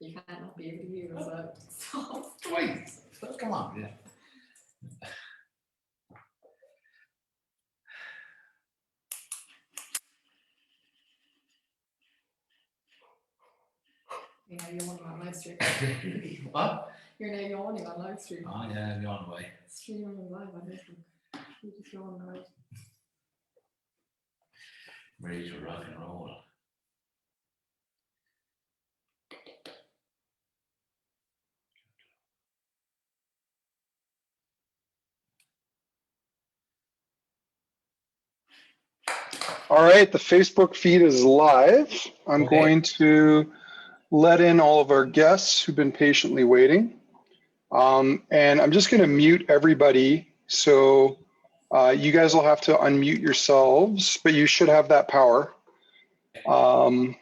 You can't not be able to hear as well. Stop. Twice. Come on, yeah. You're now yawning on live stream. What? You're now yawning on live stream. Oh yeah, I'm going away. Streaming live on Facebook. You just yawn right. Ready to rock and roll. All right, the Facebook feed is live. I'm going to let in all of our guests who've been patiently waiting. And I'm just going to mute everybody. So you guys will have to unmute yourselves, but you should have that power. And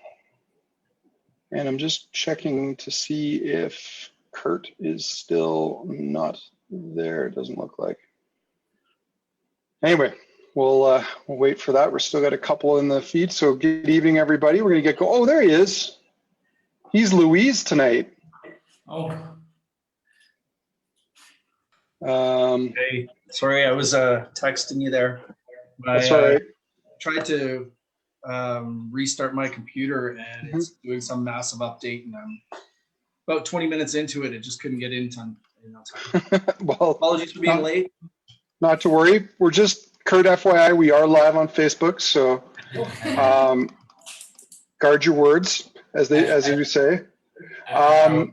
I'm just checking to see if Kurt is still not there. It doesn't look like. Anyway. We'll wait for that. We're still got a couple in the feed. So good evening, everybody. We're going to get going. Oh, there he is. He's Louise tonight. Oh. Hey, sorry, I was texting you there. That's all right. Tried to restart my computer and it's doing some massive update, and I'm about 20 minutes into it. It just couldn't get in time. Well, apologies for being late. Not to worry. We're just Kurt, FYI, we are live on Facebook, so guard your words, as you say. Are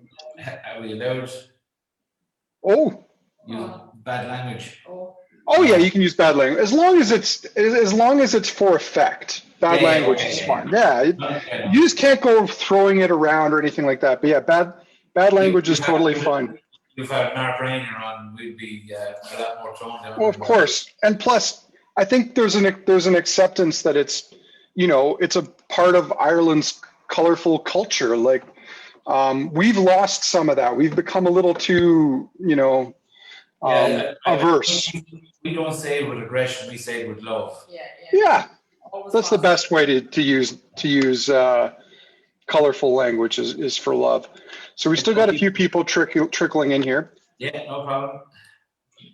we allowed? Oh. Use bad language. Oh yeah, you can use bad language as long as it's for effect. Bad language is fine. Yeah, you just can't go throwing it around or anything like that. But yeah, bad language is totally fine. If I had Mark Rainer on, we'd be a lot more toned down. Well, of course, and plus, I think there's an acceptance that it's, it's a part of Ireland's colorful culture. Like, we've lost some of that. We've become a little too, averse. We don't say it with aggression. We say it with love. Yeah. That's the best way to use colorful language is for love. So we still got a few people trickling in here. Yeah, no problem.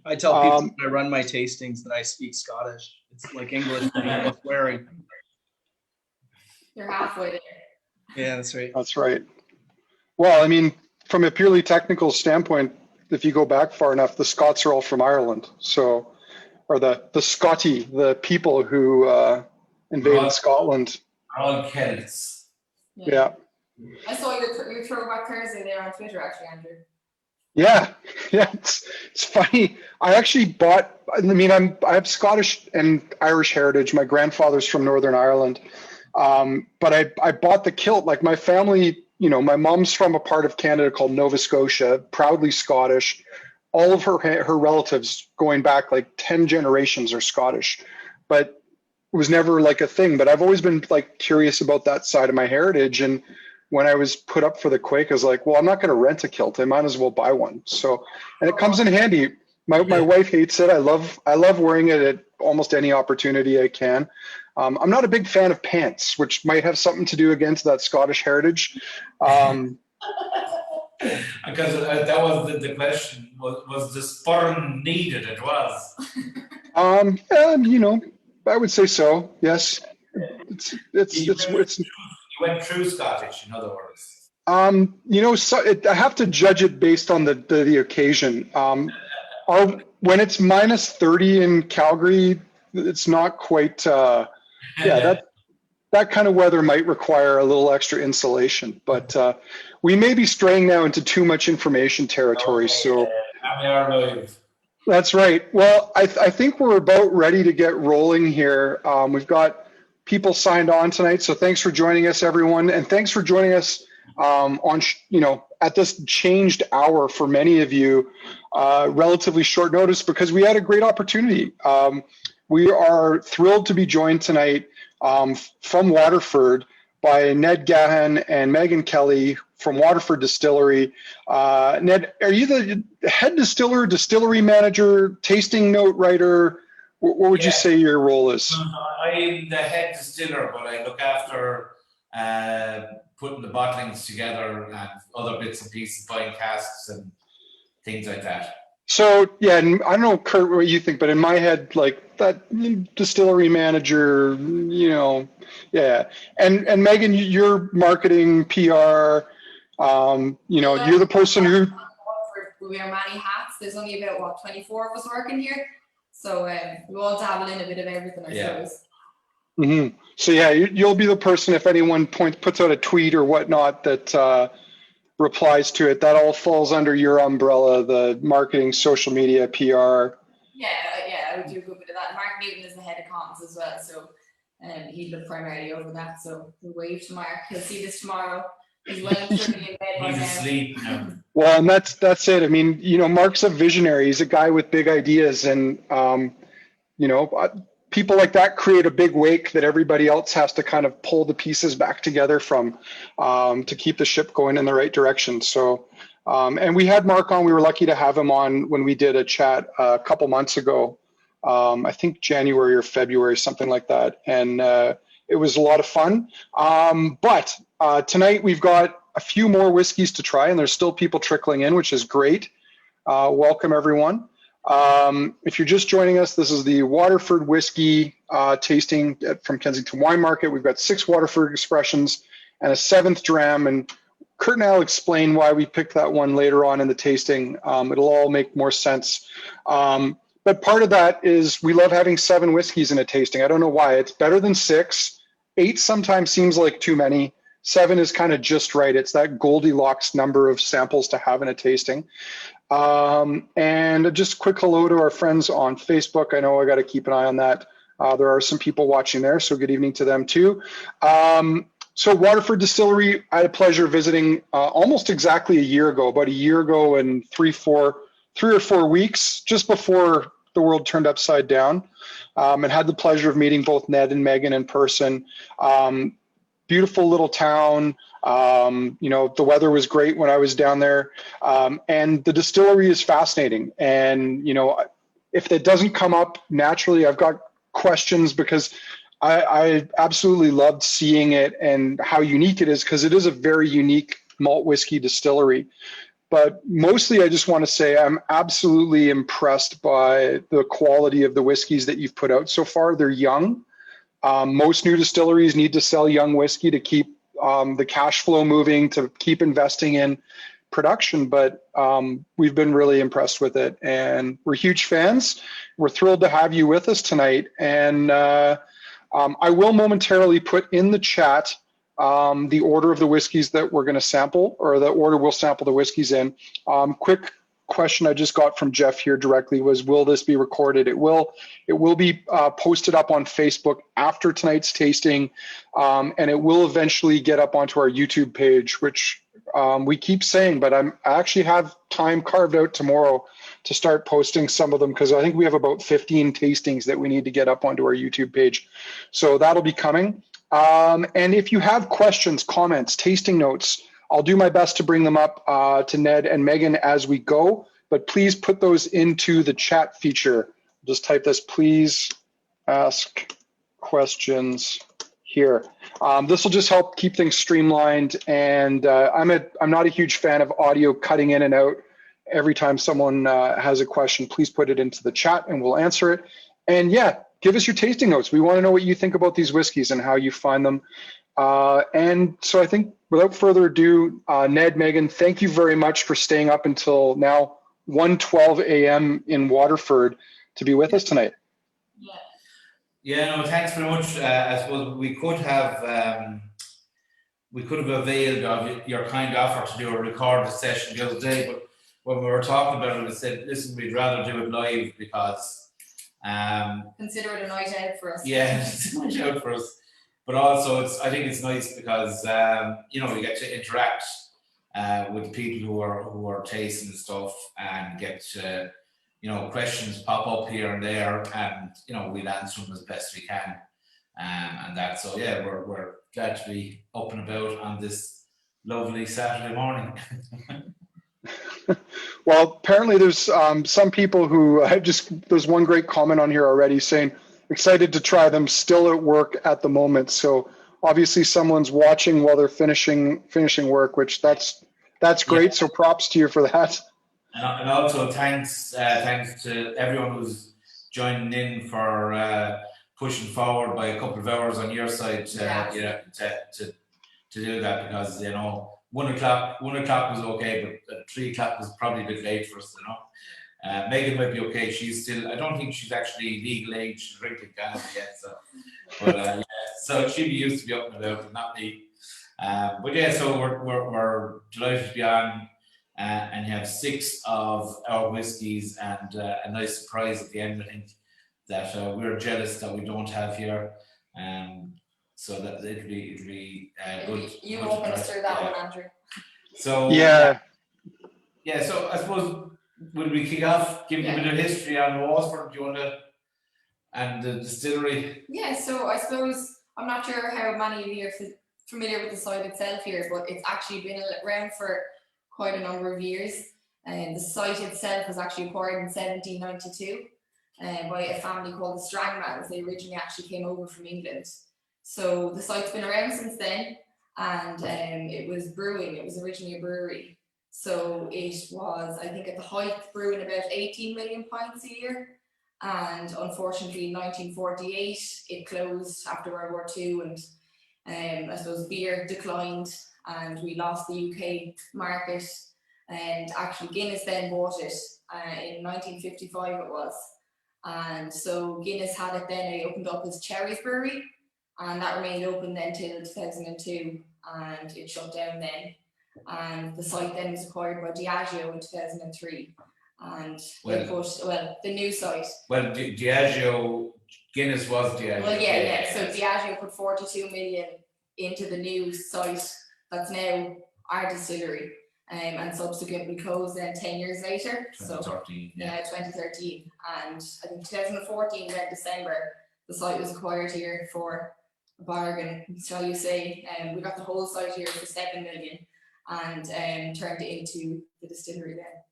I tell people when I run my tastings that I speak Scottish. It's like English, but swearing. You're halfway there. Yeah, that's right. That's right. Well, I mean, from a purely technical standpoint, if you go back far enough, the Scots are all from Ireland. So, or the Scotty, the people who invaded Scotland. All Celts. Yeah. I saw your throwback Thursday there on Twitter, actually, Andrew. Yeah, it's funny. I actually bought. I mean, I have Scottish and Irish heritage. My grandfather's from Northern Ireland, but I bought the kilt. Like my family, my mom's from a part of Canada called Nova Scotia, proudly Scottish. All of her relatives, going back like 10 generations, are Scottish, but it was never like a thing. But I've always been like curious about that side of my heritage. And when I was put up for the Quake, I was like, well, I'm not going to rent a kilt. I might as well buy one. So, and it comes in handy. My wife hates it. I love wearing it at almost any opportunity I can. I'm not a big fan of pants, which might have something to do against that Scottish heritage. Because that was the question. Was the spurn needed? It was. Yeah, I would say so. Yes. It's You went true Scottish, in other words. I have to judge it based on the occasion. When it's minus 30 in Calgary, it's not quite. That kind of weather might require a little extra insulation. But we may be straying now into too much information territory. So we are live. That's right. Well, I think we're about ready to get rolling here. We've got people signed on tonight, so thanks for joining us, everyone, and thanks for joining us at this changed hour for many of you, relatively short notice, because we had a great opportunity. We are thrilled to be joined tonight from Waterford by Ned Gahan and Megan Kelly from Waterford Distillery. Ned, are you the head distiller, distillery manager, tasting note writer? What would you say your role is? I'm the head distiller, but I look after putting the bottlings together and other bits and pieces, buying casks and things like that. So yeah, and I don't know, Kurt, what you think, but in my head, like that distillery manager, yeah. And Megan, you're marketing, PR. You're the person who. We wear many hats. There's only about 24 of us working here, so we all dabble in a bit of everything, I suppose. Mm-hmm. So yeah, you'll be the person if anyone puts out a tweet or whatnot that replies to it. That all falls under your umbrella, the marketing, social media, PR. Yeah, I would do a good bit of that. Mark Newton is the head of comms as well, so he looked primarily over that. So we'll wave to Mark. He'll see this tomorrow. He's well and truly in bed by He's now. asleep now. Well, and that's it. I mean, Mark's a visionary. He's a guy with big ideas, and people like that create a big wake that everybody else has to kind of pull the pieces back together from to keep the ship going in the right direction. So, and we had Mark on. We were lucky to have him on when we did a chat a couple months ago. I think January or February, something like that, and it was a lot of fun. But tonight we've got a few more whiskeys to try, and there's still people trickling in, which is great. Welcome, everyone. If you're just joining us, this is the Waterford whiskey tasting from Kensington Wine Market. We've got 6 Waterford expressions and a 7th dram, and Kurt and I'll explain why we picked that one later on in the tasting. It'll all make more sense. But part of that is we love having 7 whiskeys in a tasting. I don't know why. It's better than 6. 8 sometimes seems like too many. 7 is kind of just right. It's that Goldilocks number of samples to have in a tasting. And just a quick hello to our friends on Facebook. I know I got to keep an eye on that. There are some people watching there, so good evening to them too. So Waterford Distillery, I had a pleasure visiting almost exactly a year ago, about a year ago and 3 or 4 weeks, just before the world turned upside down, and had the pleasure of meeting both Ned and Megan in person. Beautiful little town. The weather was great when I was down there. And the distillery is fascinating. And, if that doesn't come up naturally, I've got questions because I absolutely loved seeing it and how unique it is, because it is a very unique malt whiskey distillery. But mostly I just want to say I'm absolutely impressed by the quality of the whiskeys that you've put out so far. They're young. Most new distilleries need to sell young whiskey to keep the cash flow moving, to keep investing in production. But we've been really impressed with it, and we're huge fans. We're thrilled to have you with us tonight. And I will momentarily put in the chat the order of the whiskeys that we're going to sample, or the order we'll sample the whiskeys in. Quick question I just got from Jeff here directly was, will this be recorded? It will be posted up on Facebook after tonight's tasting, and it will eventually get up onto our YouTube page, which we keep saying, but I actually have time carved out tomorrow to start posting some of them, because I think we have about 15 tastings that we need to get up onto our YouTube page. So that'll be coming. And if you have questions, comments, tasting notes, I'll do my best to bring them up to Ned and Megan as we go, but please put those into the chat feature. Just type this, please ask questions here. This will just help keep things streamlined. And I'm not a huge fan of audio cutting in and out. Every time someone has a question, please put it into the chat and we'll answer it. And yeah, give us your tasting notes. We want to know what you think about these whiskeys and how you find them. And so I think without further ado, Ned, Megan, thank you very much for staying up until now 1:12 a.m. in Waterford to be with us tonight. Yeah, no, thanks very much. I suppose we could have availed of your kind offer to do a recorded session the other day, but when we were talking about it, we said, listen, we'd rather do it live because consider it a night out for us. Yeah, it's a night out for us. But also, I think it's nice because we get to interact with people who are tasting stuff, and get to, questions pop up here and there, and we'll answer them as best we can, and that. So yeah, we're glad to be up and about on this lovely Saturday morning. Well, apparently there's some people who there's one great comment on here already saying excited to try them, still at work at the moment. So obviously someone's watching while they're finishing work, which that's great. So props to you for that. And also thanks to everyone who's joining in for pushing forward by a couple of hours on your side to do that, because 1 o'clock was okay, but 3 o'clock was probably a bit late for us, Megan might be okay. She's still, I don't think she's actually legal age to drink in Canada yet, so she'd be used to be up and about, but not me. But yeah, so we're delighted to be on, and you have 6 of our whiskies and a nice surprise at the end, I think, that we're jealous that we don't have here. So that it'll be good. You walk us through that one, Andrew. So so I suppose, will we kick off, give you a bit of history on Waterford? Do you want to, and the distillery? Yeah, so I suppose, I'm not sure how many of you are familiar with the site itself here, but it's actually been around for quite a number of years. And the site itself was actually acquired in 1792 by a family called the Strangmans. They originally actually came over from England. So the site's been around since then, and it was brewing. It was originally a brewery. So it was, I think at the height, brewing about 18 million pints a year. And unfortunately, in 1948, it closed after World War II, and I suppose beer declined, and we lost the UK market. And actually, Guinness then bought it in 1955. It was, and so Guinness had it then. They opened up as Cherries Brewery, and that remained open then till 2002, and it shut down then. And the site then was acquired by Diageo in 2003, and they put the new site. Well, Diageo, Guinness was Diageo. Well, so Diageo put 42 million into the new site that's now our distillery, and subsequently closed then 10 years later. 2013. So 2013, and I think 2014 then December the site was acquired here for a bargain, shall you say. We got the whole site here for 7 million, and turned it into the distillery then.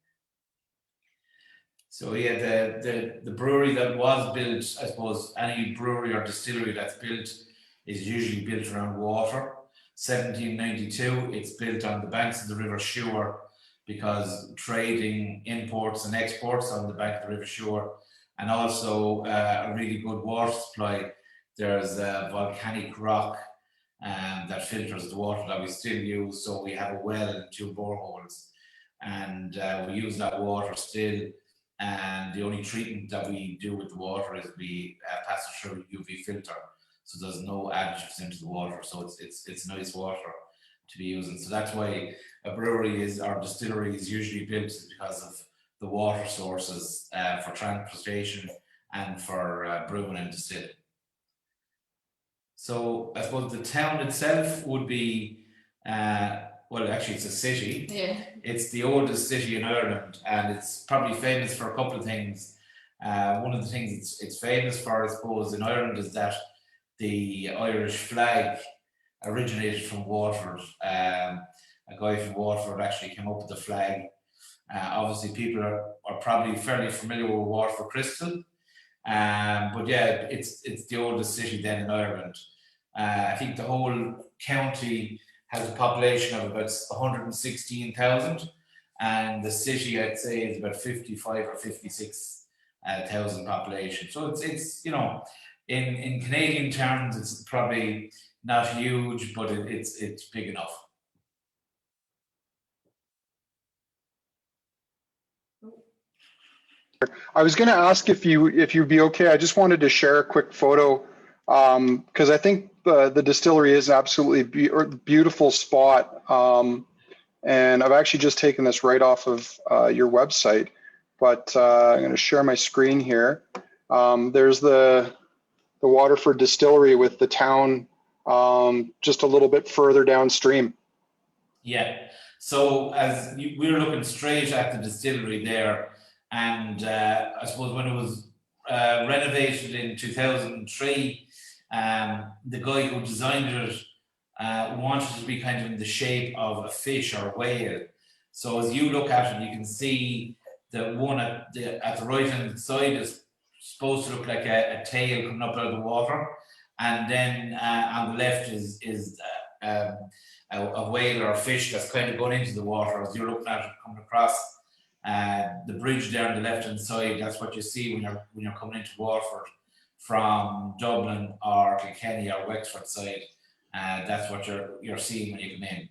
So the brewery that was built, I suppose any brewery or distillery that's built is usually built around water. 1792, it's built on the banks of the River Suir, because trading imports and exports on the bank of the River Suir, and also a really good water supply. There's volcanic rock that filters the water that we still use. So we have a well and 2 boreholes, and we use that water still. And the only treatment that we do with the water is we pass it through a UV filter, so there's no additives into the water. So it's nice water to be using. So that's why a brewery or distillery is usually built, because of the water sources for transportation and for brewing and distilling. So I suppose the town itself would be, well, actually it's a city. Yeah. It's the oldest city in Ireland, and it's probably famous for a couple of things. One of the things it's famous for, I suppose, in Ireland is that the Irish flag originated from Waterford. A guy from Waterford actually came up with the flag. Obviously people are probably fairly familiar with Waterford Crystal. But yeah, it's the oldest city then in Ireland. I think the whole county has a population of about 116,000, and the city, I'd say, is about 55 or 56,000 population. So it's in Canadian terms, it's probably not huge, but it's big enough. I was going to ask if you'd be okay. I just wanted to share a quick photo, because I think the distillery is an absolutely beautiful spot. And I've actually just taken this right off of your website, but I'm going to share my screen here. There's the Waterford distillery with the town just a little bit further downstream. Yeah. So as we're looking straight at the distillery there, and I suppose when it was renovated in 2003, the guy who designed it wanted it to be kind of in the shape of a fish or a whale. So as you look at it, you can see the one at the right hand side is supposed to look like a tail coming up out of the water, and then on the left is a whale or a fish that's kind of going into the water as you're looking at it coming across the bridge there on the left hand side. That's what you see when you're coming into Waterford from Dublin or Kilkenny or Wexford side. That's what you're seeing when you come in.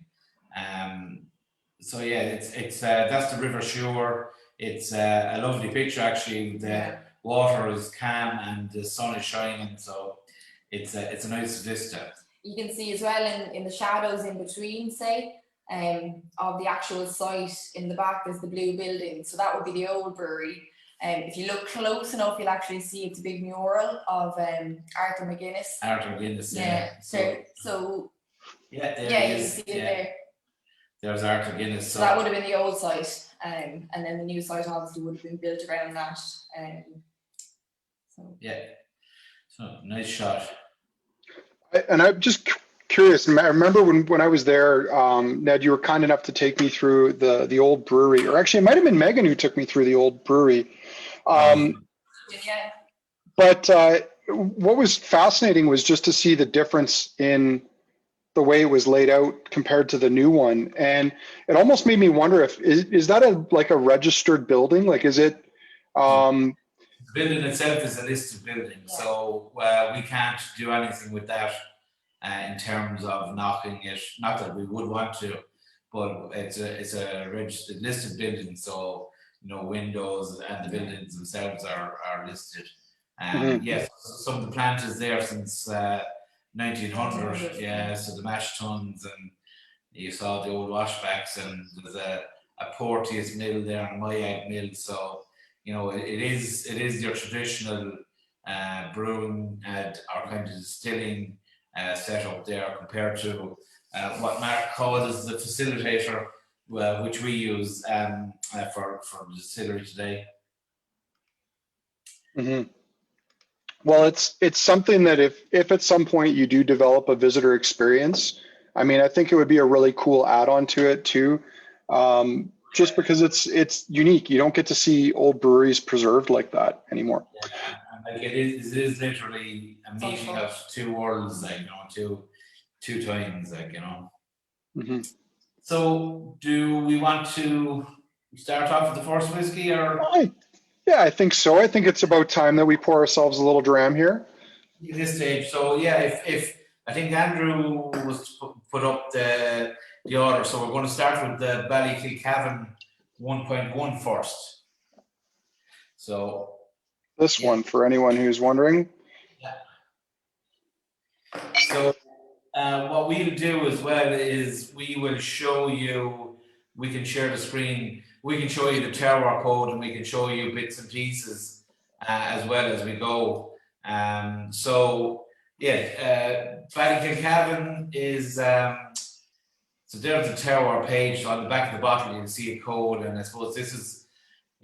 So yeah, it's that's the river shore. It's a lovely picture actually. The water is calm and the sun is shining, so it's a nice vista. You can see as well in the shadows in between, say, of the actual site in the back, there's the blue building. So that would be the old brewery. If you look close enough, you'll actually see it's a big mural of Arthur McGuinness. Arthur McGuinness, yeah. So yeah, there yeah, he you is. can see it there. There's Arthur McGuinness. So that would have been the old site, and then the new site obviously would have been built around that. So yeah, so nice shot. And I'm just curious. I remember when I was there, Ned, you were kind enough to take me through the old brewery, or actually, it might have been Megan who took me through the old brewery. yeah. But what was fascinating was just to see the difference in the way it was laid out compared to the new one, and it almost made me wonder if is that a registered building? Like, is it? The building itself is a listed building, Yeah. so we can't do anything with that in terms of knocking it. Not that we would want to, but it's a registered listed building, so windows and the buildings themselves are listed. Yes, some of the plant is there since 1900. Yeah, so the mash tuns, and you saw the old washbacks, and there's a Porteous mill there and a Mayag mill. So it is your traditional brewing or kind of distilling setup there compared to what Mark calls the facilitator, which we use for the distillery today. Mm-hmm. Well, it's something that if at some point you do develop a visitor experience, I mean, I think it would be a really cool add-on to it too. Just because it's unique. You don't get to see old breweries preserved like that anymore. Yeah, and like it is literally a meeting of two worlds, like two times, like Mm-hmm. So, do we want to start off with the first whiskey, or? Yeah, I think so. I think it's about time that we pour ourselves a little dram here. At this stage, so yeah, if I think Andrew was to put up the order, so we're going to start with the Ballykilcavan 1.1 first. So this one, for anyone who's wondering. Yeah. So what we'll do as well is we will show you. We can share the screen. We can show you the terroir code, and we can show you bits and pieces as well as we go. So yeah, Ballykilcavan is so there's the terroir page. So on the back of the bottle, you can see a code, and I suppose this is,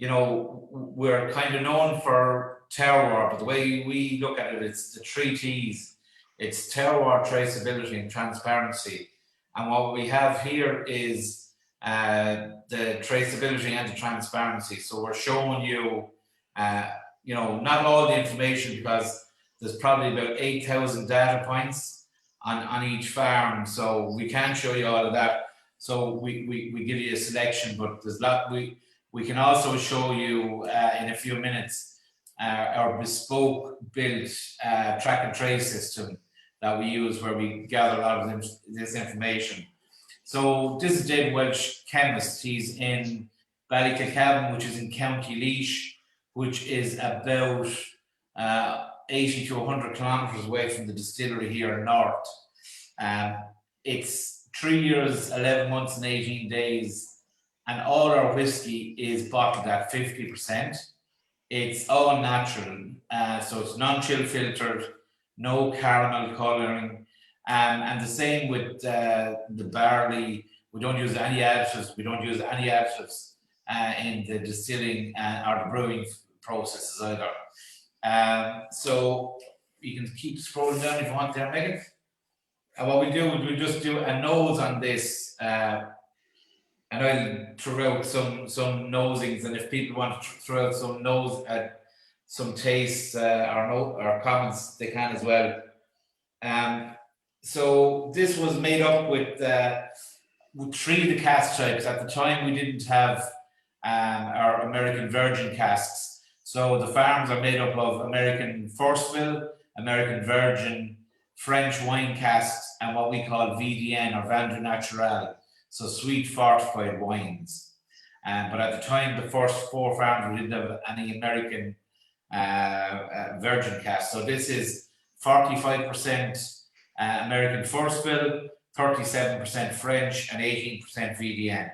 we're kind of known for terroir, but the way we look at it, it's the three T's. It's terroir, traceability, and transparency. And what we have here is the traceability and the transparency. So we're showing you, not all the information, because there's probably about 8,000 data points on each farm. So we can't show you all of that. So we give you a selection, but there's a lot. We can also show you in a few minutes our bespoke built track and trace system that we use, where we gather a lot of this information. So this is David Welch, chemist. He's in Ballykilcavan, which is in County Laois, which is about 80 to 100 kilometres away from the distillery here in North. It's 3 years, 11 months and 18 days, and all our whiskey is bottled at 50%. It's all natural, so it's non-chill filtered, no caramel colouring, and the same with the barley. We don't use any additives. We don't use any additives in the distilling or the brewing processes either. So you can keep scrolling down if you want there, Megan. And what we do is we just do a nose on this, and I'll throw out some nosings, and if people want to throw out some tastes or comments, they can as well. So this was made up with 3 of the cask types. At the time, we didn't have our American Virgin casks. So the farms are made up of American First Fill, American Virgin, French wine casks, and what we call VDN or Vin du Natural, so sweet fortified wines. But at the time, the first 4 farms, we didn't have any American Virgin cask. So this is 45% American First Fill, 37% French, and 18% VDN.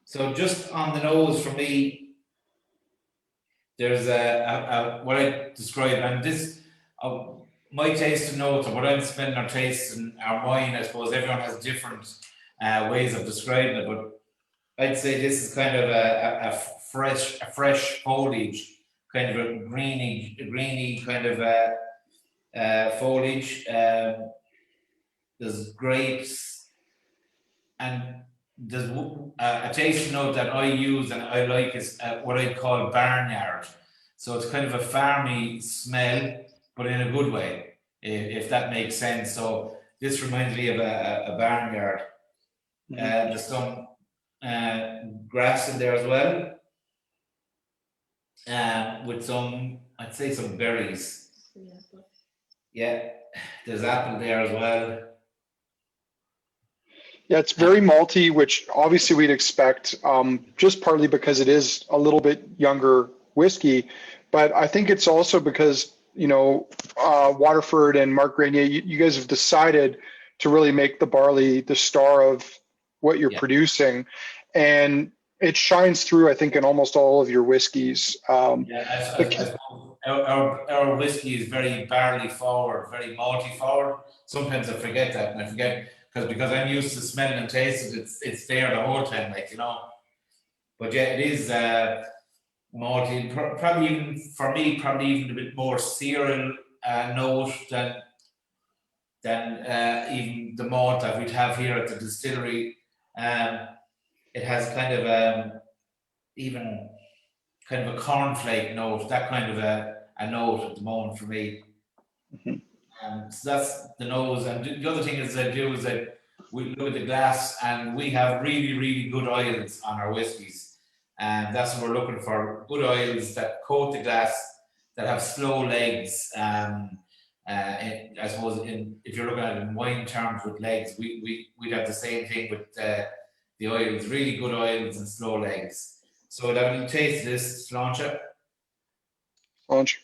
So just on the nose for me, there's what I describe, and this, my taste and notes, or what I'm spending our taste and our wine, I suppose everyone has different ways of describing it, but I'd say this is kind of a fresh foliage, kind of a greeny kind of foliage. There's grapes, and there's a taste note that I use and I like is what I call barnyard. So it's kind of a farmy smell, but in a good way, if that makes sense. So this reminds me of a barnyard. There's some grass in there as well, with some, I'd say, some berries. Yeah, there's apple there as well. Yeah, it's very malty, which obviously we'd expect, just partly because it is a little bit younger whiskey, but I think it's also because, Waterford and Mark Grenier, you guys have decided to really make the barley the star of what you're producing, and it shines through, I think, in almost all of your whiskeys. I suppose our whiskey is very barley forward, very malty forward. Sometimes I forget that, and I forget because I'm used to smelling and tasting it's there the whole time, But yeah, it is malty, probably even for me, probably even a bit more cereal note than even the malt that we'd have here at the distillery. It has kind of even kind of a cornflake note, that kind of a note at the moment for me. So that's the nose. And the other thing is I do is that we look at the glass, and we have really, really good oils on our whiskies. And that's what we're looking for, good oils that coat the glass, that have slow legs. I suppose if you're looking at it in wine terms with legs, we'd have the same thing with the oils, really good oils and slow legs. So that will taste this, Sláinte. Launch.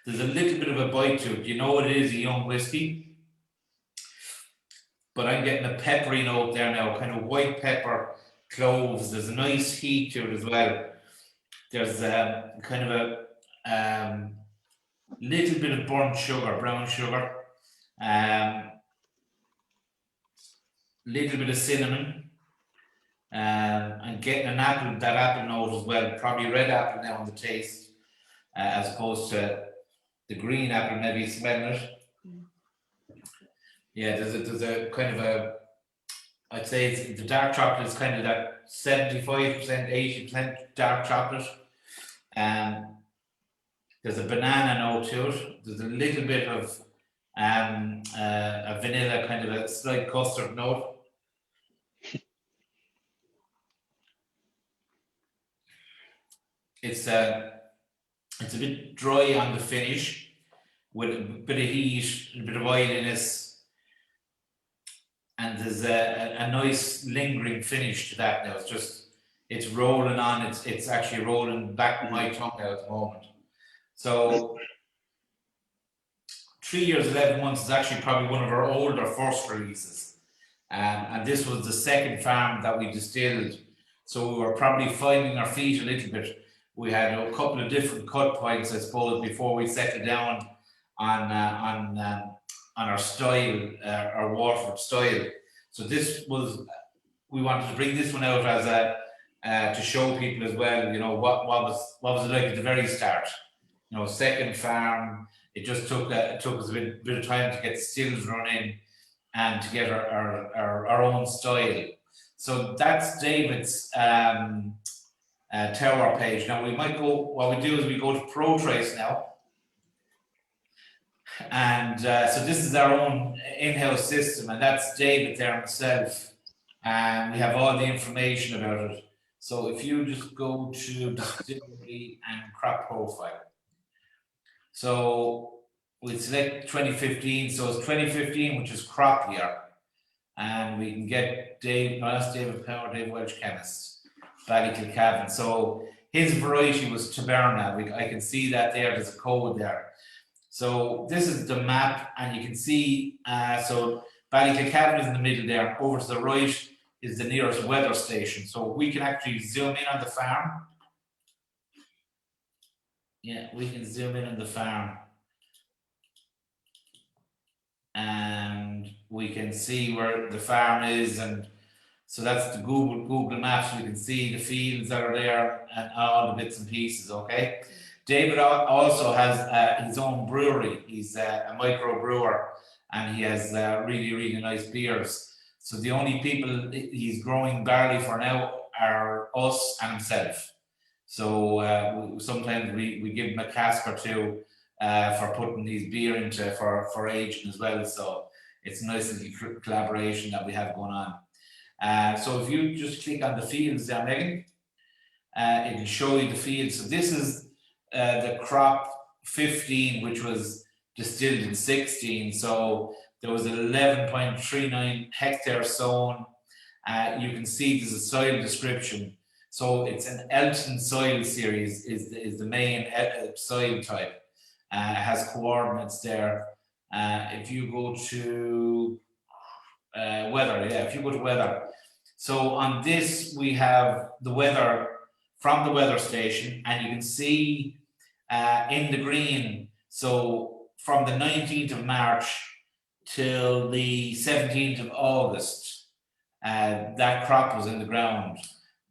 There's a little bit of a bite to it. You know it is a young whiskey, but I'm getting a peppery note there now, kind of white pepper, cloves. There's a nice heat to it as well. There's kind of a little bit of burnt sugar, brown sugar, little bit of cinnamon, and getting that apple note as well, probably red apple now on the taste, as opposed to the green apple maybe smelling it. Yeah, there's a kind of a, I'd say the dark chocolate is kind of that 75%, 80% dark chocolate. There's a banana note to it. There's a little bit of a vanilla, kind of a slight custard note. It's a bit dry on the finish, with a bit of heat, a bit of oiliness, and there's a nice lingering finish to that now. It's rolling on. It's actually rolling back my tongue now at the moment. So 3 years, 11 months is actually probably one of our older first releases. And this was the second farm that we distilled. So we were probably finding our feet a little bit. We had a couple of different cut points, I suppose, before we settled down on our style, our Waterford style. So we wanted to bring this one out as to show people as well, what was it like at the very start. Second farm, it just took us a bit of time to get stills running and to get our own style. So that's David's terroir page. Now we might go, what we do is we go to ProTrace now. And so this is our own in-house system, and that's David there himself. And we have all the information about it. So if you just go to distillery and crop profile. So we select 2015, so it's 2015, which is crop year. And we can get Dave, no, that's David Power, Dave Welch chemist, Ballykilcavan. So his variety was Taberna. I can see that there's a code there. So this is the map, and you can see, so Ballykilcavan is in the middle there. Over to the right is the nearest weather station. So we can actually zoom in on the farm. Yeah, we can zoom in on the farm. And we can see where the farm is, and so that's the Google Maps. We can see the fields that are there and all the bits and pieces, okay? David also has his own brewery. He's a micro brewer, and he has really, really nice beers. So the only people he's growing barley for now are us and himself. So sometimes we give him a cask or two for putting his beer into for aging as well. So it's a nice little collaboration that we have going on. So if you just click on the fields there, Megan, it will show you the fields. So this is the crop 15, which was distilled in 16. So there was 11.39 hectares sown. You can see there's a soil description. So it's an Elton soil series is the main soil type. It has coordinates there. If you go to weather, if you go to weather. So on this, we have the weather from the weather station, and you can see in the green, so from the 19th of March till the 17th of August, that crop was in the ground.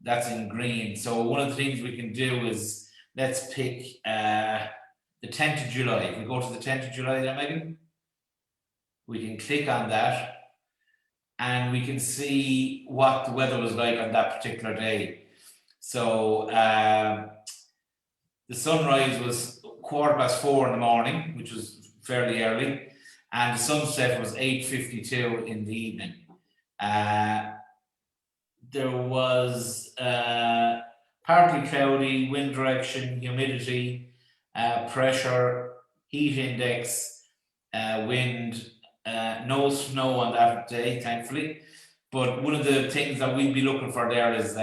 That's in green. So one of the things we can do is, let's pick the 10th of July. If we go to the 10th of July there, Megan, we can click on that, and we can see what the weather was like on that particular day. So the sunrise was 4:15 in the morning, which was fairly early, and the sunset was 8:52 in the evening. There was partly cloudy, wind direction, humidity, pressure, heat index, wind, no snow on that day, thankfully. But one of the things that we'd be looking for there is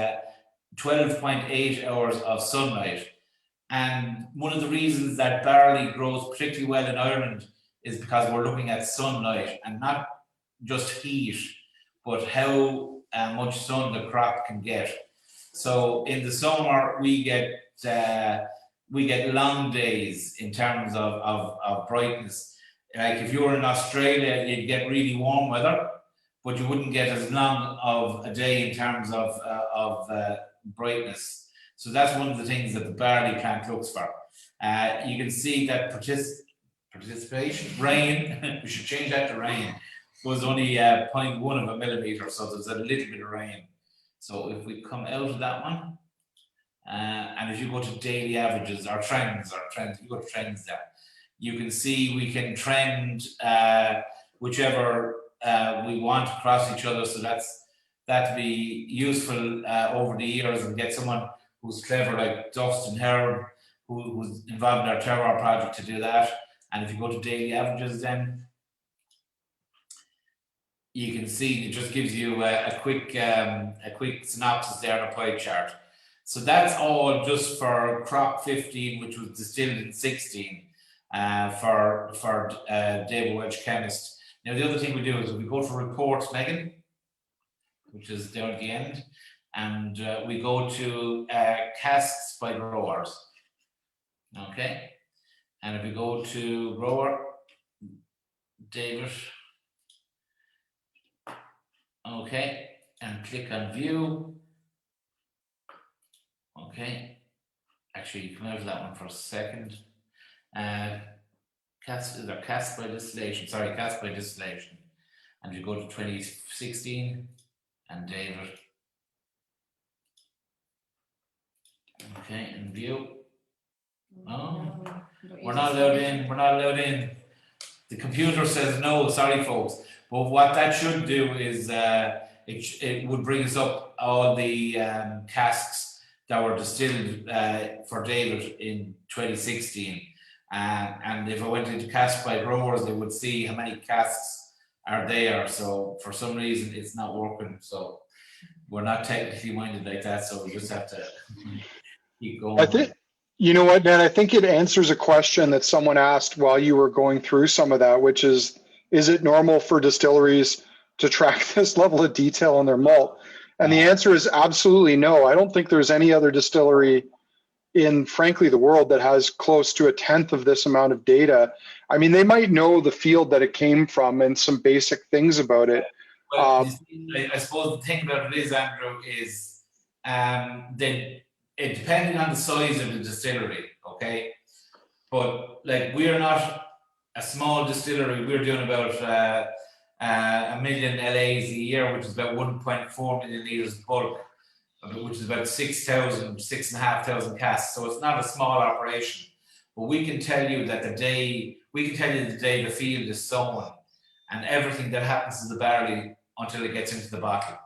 12.8 hours of sunlight. And one of the reasons that barley grows particularly well in Ireland is because we're looking at sunlight, and not just heat, but how much sun the crop can get. So in the summer, we get long days in terms of brightness. Like if you were in Australia, you'd get really warm weather, but you wouldn't get as long of a day in terms of brightness. So that's one of the things that the barley plant looks for. You can see that participation, rain, we should change that to rain, was only 0.1 of a millimeter, so there's a little bit of rain. So if we come out of that one, and if you go to daily averages or trends, you go to trends there, you can see we can trend whichever we want across each other. So that'd be useful over the years, and get someone who's clever like Dustin Herb, who's involved in our terroir project, to do that. And if you go to daily averages, then you can see it just gives you a quick synopsis there on a pie chart. So that's all just for crop 15, which was distilled in 16, for David Welch chemist. Now the other thing we do is we go to reports, Megan, which is down at the end, and we go to casks by growers. Okay, and if we go to grower, David. Okay, and click on view. Okay, actually come out of that one for a second. Cast by distillation. Sorry, cast by distillation. And you go to 2016, and David. Okay, in view. Oh. Don't We're use not this allowed one. in. We're not allowed in. The computer says no. Sorry, folks. But what that should do is it would bring us up all the casks that were distilled for David in 2016. And if I went into cask by growers, they would see how many casks are there. So for some reason, it's not working. So we're not technically minded like that. So we just have to keep going. I think, you know what, Dan, I think it answers a question that someone asked while you were going through some of that, which is it normal for distilleries to track this level of detail on their malt? And the answer is absolutely no. I don't think there's any other distillery in, frankly, the world that has close to 1/10 of this amount of data. I mean, they might know the field that it came from and some basic things about it. Well, I suppose the thing about it is, Andrew, is then it depending on the size of the distillery, okay? But like we're not a small distillery, we're doing about 1,000,000 LAs a year, which is about 1.4 million litres bulk, which is about 6,500 casks. So it's not a small operation. But we can tell you that the day the field is sown and everything that happens to the barley until it gets into the bottle.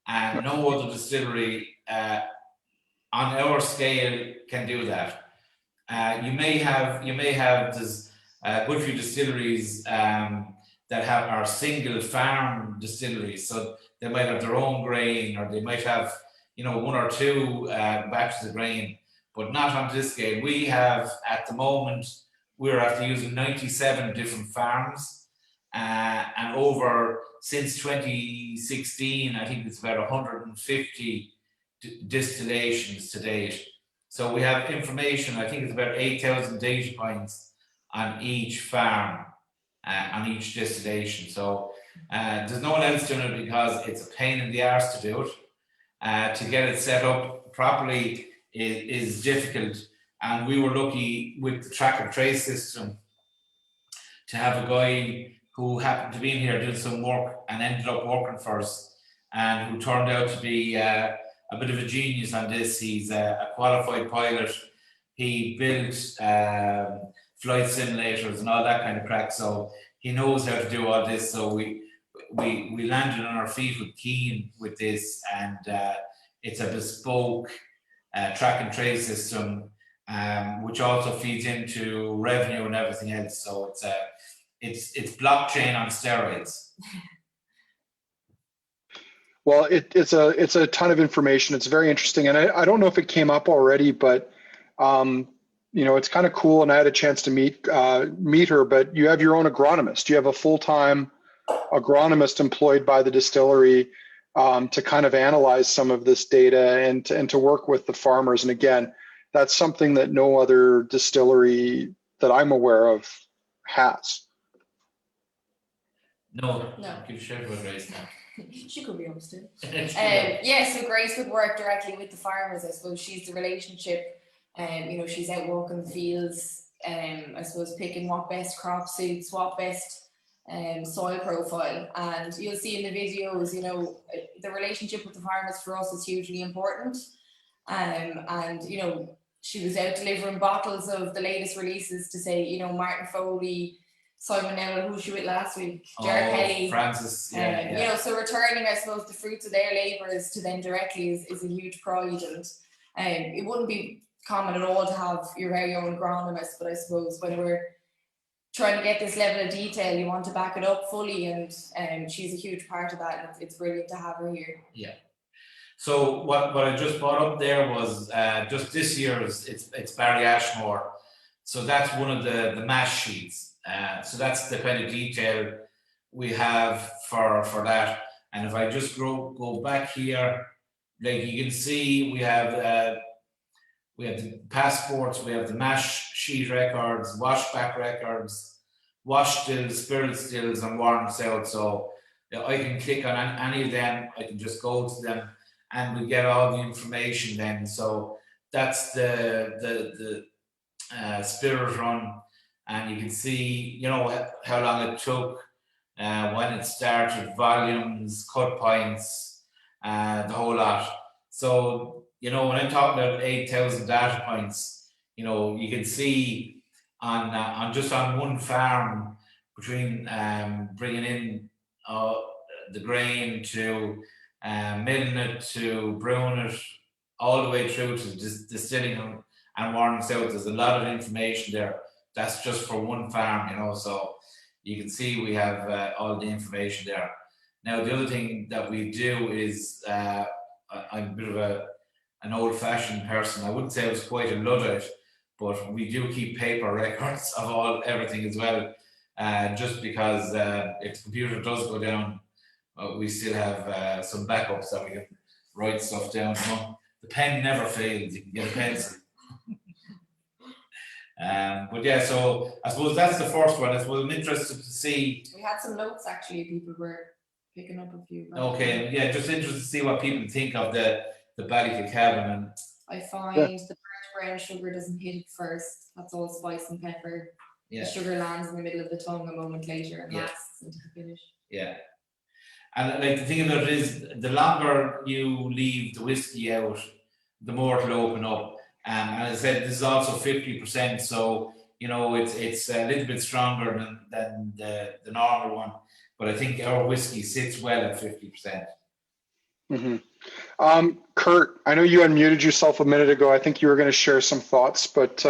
And no other distillery on our scale can do that. You may have there's a good few distilleries that are single farm distilleries, so they might have their own grain, or they might have one or two batches of grain, but not on this scale. We have at the moment we're after using 97 different farms, and over since 2016, I think it's about 150 distillations to date. So we have information, I think it's about 8,000 data points on each farm, on each distillation. So there's no one else doing it because it's a pain in the arse to do it. To get it set up properly is difficult. And we were lucky with the track and trace system to have a guy who happened to be in here doing some work and ended up working for us, and who turned out to be a bit of a genius on this. He's a qualified pilot. He built flight simulators and all that kind of crack, so he knows how to do all this. So we landed on our feet with Keen with this, and it's a bespoke track and trace system, which also feeds into revenue and everything else. So it's blockchain on steroids. Well, it's a ton of information. It's very interesting, and I don't know if it came up already, but it's kind of cool. And I had a chance to meet her. But you have your own agronomist. You have a full-time agronomist employed by the distillery to kind of analyze some of this data and to work with the farmers. And again, that's something that no other distillery that I'm aware of has. No. Give a shout about Grace now. She could be upstairs. So Grace would work directly with the farmers. I suppose she's the relationship. She's out walking the fields. I suppose picking what best crop suits, what best soil profile. And you'll see in the videos, the relationship with the farmers for us is hugely important. She was out delivering bottles of the latest releases to say, Martin Foley, Simon Nowell, who she with last week, Jared Kelly, Francis, so returning, I suppose, the fruits of their labours to them directly is a huge pride, and it wouldn't be common at all to have your very own agronomist, but I suppose when we're trying to get this level of detail, you want to back it up fully, and she's a huge part of that, and it's brilliant to have her here. Yeah. So what I just brought up there was just this year's it's Barry Ashmore, so that's one of the mash sheets. So that's the kind of detail we have for that. And if I just go back here, like you can see, we have the passports, we have the mash sheet records, washback records, wash stills, spirit stills, and warm south. So I can click on any of them. I can just go to them, and we get all the information then. So that's the spirit run. And you can see, how long it took, when it started, volumes, cut points, the whole lot. So, you know, when I'm talking about 8,000 data points, you know, you can see on just on one farm between bringing in the grain to milling it to brewing it all the way through to distilling and warming it out. There's a lot of information there. That's just for one farm, you know, so you can see we have all the information there. Now, the other thing that we do is I'm a bit of an old-fashioned person. I wouldn't say I was quite a Luddite, but we do keep paper records of everything as well. Just because if the computer does go down, we still have some backups that we can write stuff down. You know? The pen never fails. You can get a pencil. But yeah, so I suppose that's the first one. I suppose I'm interested to see. We had some notes actually. People were picking up a few. Okay, yeah, just interested to see what people think of the Ballycacavin. And I find the burnt brown sugar doesn't hit it first. That's all spice and pepper. yeah, The sugar lands in the middle of the tongue a moment later and Yeah. lasts into the finish. yeah. And like the thing about it is, the longer you leave the whiskey out, the more it'll open up. And as I said, this is also 50%, so you know it's a little bit stronger than the normal one. But I think our whiskey sits well at 50%. Mm-hmm. Kurt, I know you unmuted yourself a minute ago. I think you were going to share some thoughts, but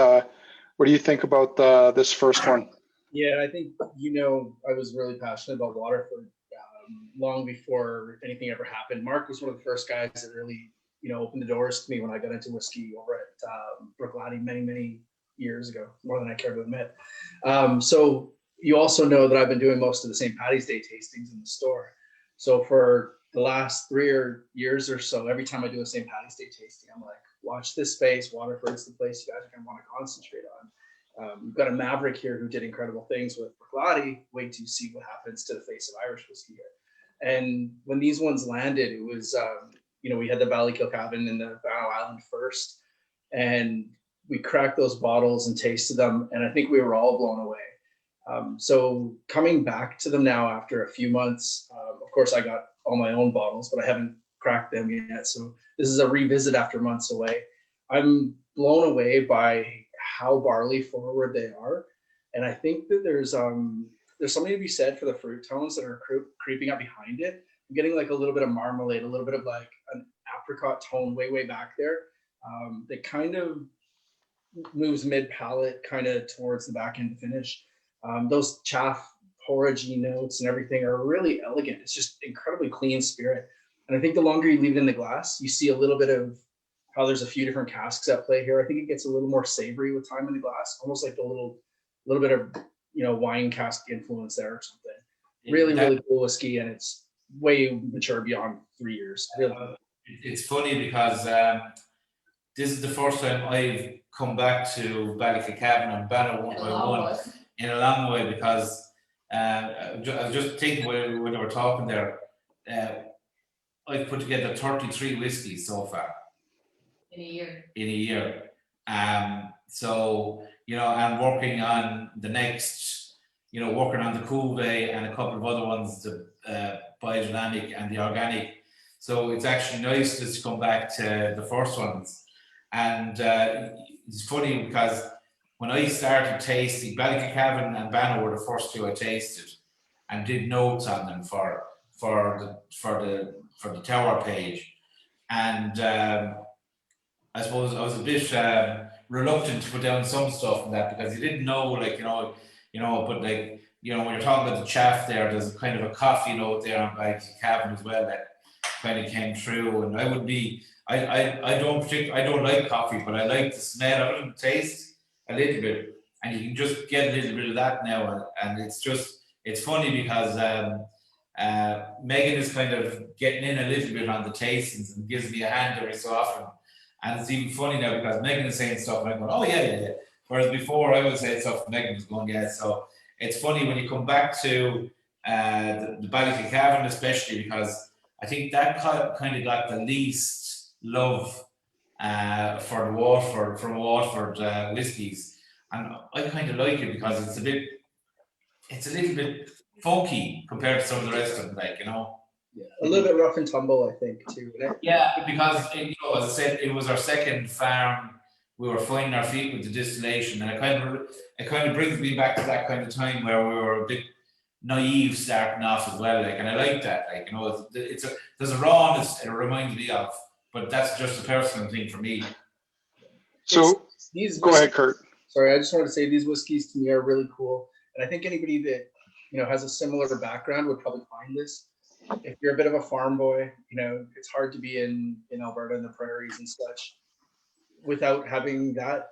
what do you think about this first one? Yeah, I think, you know, I was really passionate about Waterford long before anything ever happened. Mark was one of the first guys that really, you know, opened the doors to me when I got into whiskey over at Brooklady many years ago, more than I care to admit. So you also know that I've been doing most of the St. Paddy's Day tastings in the store. So for the last 3 years or so, every time I do a St. Paddy's Day tasting, I'm like, watch this space. Waterford's the place you guys are going to want to concentrate on. We've got a maverick here who did incredible things with Brooklady. Wait to see what happens to the face of Irish whiskey here. And when these ones landed, it was, you know, we had the Ballycacavin and the Bannow Island first, and we cracked those bottles and tasted them, and I think we were all blown away. So coming back to them now after a few months, of course I got all my own bottles, but I haven't cracked them yet. So this is a revisit after months away. I'm blown away by how barley forward they are. And I think that there's something to be said for the fruit tones that are creeping up behind it. I'm getting like a little bit of marmalade, a little bit of like an apricot tone way back there. That kind of moves mid palate kind of towards the back end finish. Those chaff porridgey notes and everything are really elegant. It's just incredibly clean spirit. And I think the longer you leave it in the glass, you see a little bit of how there's a few different casks at play here. I think it gets a little more savory with time in the glass, almost like a little bit of, you know, wine cask influence there or something. Really cool whiskey, and it's way mature beyond 3 years. Really. It's funny because this is the first time I've come back to Ballycacavin and Bannow one by one in a long way, because I was just thinking when they were talking there, I've put together 33 whiskies so far. In a year. So, you know, I'm working on the next, you know, working on the Cuvée and a couple of other ones, the biodynamic and the organic. So it's actually nice just to come back to the first ones. And it's funny because when I started tasting, Ballycacavin and Bannow were the first two I tasted and did notes on them for the tower page. And I suppose I was a bit reluctant to put down some stuff in that because you didn't know, like, you know, but like, you know, when you're talking about the chaff there's kind of a coffee note there on Ballycacavin as well that kind of came through. And I would be, I don't like coffee, but I like the smell of it and taste a little bit, and you can just get a little bit of that now. And it's funny because Megan is kind of getting in a little bit on the tastings and gives me a hand every so often. And it's even funny now because Megan is saying stuff and I'm going, oh yeah. Whereas before I would say stuff and Megan was going, yeah. So it's funny when you come back to the Ballycacavin, especially because I think that kind of got the least love for the Waterford whiskies. And I kind of like it because it's a little bit funky compared to some of the rest of them, like, you know. Yeah, a little bit rough and tumble, I think, too. Yeah, because as I said, it was our second farm. We were finding our feet with the distillation, and it kind of brings me back to that kind of time where we were a bit naive starting off as well. Like, and I like that. Like, there's a rawness it reminds me of, but that's just a personal thing for me. So go ahead, Kurt. Sorry, I just wanted to say these whiskeys to me are really cool, and I think anybody that has a similar background would probably find this. If you're a bit of a farm boy, it's hard to be in Alberta and the prairies and such without having that.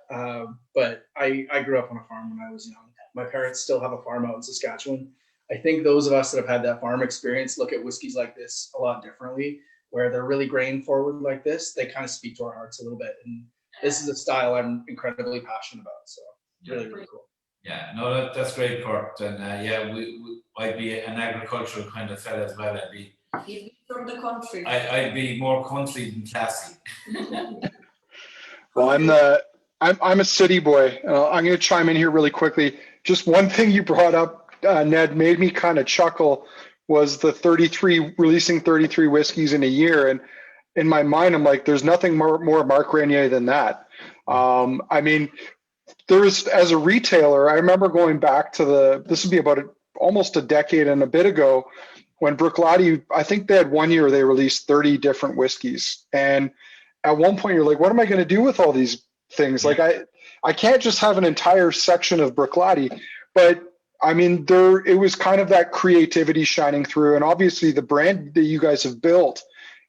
But I grew up on a farm when I was young. My parents still have a farm out in Saskatchewan. I think those of us that have had that farm experience look at whiskeys like this a lot differently, where they're really grain forward like this. They kind of speak to our hearts a little bit. And this is a style I'm incredibly passionate about. So really, really cool. Yeah, no, that's great, Kurt. And I'd be an agricultural kind of fella as well. He'd be from the country. I'd be more country than classy. Well, I'm a city boy. I'm going to chime in here really quickly. Just one thing you brought up, Ned, made me kind of chuckle was the releasing 33 whiskeys in a year. And in my mind, I'm like, there's nothing more Mark Renier than that. I mean, as a retailer, I remember going back to this would be about almost a decade and a bit ago when Bruichladdich, I think they had 1 year they released 30 different whiskeys. And at one point you're like, what am I going to do with all these things? Like I can't just have an entire section of Bruichladdich, but I mean, it was kind of that creativity shining through. And obviously the brand that you guys have built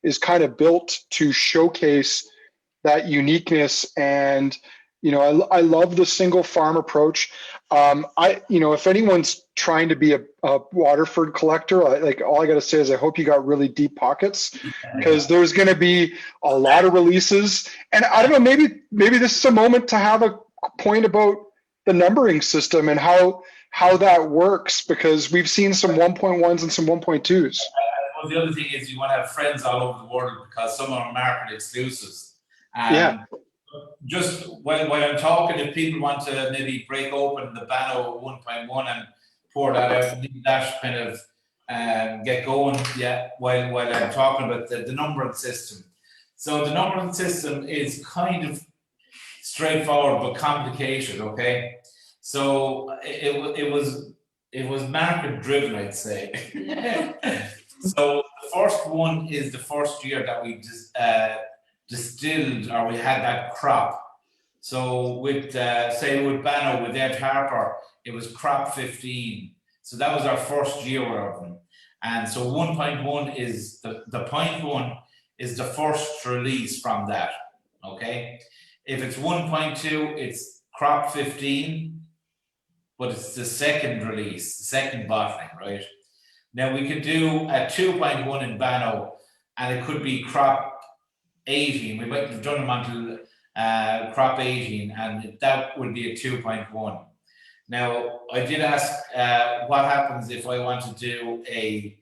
is kind of built to showcase that uniqueness. And, I love the single farm approach. If anyone's trying to be a Waterford collector, all I got to say is I hope you got really deep pockets, because there's going to be a lot of releases. And I don't know, maybe this is a moment to have a point about the numbering system and how that works, because we've seen some 1.1s and some 1.2s. Well, the other thing is you want to have friends all over the world, because some are market exclusives. Just while I'm talking, if people want to maybe break open the Bano 1.1 and pour that out, leave that kind of get going, while I'm talking about the numbering system. So the numbering system is kind of straightforward but complicated, okay? So it was market driven, I'd say. So the first one is the first year that we just distilled, or we had that crop. So with Bano, with Ed Harper, it was crop 15. So that was our first year of them. And so 1.1 is the 0.1 is the first release from that. Okay. If it's 1.2, it's crop 15, but it's the second release, the second bottling, right? Now we could do a 2.1 in Bano, and it could be crop 18. We might have done them until crop 18, and that would be a 2.1. Now, I did ask what happens if I want to do a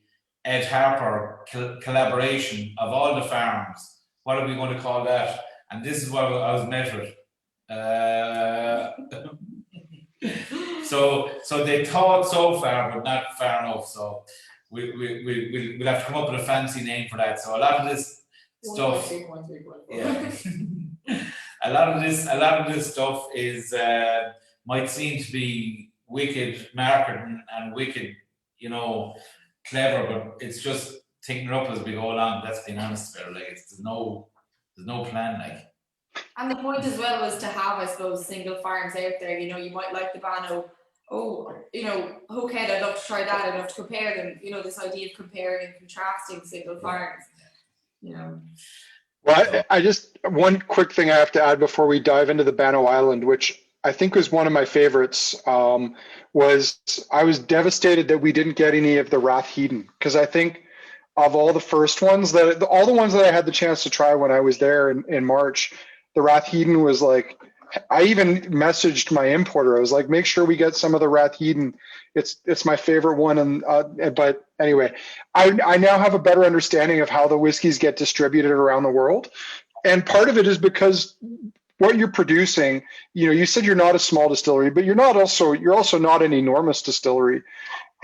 Ed Harper collaboration of all the farms. What are we going to call that? And this is what I was measured. So they thought so far, but not far enough. So we'll have to come up with a fancy name for that. So a lot of this stuff, yeah. a lot of this stuff is might seem to be wicked marketing and wicked, clever, but it's just thinking it up as we go along. That's being honest about it. Like, there's no plan, like. And the point as well was to have, I suppose, single farms out there. You might like the Bano. Hookhead, I'd love to try that. I'd love to compare them. This idea of comparing and contrasting single farms. Well, I just, one quick thing I have to add before we dive into the Bano Island, which I think was one of my favorites, was I was devastated that we didn't get any of the Rathheden, because I think of all the first ones, all the ones that I had the chance to try when I was there in March, the Rathheden was like, I even messaged my importer. I was like, make sure we get some of the Rathheden. It's my favorite one. But anyway, I now have a better understanding of how the whiskeys get distributed around the world. And part of it is because what you're producing, you said you're not a small distillery, but you're also not an enormous distillery.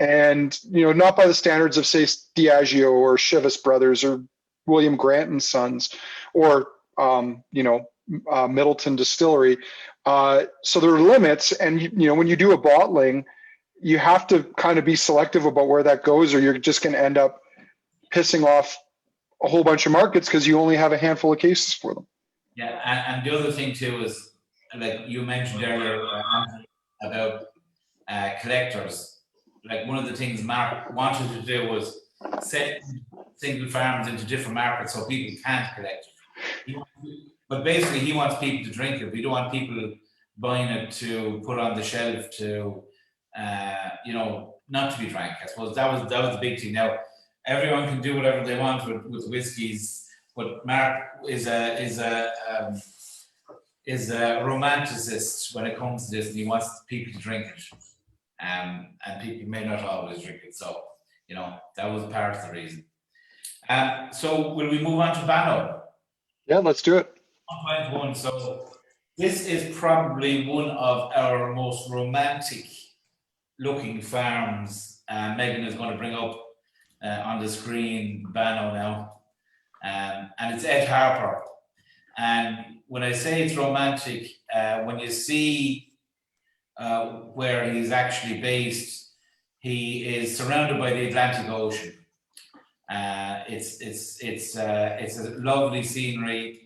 and not by the standards of, say, Diageo or Chivas Brothers or William Grant and Sons, or Middleton Distillery. So there are limits, and when you do a bottling, you have to kind of be selective about where that goes, or you're just going to end up pissing off a whole bunch of markets because you only have a handful of cases for them. Yeah, and the other thing too is, like you mentioned earlier, about collectors. Like, one of the things Mark wanted to do was set single farms into different markets so people can't collect it. But basically, he wants people to drink it. We don't want people buying it to put on the shelf to, not to be drank. I suppose that was the big thing. Now, everyone can do whatever they want with whiskies, but Mark is a romanticist when it comes to this, and he wants people to drink it. And people may not always drink it, so that was part of the reason. So will we move on to Banno? Yeah, let's do it. 1.1. So this is probably one of our most romantic looking farms. Megan is going to bring up on the screen Banno now, and it's Ed Harper. And when I say it's romantic, when you see where he's actually based, he is surrounded by the Atlantic Ocean. It's a lovely scenery.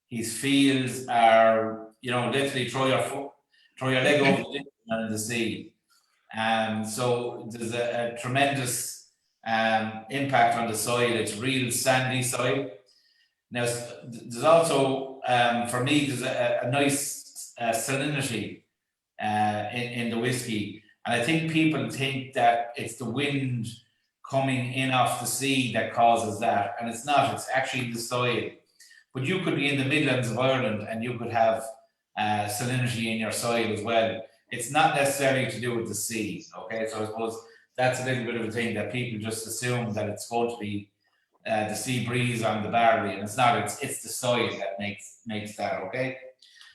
His fields are, literally throw your leg over the in the sea. So there's a tremendous impact on the soil. It's real sandy soil. Now, there's also, for me, there's a nice salinity in the whiskey. And I think people think that it's the wind coming in off the sea that causes that. And it's not, it's actually the soil. But you could be in the Midlands of Ireland and you could have salinity in your soil as well. It's not necessarily to do with the sea, okay? So I suppose that's a little bit of a thing that people just assume that it's going to be the sea breeze on the barley, and it's not. It's the soil that makes that, okay?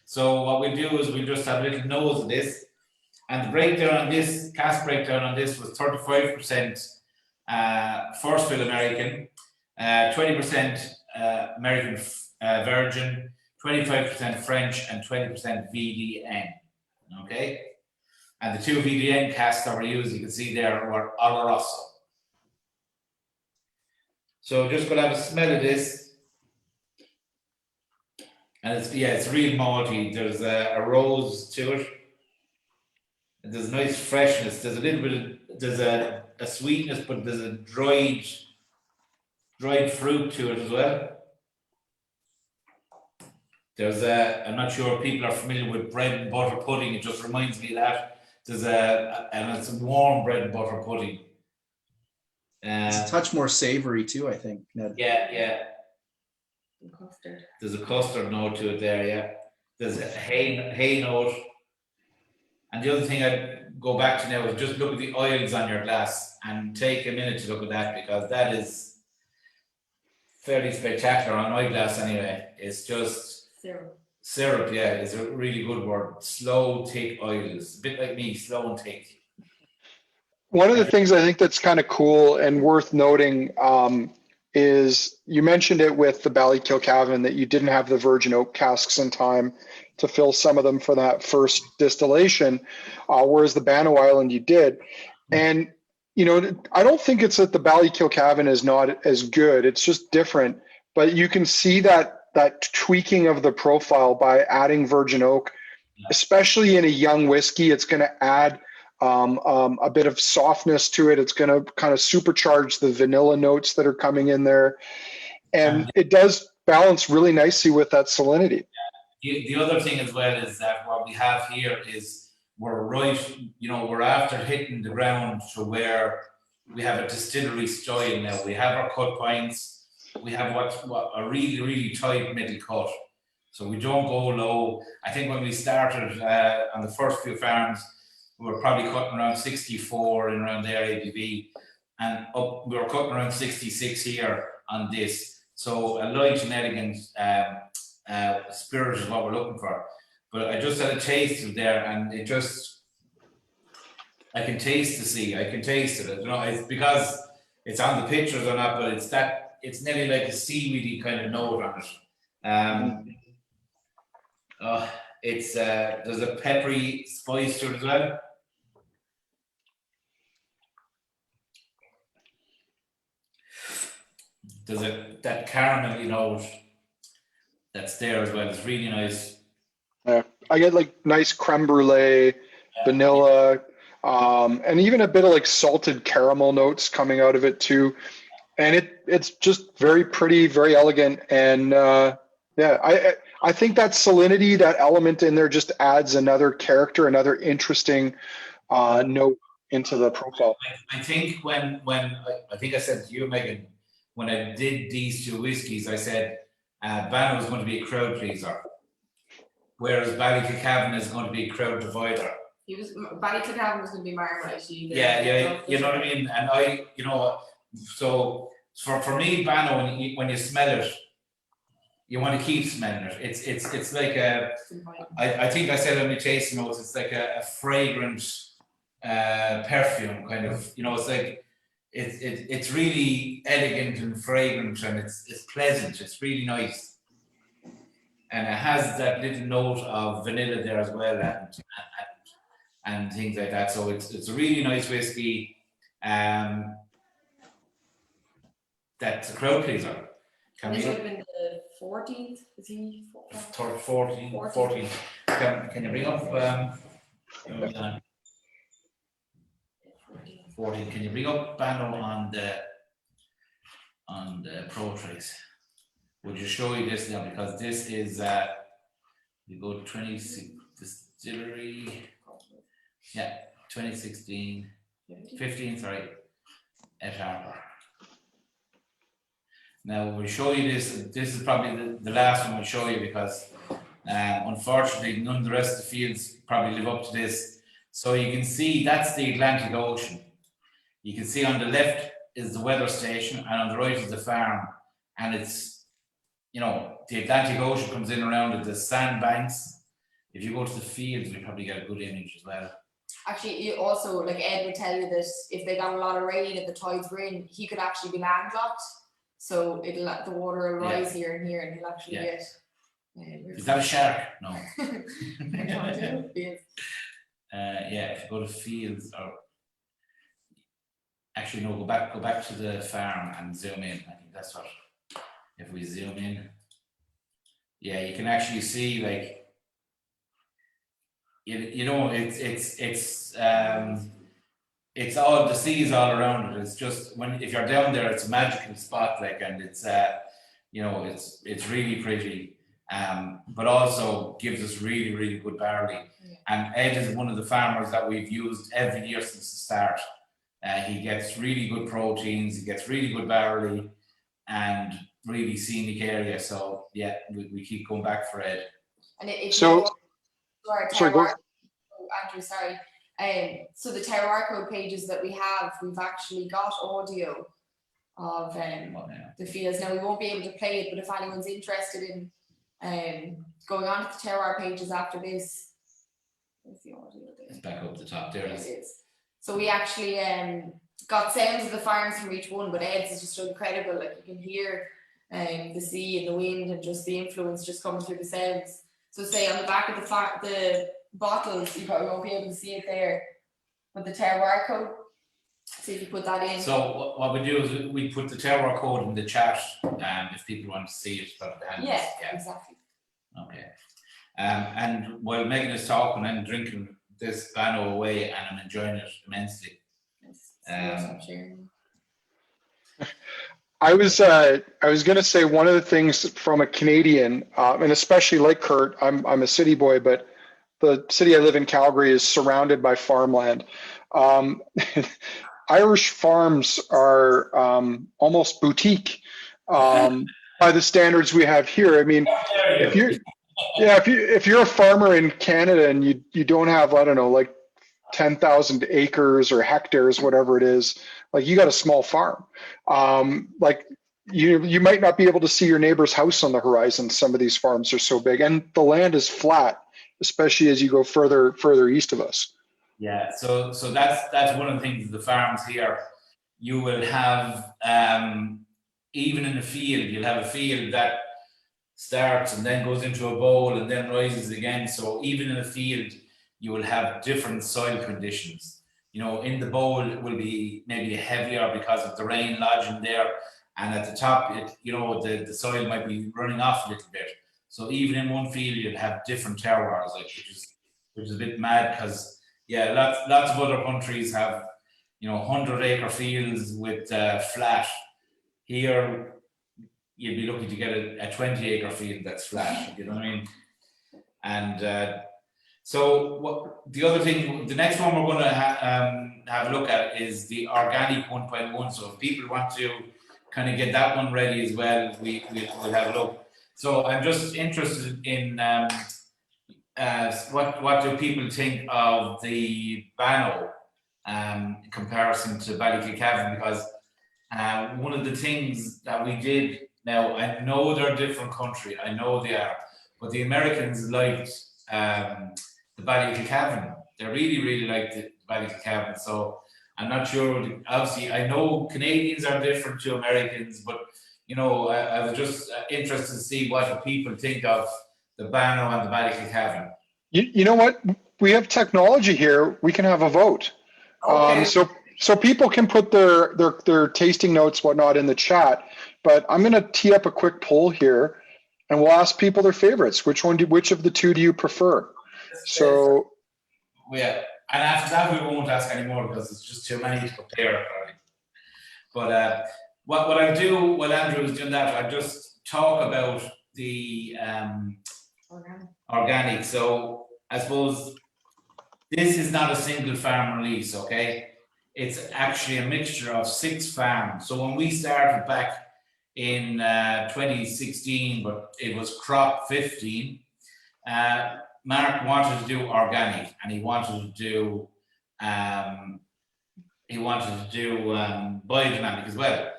So what we'll do is we'll just have a little nose of this, and the breakdown on this, cask breakdown on this was 35% first fill American, 20% American Virgin, 25% French, and 20% VDN, okay? And the two VDN casks that were used, you can see there, were Oloroso. So just gonna have a smell of this, and it's real malty. There's a rose to it. And there's nice freshness. There's a little bit of a sweetness, but there's a dried fruit to it as well. There's I'm not sure if people are familiar with bread and butter pudding. It just reminds me of that. And it's a warm bread and butter pudding. It's a touch more savory too, I think, Ned. Yeah. And custard. There's a custard note to it there, yeah. There's a hay note. And the other thing I'd go back to now is just look at the oils on your glass and take a minute to look at that, because that is fairly spectacular on my glass anyway. It's just syrup, yeah, is a really good word. Slow, thick oils. A bit like me, slow and thick. One of the things I think that's kind of cool and worth noting is you mentioned it with the Ballykilcavan that you didn't have the virgin oak casks in time to fill some of them for that first distillation, whereas the Banno Island you did. And, I don't think it's that the Ballykilcavan is not as good. It's just different. But you can see that tweaking of the profile by adding virgin oak, especially in a young whiskey. It's going to add a bit of softness to it. It's going to kind of supercharge the vanilla notes that are coming in there. And it does balance really nicely with that salinity. The other thing as well is that what we have here is we're after hitting the ground to where we have a distillery style now. We have our cut pints. We have what a really, really tight middle cut. So we don't go low. I think when we started on the first few farms, we were probably cutting around 64 and around there ABV, and we were cutting around 66 here on this. So a light and elegant spirit is what we're looking for. But I just had a taste of there, and it just I can taste the sea. I can taste it. I don't know. It's because it's on the pictures or not, but it's nearly like a seaweedy kind of note on it. It's there's a peppery spice to it as well. There's that caramel, that's there as well. It's really nice. Yeah, I get like nice creme brulee, vanilla, and even a bit of like salted caramel notes coming out of it too. And it's just very pretty, very elegant, and I think that salinity, that element in there, just adds another character, another interesting note into the profile. I think when I think I said to you, Megan, when I did these two whiskies, I said Banner was going to be a crowd pleaser, whereas Ballyclacavin is going to be a crowd divider. Ballyclacavin was going to be Marmite. Yeah, you know what I mean. And so for me, Banner, when you smell it, you want to keep smelling it. It's like I think I said on my tasting notes, it's like a fragrant perfume kind of. It's like it's really elegant and fragrant, and it's pleasant. It's really nice, and it has that little note of vanilla there as well, and things like that. So it's a really nice whiskey. That's a crowd pleaser. Can this would have been the 14th? Is he 14? Can you bring up 14? Can you bring up Bano on the Pro Trace? Would you show you this now, because this is you go 26 distillery, 2016, 15, sorry, at Harper. Now we'll show you this. This is probably the last one we'll show you, because unfortunately none of the rest of the fields probably live up to this. So you can see that's the Atlantic Ocean. You can see on the left is the weather station, and on the right is the farm. And it's, the Atlantic Ocean comes in around it, the sandbanks. If you go to the fields, you probably get a good image as well. Actually, you also, like Ed would tell you that if they got a lot of rain and the tides were in, he could actually be landlocked. So the water will rise here, and he'll actually get. Is that a shark? No. If you go to fields, or actually no, go back to the farm and zoom in. I think that's what. If we zoom in, you can actually see, like, it's all, the sea is all around it. It's just if you're down there, it's a magical spot, like, and it's it's really pretty, but also gives us really, really good barley. And Ed is one of the farmers that we've used every year since the start. He gets really good proteins, he gets really good barley, and really scenic area. So we keep going back for Ed. And Andrew, sorry. So the terroir code pages that we have, we've actually got audio of the fields. Now we won't be able to play it, but if anyone's interested in going on to the terroir pages after this, where's the audio there? It's back up the top there. It is. So we actually got sounds of the farms from each one, but Ed's is just incredible. Like, you can hear the sea and the wind and just the influence just coming through the sounds. So say on the back of the bottles, you probably won't be able to see it there, but the terroir code, see if you put that in. So what we do is we put the terroir code in the chat, if people want to see it. Exactly. Okay. And while Megan is talking, I'm drinking this Bano away, and I'm enjoying it immensely. I was going to say, one of the things from a Canadian, and especially like Kurt, I'm a city boy, but the city I live in, Calgary, is surrounded by farmland. Irish farms are almost boutique by the standards we have here. I mean, if you're a farmer in Canada and you don't have, I don't know, like 10,000 acres or hectares, whatever it is, like, you got a small farm. Like, you might not be able to see your neighbor's house on the horizon. Some of these farms are so big, and the land is flat, especially as you go further east of us. Yeah, so that's one of the things with the farms here. You will have even in the field, you'll have a field that starts and then goes into a bowl and then rises again. So even in a field, you will have different soil conditions. You know, in the bowl it will be maybe heavier because of the rain lodging there, and at the top, the soil might be running off a little bit. So even in one field, you'll have different terroirs, like which is a bit mad because yeah, lots of other countries have 100-acre fields with flat. Here, you'd be lucky to get a 20-acre field that's flat. You know what I mean? And so the other thing, the next one we're going to have a look at is the organic 1.1. So if people want to kind of get that one ready as well, we'll have a look. So I'm just interested in what do people think of the Bano in comparison to Ballykilcavan, because one of the things that we did, now I know they're a different country, I know they are, but the Americans liked the Ballykilcavan. They really liked the Ballykilcavan. So I'm not sure, obviously I know Canadians are different to Americans, but I was just interested to see what the people think of the Bano and the Ballykilcavan. You know what? We have technology here. We can have a vote. Okay. So people can put their tasting notes, whatnot, in the chat. But I'm going to tee up a quick poll here, and we'll ask people their favorites. Which of the two do you prefer? So yeah, and after that we won't ask anymore because it's just too many to compare. But what I do while Andrew is doing that, I just talk about the organic. So I suppose this is not a single farm release, okay? It's actually a mixture of 6 farms. So when we started back in 2016, but it was crop 15, Mark wanted to do organic, and he wanted to do biodynamic as well.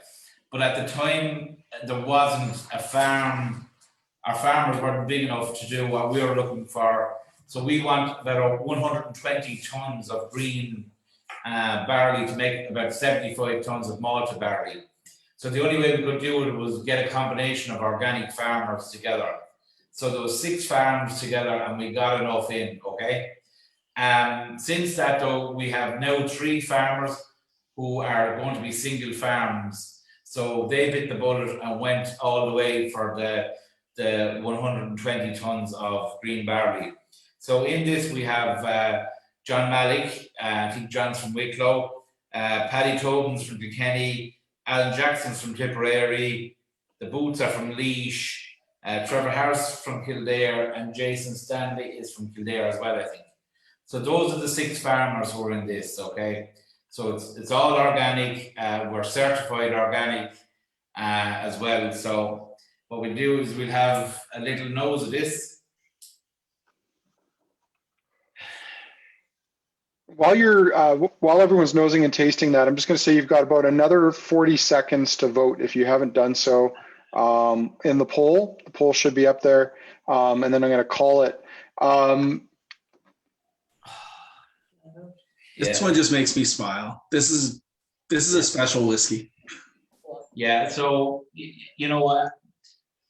But at the time, there wasn't a farm. Our farmers weren't big enough to do what we were looking for. So we want about 120 tons of green barley to make about 75 tons of malted barley. So the only way we could do it was get a combination of organic farmers together. So there was 6 farms together, and we got enough in, okay? Since that, though, we have now 3 farmers who are going to be single farms. So they bit the bullet and went all the way for the 120 tons of green barley. So in this, we have John Malik, I think John's from Wicklow, Paddy Tobin's from Kilkenny, Alan Jackson's from Tipperary, the Boots are from Laois, Trevor Harris from Kildare, and Jason Stanley is from Kildare as well, I think. So those are the 6 farmers who are in this, okay? So it's all organic. We're certified organic as well. So what we do is we'll have a little nose of this. While everyone's nosing and tasting that, I'm just going to say you've got about another 40 seconds to vote if you haven't done so in the poll. The poll should be up there, and then I'm going to call it. This one just makes me smile. This is a special whiskey. Yeah, so you know what?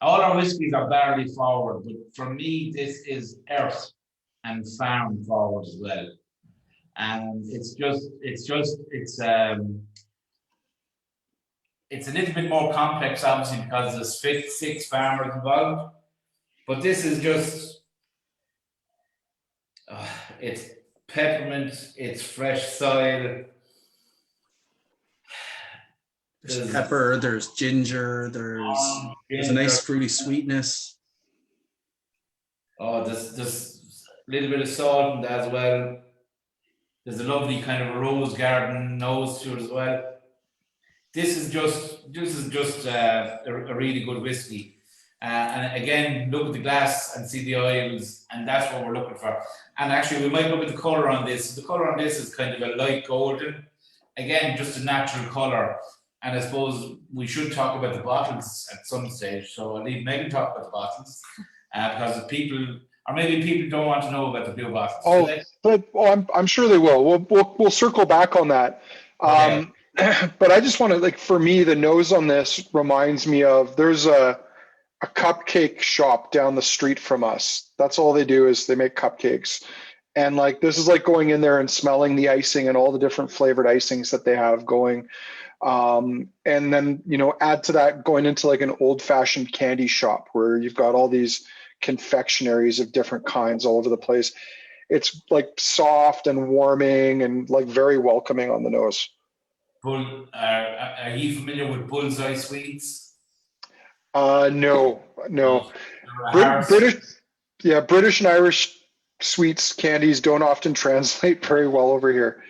All our whiskies are barley forward, but for me, this is earth and farm forward as well. And it's a little bit more complex, obviously, because there's 6 farmers involved. But this is just, it's peppermint, it's fresh soil. There's pepper, there's ginger, there's a nice fruity sweetness. Oh, there's a little bit of salt in that as well. There's a lovely kind of rose garden nose to it as well. This is just a really good whiskey. And again, look at the glass and see the oils, and that's what we're looking for. And actually, we might look at the color on this. The color on this is kind of a light golden. Again, just a natural color. And I suppose we should talk about the bottles at some stage. So I'll leave Megan talk about the bottles because people or maybe people don't want to know about the blue bottles. do Oh, they? I'm sure they will. We'll circle back on that. Okay. But I just want to, like, for me, the nose on this reminds me of, there's a cupcake shop down the street from us. That's all they do is they make cupcakes. And like, this is like going in there and smelling the icing and all the different flavored icings that they have going. And then, add to that going into like an old fashioned candy shop where you've got all these confectionaries of different kinds all over the place. It's like soft and warming and like very welcoming on the nose. Are you familiar with Bullseye Sweets? No. They're a British and Irish sweets, candies don't often translate very well over here.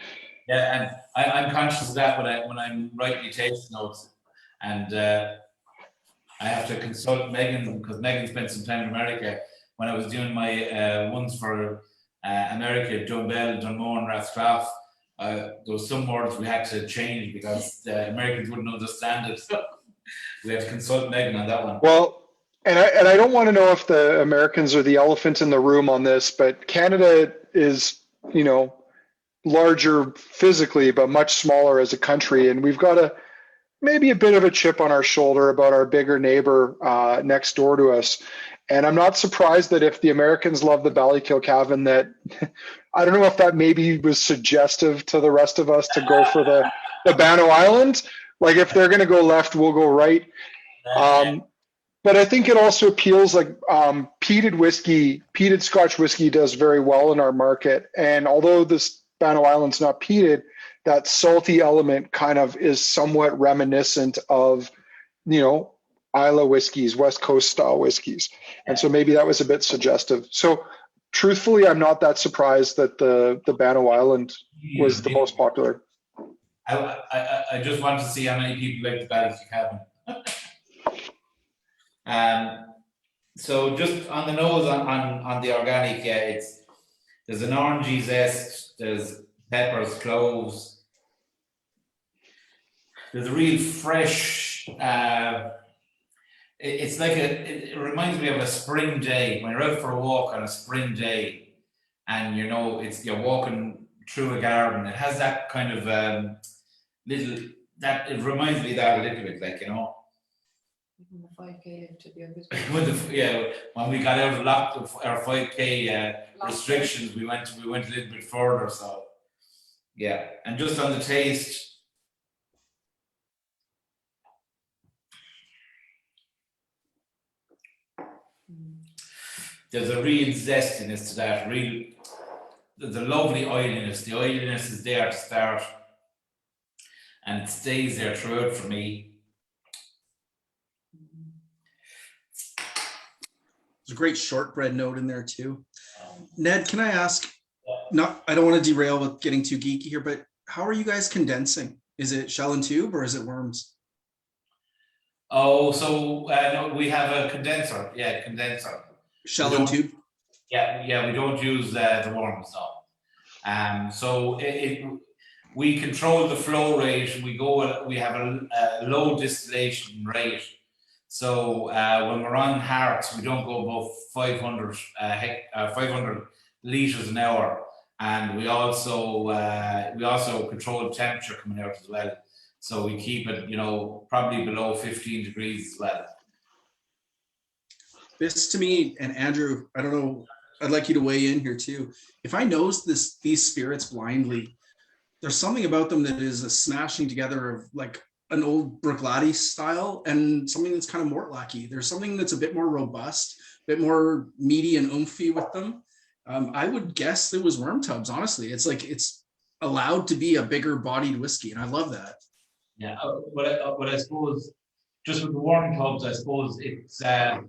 Yeah, and I'm conscious of that when I'm writing the taste notes, and I have to consult Megan because Megan spent some time in America when I was doing my ones for America, Dunbell, Dunmore, and Rathcraft. There was some words we had to change because the Americans wouldn't understand it, so we had to consult Megan on that one. Well, and I don't want to know if the Americans are the elephant in the room on this, but Canada is, larger physically, but much smaller as a country. And we've got maybe a bit of a chip on our shoulder about our bigger neighbor next door to us. And I'm not surprised that if the Americans love the Ballykilcavan, that I don't know if that maybe was suggestive to the rest of us to go for the Bannow Island. Like if they're going to go left, we'll go right. But I think it also appeals, like peated Scotch whiskey does very well in our market. And although this Bannow Island's not peated, that salty element kind of is somewhat reminiscent of, Islay whiskeys, West Coast style whiskeys. And so maybe that was a bit suggestive. So truthfully, I'm not that surprised that the Bannow Island was the most popular. I just want to see how many people like the Ballykilcavan. So just on the nose on the organic, there's an orangey zest, there's peppers, cloves. There's a real fresh. It's like it reminds me of a spring day when you're out for a walk on a spring day, and you're walking through a garden. It has that kind of it reminds me of that a little bit, like The 5K to be a bit. When we got out of our 5K restrictions, we went a little bit further. So yeah, and just on the taste. There's a real zestiness to that. There's a lovely oiliness. The oiliness is there to start, and it stays there throughout for me. There's a great shortbread note in there too. Ned, can I ask? I don't want to derail with getting too geeky here, but how are you guys condensing? Is it shell and tube or is it worms? Oh, so no, we have a condenser. Yeah, condenser. Shell and tube? Yeah, we don't use the worms now. So we control the flow rate. We have a low distillation rate. So when we're on hearts, we don't go above 500 liters an hour, and we also control the temperature coming out as well. So we keep it, probably below 15 degrees as well. This to me, and Andrew, I don't know, I'd like you to weigh in here too. If I nose these spirits blindly, there's something about them that is a smashing together of like an old Bruichladdich style and something that's kind of Mortlacky. There's something that's a bit more robust, a bit more meaty and oomphy with them. I would guess it was worm tubs, honestly. It's like it's allowed to be a bigger bodied whiskey, and I love that. Yeah, but I suppose just with the worm tubs, I suppose it's the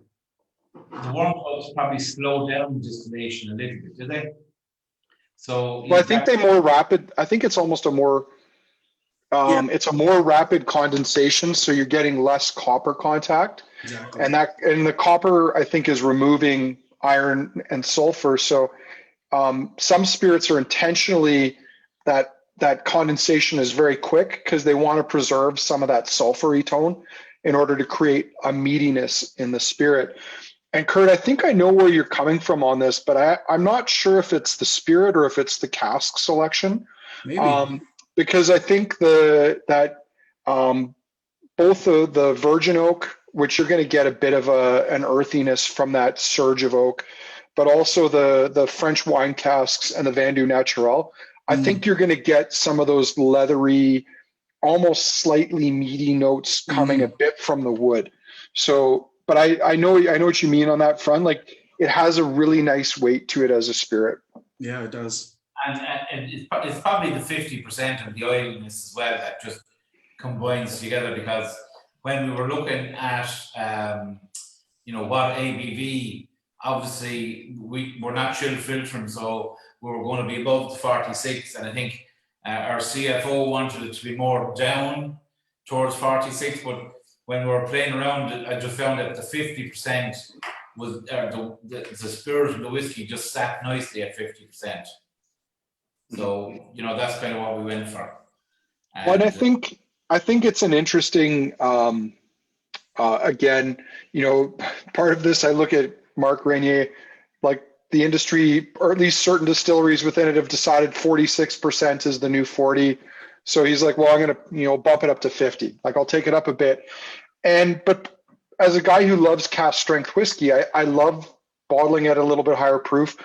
worm tubs probably slow down distillation a little bit, do they? So well, I think they're more rapid. I think it's almost a more it's a more rapid condensation, so you're getting less copper contact. Exactly. And the copper, I think, is removing iron and sulfur. So some spirits are intentionally that condensation is very quick because they want to preserve some of that sulfury tone in order to create a meatiness in the spirit. And Kurt, I think I know where you're coming from on this, but I'm not sure if it's the spirit or if it's the cask selection. Maybe. Because I think that both the virgin oak, which you're going to get a bit of an earthiness from that surge of oak, but also the French wine casks and the Vendu Naturel, I think you're going to get some of those leathery, almost slightly meaty notes coming a bit from the wood. So, but I know what you mean on that front. Like it has a really nice weight to it as a spirit. Yeah, it does. And it's probably the 50% of the oiliness as well that just combines together, because when we were looking at what ABV, obviously we're not chill filtering, so we were going to be above the 46, and I think our CFO wanted it to be more down towards 46, but when we were playing around, I just found that the 50% was the spirit of the whiskey just sat nicely at 50%. So that's kind of what we went for. And I think it's an interesting. Again, part of this, I look at Marc Renier, like the industry, or at least certain distilleries within it, have decided 46% is the new 40. So he's like, well, I'm going to, bump it up to 50. Like I'll take it up a bit. But as a guy who loves cask strength whiskey, I love bottling at a little bit higher proof.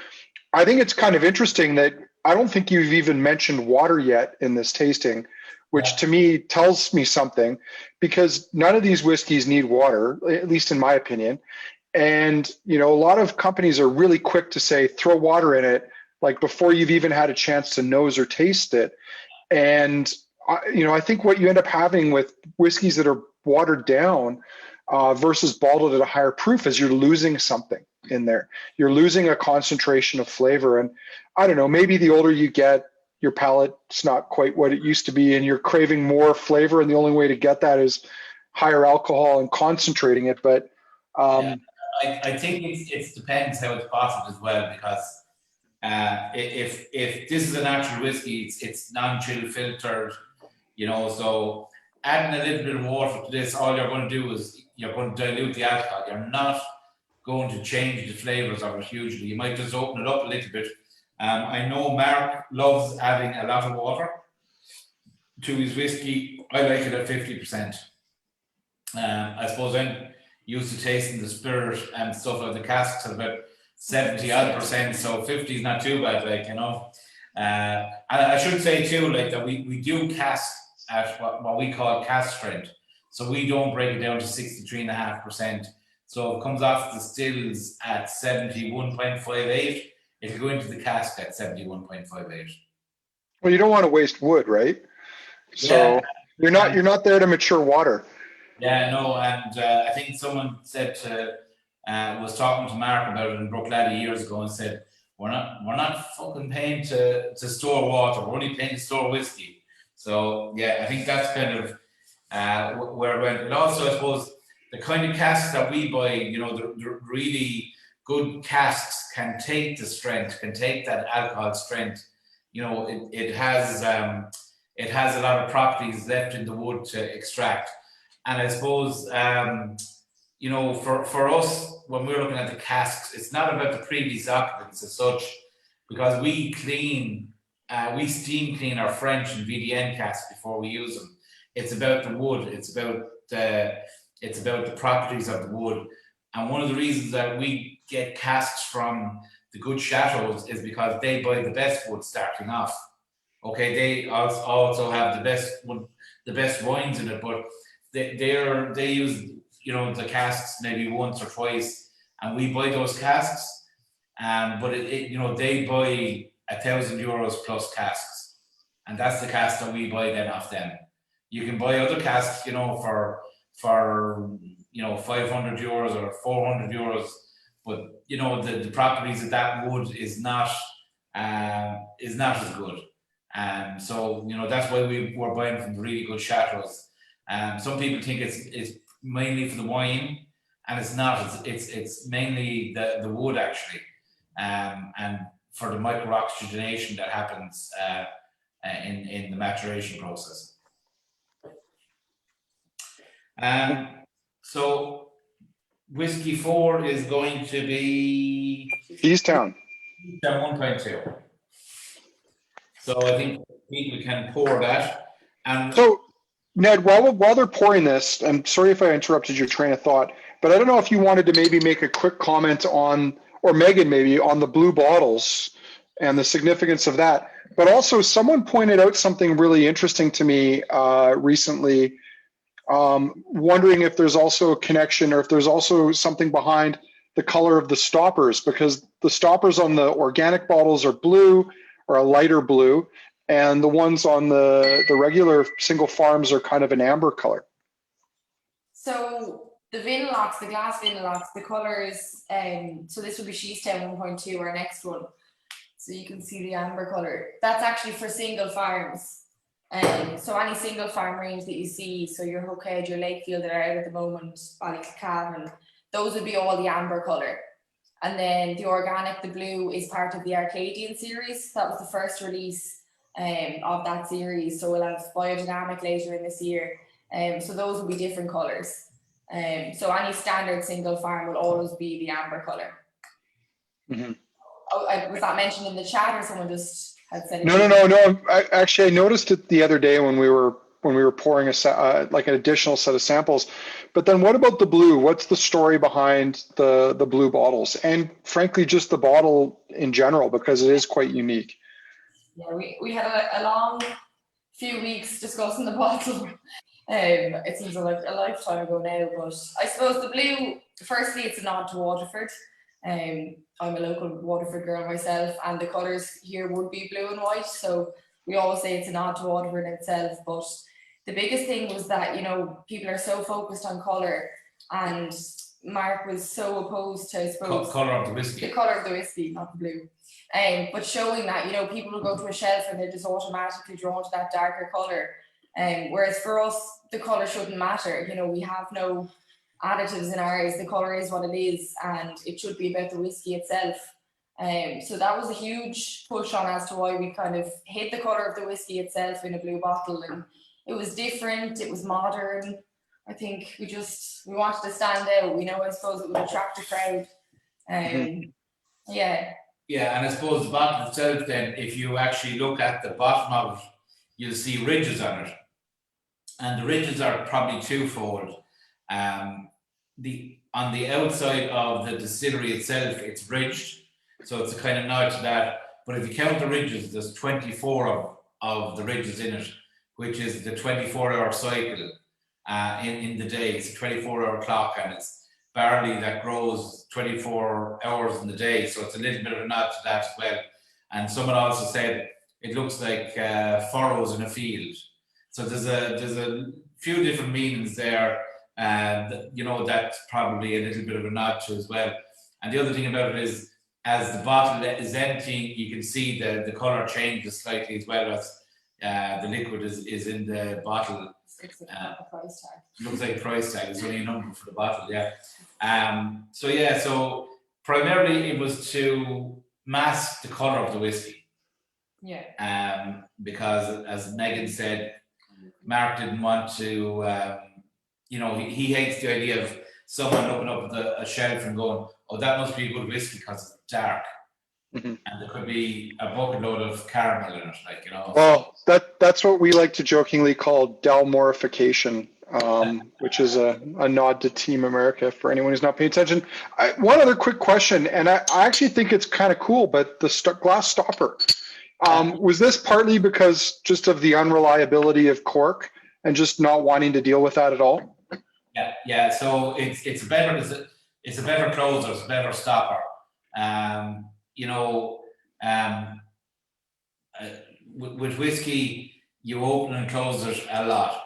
I think it's kind of interesting that I don't think you've even mentioned water yet in this tasting, which to me tells me something, because none of these whiskeys need water, at least in my opinion. And, a lot of companies are really quick to say, throw water in it, like before you've even had a chance to nose or taste it. And, I think what you end up having with whiskeys that are watered down versus bottled at a higher proof is you're losing something in there. You're losing a concentration of flavor. And I don't know, maybe the older you get, your palate's not quite what it used to be, and you're craving more flavor, and the only way to get that is higher alcohol and concentrating it. But I think it depends how it's bottled as well, because if this is a natural whiskey, it's non-chill filtered, so adding a little bit of water to this, all you're going to do is you're going to dilute the alcohol. You're not going to change the flavors of it hugely. You might just open it up a little bit. I know Mark loves adding a lot of water to his whiskey. I like it at 50%. I suppose I'm used to tasting the spirit and stuff like the casks at about 70% so 50 is not too bad, and I should say too, like, that we do cask at what we call cask strength, so we don't break it down to 63.5%. So it comes off the stills at 71.58. It'll go into the cask at 71.58. well, you don't want to waste wood, right? So you're not there to mature water. Yeah, no, and I think someone said was talking to Mark about it in Brookladdy years ago and said, we're not fucking paying to store water, we're only paying to store whiskey. So yeah, I think that's kind of where it went. And also, I suppose, the kind of casks that we buy, the really good casks can take the strength, can take that alcohol strength. It has a lot of properties left in the wood to extract. And I suppose, for us, when we're looking at the casks, it's not about the previous occupants as such, because we steam clean our French and VDN casks before we use them. It's about the wood. It's about the properties of the wood. And one of the reasons that we get casks from the good chateaus is because they buy the best wood starting off. Okay, they also have the best wines in it, but they use the casks maybe once or twice, and we buy those casks. But they buy €1,000 plus casks, and that's the cask that we buy then off them. You can buy other casks, for €500 or €400, but the properties of that wood is not as good. And so that's why we're buying from the really good chateaus. Some people think it's mainly for the wine, and it's not. It's mainly the wood actually, and for the micro-oxygenation that happens in the maturation process. So Whiskey 4 is going to be Easttown. 1.2. So I think people can pour that. And So, Ned, while they're pouring this, I'm sorry if I interrupted your train of thought, but I don't know if you wanted to maybe make a quick comment on, or Megan maybe, on the blue bottles and the significance of that. But also, someone pointed out something really interesting to me recently, wondering if there's also a connection or if there's also something behind the color of the stoppers, because the stoppers on the organic bottles are blue or a lighter blue, and the ones on the regular single farms are kind of an amber color. So the Vinylocks, the glass Vinylocks, the colours, so this would be Sheestown 1.2, our next one. So you can see the amber colour. That's actually for single farms. So any single farm range that you see, so your Hookhead, your Lakefield that are out at the moment, Ballycavan, those would be all the amber colour. And then the organic, the blue, is part of the Arcadian series. That was the first release of that series. So we'll have Biodynamic later in this year. So those will be different colours. So any standard single farm will always be the amber colour. Mm-hmm. Oh, was that mentioned in the chat, or someone just had said it? No. I noticed it the other day when we were pouring like an additional set of samples. But then, what about the blue? What's the story behind the blue bottles, and frankly, just the bottle in general, because it is quite unique. Yeah, we had a long few weeks discussing the bottle. It seems like a lifetime ago now, but I suppose the blue, firstly, it's a nod to Waterford. I'm a local Waterford girl myself, and the colours here would be blue and white, so we always say it's a nod to Waterford in itself. But the biggest thing was that, you know, people are so focused on colour, and Mark was so opposed to, I suppose, colour of the whiskey. The colour of the whiskey, not the blue. But showing that, you know, people will go to a shelf and they're just automatically drawn to that darker colour. Whereas for us, the colour shouldn't matter. You know, we have no additives in ours. The colour is what it is, and it should be about the whiskey itself. So that was a huge push on as to why we kind of hid the colour of the whiskey itself in a blue bottle, and it was different, it was modern. I think we wanted to stand out. You know, I suppose it would attract a crowd. Yeah, and I suppose the bottle itself, then, if you actually look at the bottom of it, you'll see ridges on it, and the ridges are probably twofold. On the outside of the distillery itself, it's ridged, so it's a kind of nod to that. But if you count the ridges, there's 24 of the ridges in it, which is the 24-hour cycle in the day. It's a 24-hour clock, and it's barley that grows 24 hours in the day, so it's a little bit of a nod to that as well. And someone also said it looks like furrows in a field. So there's a few different meanings there, and you know, that's probably a little bit of a nod to as well. And the other thing about it is, as the bottle is emptying, you can see the colour changes slightly as well as the liquid is in the bottle. Looks like a price tag. Looks like a price tag. There's only a number for the bottle, yeah. So primarily it was to mask the colour of the whiskey. Yeah. Because as Megan said, Mark didn't want to, he hates the idea of someone looking up at a shelf and going, oh, that must be a good whiskey because it's dark. Mm-hmm. And there could be a bucket load of caramel in it, like, you know. Well, that's what we like to jokingly call Dalmorification, which is a nod to Team America for anyone who's not paying attention. One other quick question, and I actually think it's kind of cool, but the glass stopper, was this partly because just of the unreliability of cork and just not wanting to deal with that at all? Yeah. So it's a better closer, it's a better stopper. With whiskey, you open and close it a lot.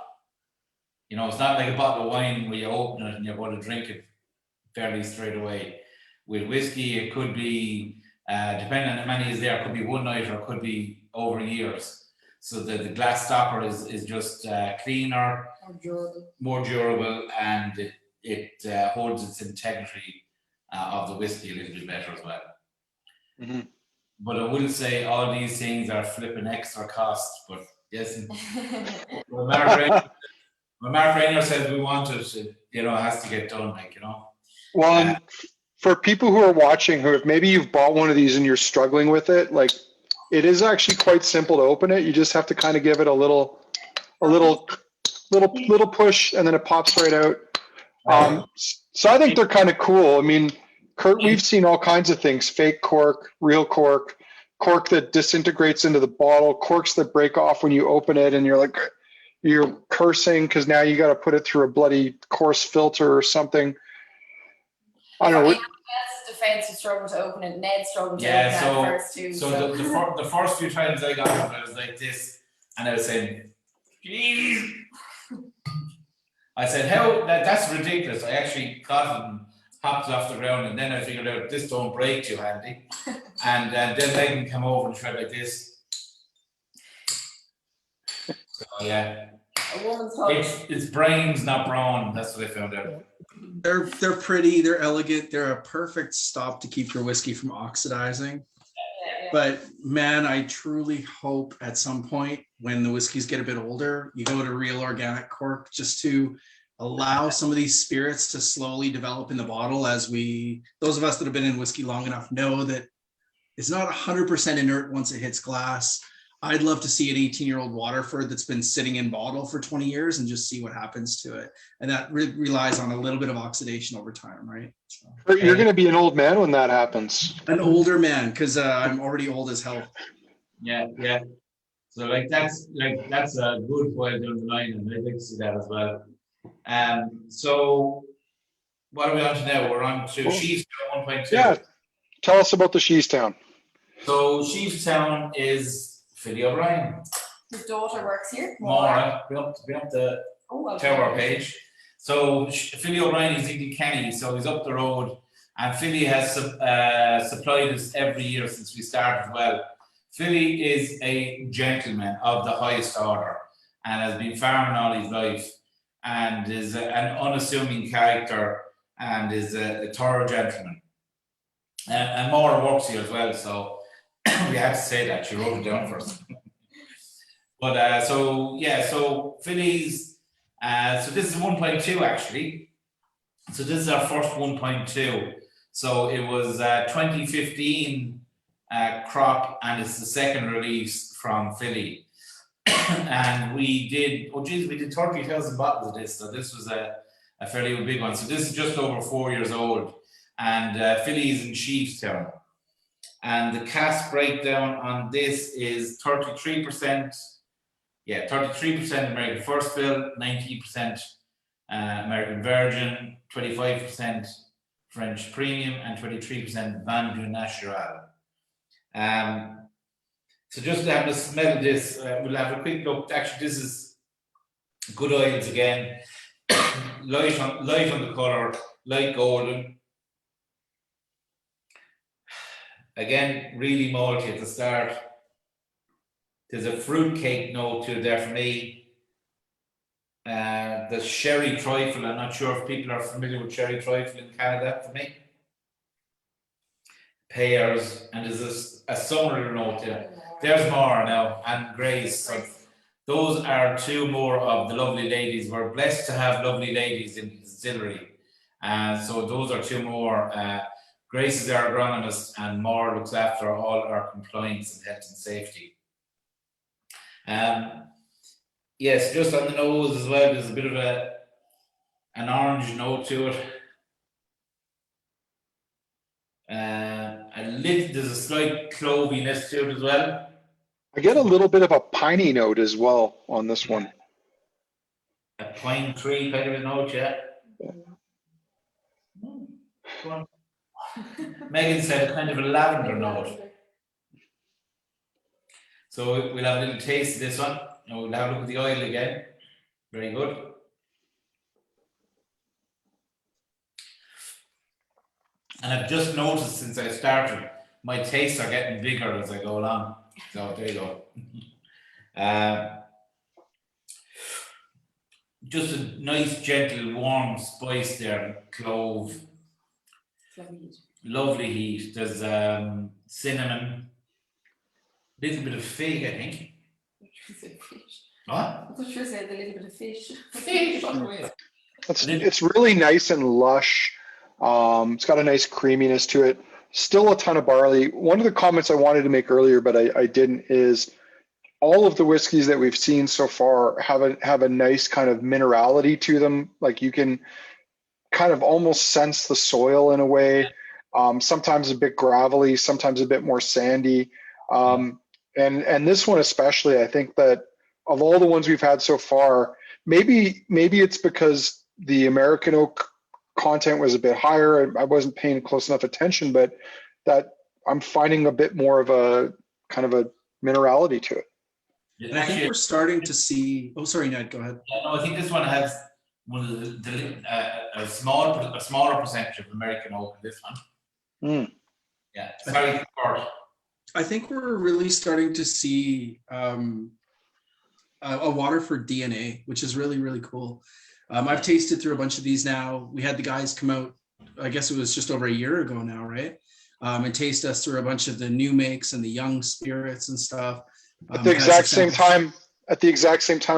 You know, it's not like a bottle of wine where you open it and you're going to drink it fairly straight away. With whiskey, it could be, depending on how many is there, it could be one night or it could be over years. So the glass stopper is just cleaner, more durable, and it holds its integrity of the whiskey a little bit better as well. Mm-hmm. But I will say all these things are flipping extra costs. But yes, when Mark Rainier says we want it, it has to get done, like, you know. Well, and for people who are watching, who if maybe you've bought one of these and you're struggling with it, like it is actually quite simple to open it. You just have to kind of give it a little push, and then it pops right out. So I think they're kind of cool. I mean, Kurt, we've seen all kinds of things: fake cork, real cork, cork that disintegrates into the bottle, corks that break off when you open it, and you're cursing because now you got to put it through a bloody coarse filter or something. I don't know. Else's defense, you struggled to open it. Ned struggled to open it first too. So the first few times I got it, I was like this, and I was saying, "Jeez." I said, "How? That's ridiculous." I actually got it and popped it off the ground, and then I figured out this don't break too handy. And then Megan came over and tried like this. So yeah, a woman's touch. it's brains, not brawn. That's what I found out. They're pretty, they're elegant, they're a perfect stop to keep your whiskey from oxidizing. But man, I truly hope at some point when the whiskeys get a bit older, you go to real organic cork, just to allow some of these spirits to slowly develop in the bottle. As those of us that have been in whiskey long enough know that it's not 100% inert once it hits glass. I'd love to see an 18-year-old Waterford that's been sitting in bottle for 20 years and just see what happens to it. And that relies on a little bit of oxidation over time, right? So, You're going to be an old man when that happens. an older man, because I'm already old as hell. Yeah. So that's a good point down the line, and I'd like to see that as well. So what are we on to now? We're on to Sheafstown 1.2. Yeah. Tell us about the Sheafstown. So Sheafstown is Philly O'Brien. His daughter works here. Maura, bring up the tower page. So Philly O'Brien is in Kilkenny, so he's up the road, and Philly has supplied us every year since we started. Well, Philly is a gentleman of the highest order and has been farming all his life, and is an unassuming character, and is a thorough gentleman. And Maura works here as well, so we have to say that. She wrote it down first. But so Philly's, so this is 1.2 actually. So this is our first 1.2. So it was 2015 crop, and it's the second release from Philly. And we did 30,000 bottles of this. So this was a fairly big one. So this is just over 4 years old, and Philly is in Sheafstown. And the cask breakdown on this is 33%. Yeah, 33% American First Fill, 19% American Virgin, 25% French Premium, and 23% Vin du Natural. So just to have a smell of this, we'll have a quick look. Actually, this is good oils again. light on the colour, light golden. Again, really malty at the start. There's a fruitcake note to it there for me. The sherry trifle, I'm not sure if people are familiar with sherry trifle in Canada for me. Pears, and there's a summery note there. There's more now, and Grace. So those are two more of the lovely ladies. We're blessed to have lovely ladies in the distillery. So those are two more. Grace is our agronomist, and Maura looks after all our compliance and health and safety. Yes, just on the nose as well, there's a bit of an orange note to it. There's a slight cloviness to it as well. I get a little bit of a piney note as well on this one. A pine tree kind of a note, yeah. Go on. Megan said kind of a lavender note. So we'll have a little taste of this one. And we'll have a look at the oil again. Very good. And I've just noticed since I started, my tastes are getting bigger as I go along. So there you go. Just a nice, gentle, warm spice there. Clove. Lovely heat. There's cinnamon. Little bit of fig, I think. What? I thought you said a little bit of fish. It's really nice and lush. It's got a nice creaminess to it. Still a ton of barley. One of the comments I wanted to make earlier, but I didn't, is all of the whiskeys that we've seen so far have a nice kind of minerality to them. Like you can kind of almost sense the soil in a way. Sometimes a bit gravelly, sometimes a bit more sandy. And this one especially, I think that of all the ones we've had so far, maybe it's because the American oak content was a bit higher. I wasn't paying close enough attention, but that I'm finding a bit more of a kind of a minerality to it. And I think we're starting to see. Oh, sorry, Ned. Go ahead. Yeah, no, I think this one has one of a smaller percentage of American oak in this one. Yeah, it's very short. I think we're really starting to see a Waterford DNA, which is really, really cool. I've tasted through a bunch of these now. We had the guys come out, I guess it was just over a year ago now, right? And taste us through a bunch of the new makes and the young spirits and stuff. At the exact same time,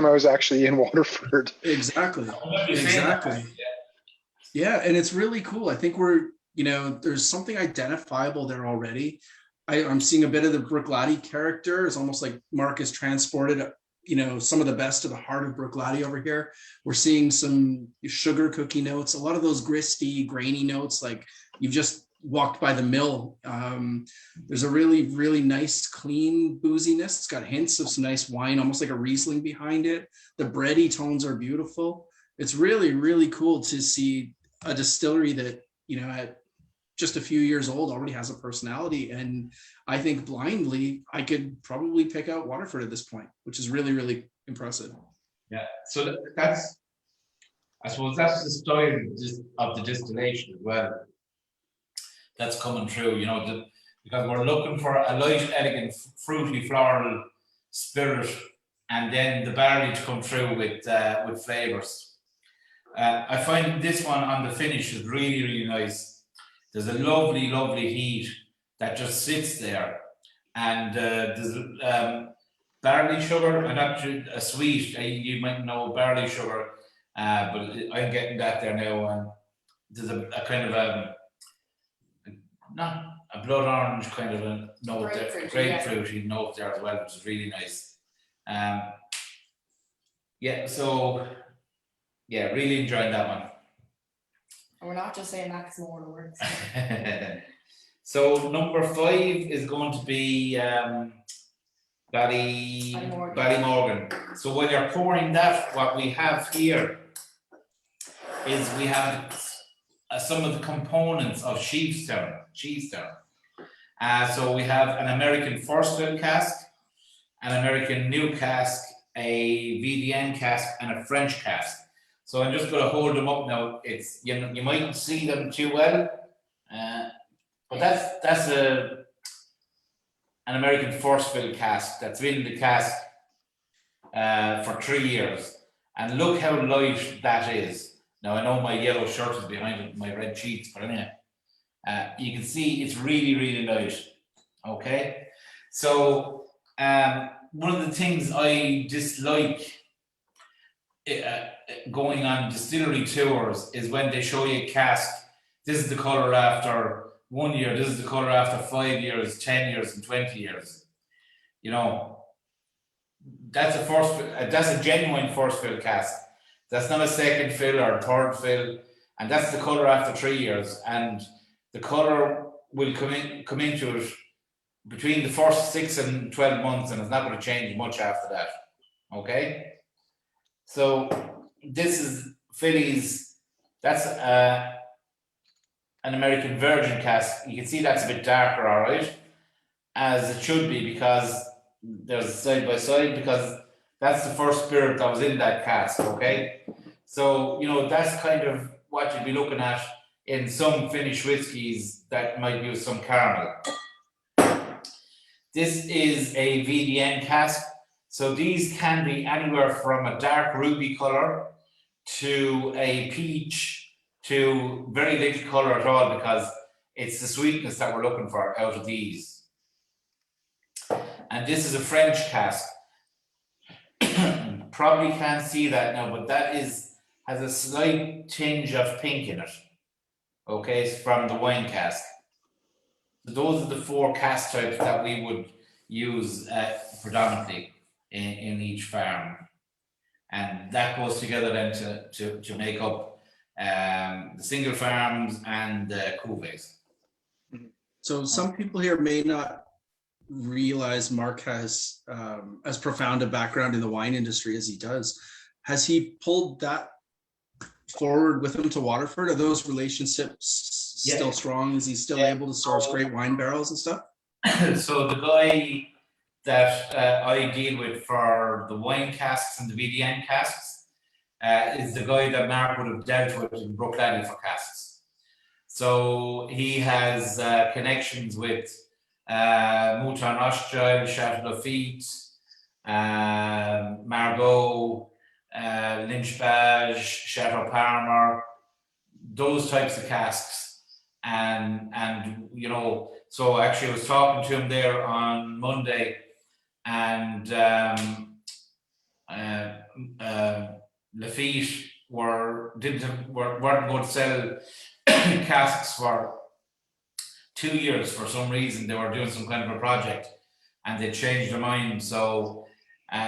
I was actually in Waterford. Exactly. Yeah, and it's really cool. I think there's something identifiable there already. I'm seeing a bit of the Bruichladdich character. It's almost like Mark has transported, some of the best of the heart of Bruichladdich over here. We're seeing some sugar cookie notes, a lot of those gristy, grainy notes, like you've just walked by the mill. There's a really, really nice, clean booziness. It's got hints of some nice wine, almost like a Riesling behind it. The bready tones are beautiful. It's really, really cool to see a distillery that, at just a few years old already has a personality. And I think blindly, I could probably pick out Waterford at this point, which is really, really impressive. Yeah, so I suppose that's the style of the distillation as well. That's coming through, because we're looking for a light, elegant, fruity, floral spirit, and then the barley to come through with flavors. I find this one on the finish is really, really nice. There's a lovely, lovely heat that just sits there, and there's barley sugar, and not a sweet. You might know barley sugar, but I'm getting that there now. And there's a kind of not a blood orange kind of a note there, grapefruity note there as well, which is really nice. Really enjoying that one. And we're not just saying that because more works. So number 5 is going to be Ballymorgan. So when you're pouring that, what we have here is we have some of the components of Cheestown. So we have an American first fill cask, an American new cask, a VDN cask, and a French cask. So I'm just going to hold them up now. It's you mightn't see them too well, but that's an American first fill cask that's been in the cask for 3 years, and look how light that is. Now I know my yellow shirt is behind it, my red cheeks, but anyway, you can see it's really, really light. Okay, so one of the things I dislike going on distillery tours is when they show you a cask. This is the color after 1 year. This is the color after 5 years, 10 years, and 20 years. That's a genuine first fill cask. That's not a second fill or a third fill, and that's the color after 3 years. And the color will come into it between the first 6 and 12 months, and it's not going to change much after that. Okay. So this is Philly's, that's an American Virgin cask. You can see that's a bit darker, all right, as it should be, because there's side by side, because that's the first spirit that was in that cask, okay? So, that's kind of what you'd be looking at in some finished whiskies that might use some caramel. This is a VDN cask. So these can be anywhere from a dark ruby color to a peach to very little color at all, because it's the sweetness that we're looking for out of these. And this is a French cask. Probably can't see that now, but that has a slight tinge of pink in it. Okay, it's from the wine cask. So those are the 4 cask types that we would use predominantly in each farm. And that goes together then to make up the single farms and the cuvées. So some people here may not realize Mark has as profound a background in the wine industry as he does. Has he pulled that forward with him to Waterford? Are those relationships still strong? Is he still able to source great wine barrels and stuff? So the guy that I deal with for the wine casks and the VDN casks is the guy that Mark would have dealt with in Brooklandy for casks. So he has connections with Mouton Rothschild, Chateau Lafitte, Margaux, Lynch Badge, Chateau Palmer, those types of casks. And you know, so actually I was talking to him there on Monday, and Lafitte weren't going to sell casks for 2 years for some reason. They were doing some kind of a project and they changed their mind. So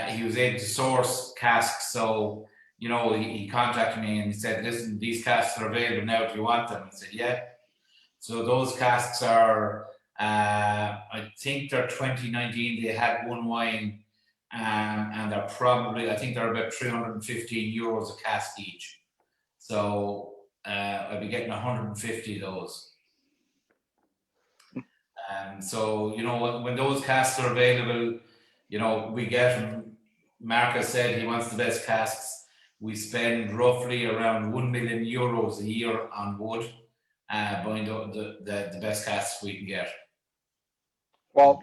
he was able to source casks. So, you know, he contacted me and he said, listen, these casks are available now. Do you want them? I said, yeah. So those casks are, I think they're 2019. They had one wine, and they're probably, I think they're about 315 euros a cask each. So I'll be getting 150 of those. So, you know, when those casks are available, you know, we get them. Marcus said he wants the best casks. We spend roughly around 1 million euros a year on wood, buying the best casks we can get. Well,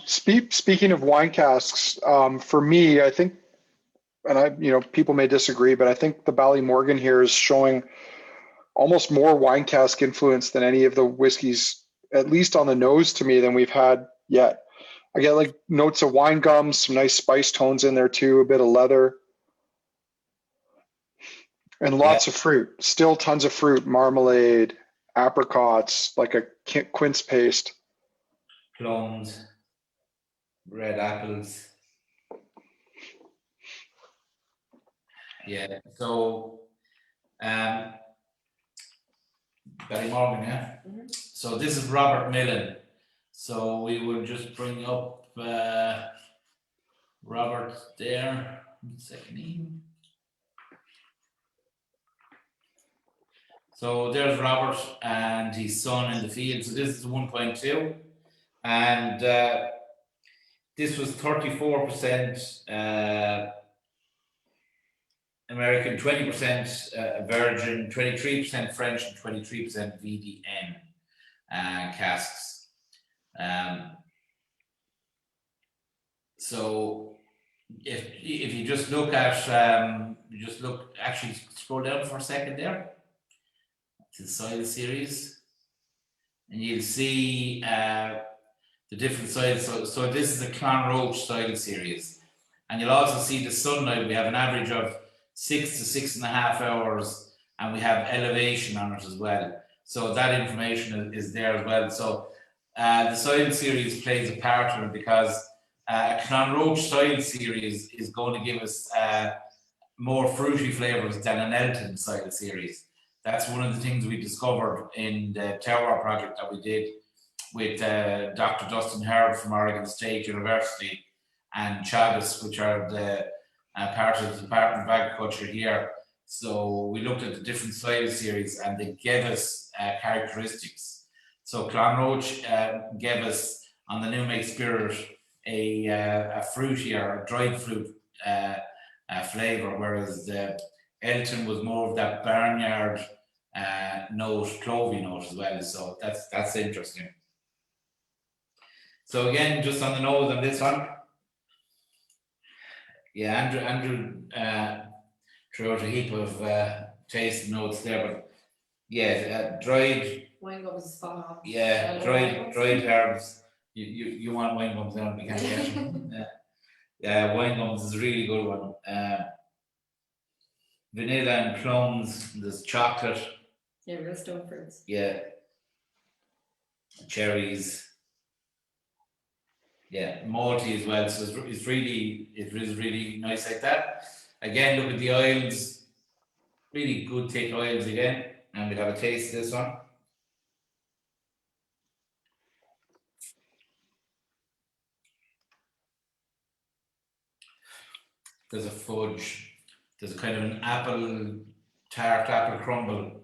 speaking of wine casks, for me, I think, and you know, people may disagree, but I think the Ballymorgan here is showing almost more wine cask influence than any of the whiskeys, at least on the nose to me, than we've had yet. I get like notes of wine gums, some nice spice tones in there too, a bit of leather, and lots of fruit. Still tons of fruit, marmalade, apricots, like a quince paste. Plums, red apples. Yeah, so Ballymorgan, yeah. Mm-hmm. So this is Robert Millen. So we will just bring up Robert there. 1 second. So there's Robert and his son in the field. So this is 1.2, and this was 34% American, 20% Virgin, 23% French, and 23% VDN casks. So if you just look at, actually scroll down for a second there to the soil series, and you'll see the different soils. So this is the Clonroach soil series, and you'll also see the sunlight. We have an average of 6 to 6.5 hours, and we have elevation on it as well. So that information is there as well. So the soil series plays a part in it, because a Clonroach soil series is going to give us more fruity flavors than an Elton soil series. That's one of the things we discovered in the terroir project that we did with Dr. Dustin Howard from Oregon State University and Chagas, which are the part of the Department of Agriculture here. So we looked at the different soil series and they gave us characteristics. So Clonroach gave us, on the New Make Spirit, a fruitier, a dried fruit flavour, whereas the Elton was more of that barnyard note, clovey note as well. So that's interesting. So again, just on the nose on this one. Yeah, Andrew threw out a heap of taste notes there, but yeah, dried Wine gums is spot on. Yeah, dried herbs. You want wine gums now? We can't get them. Yeah, wine gums is a really good one. Vanilla and plums. There's chocolate. Yeah, real stone fruits. Yeah. Cherries. Yeah, malty as well. So it is really nice like that. Again, look at the oils. Really good thick oils again. And we'll have a taste of this one. There's a fudge. There's a kind of an tart apple crumble.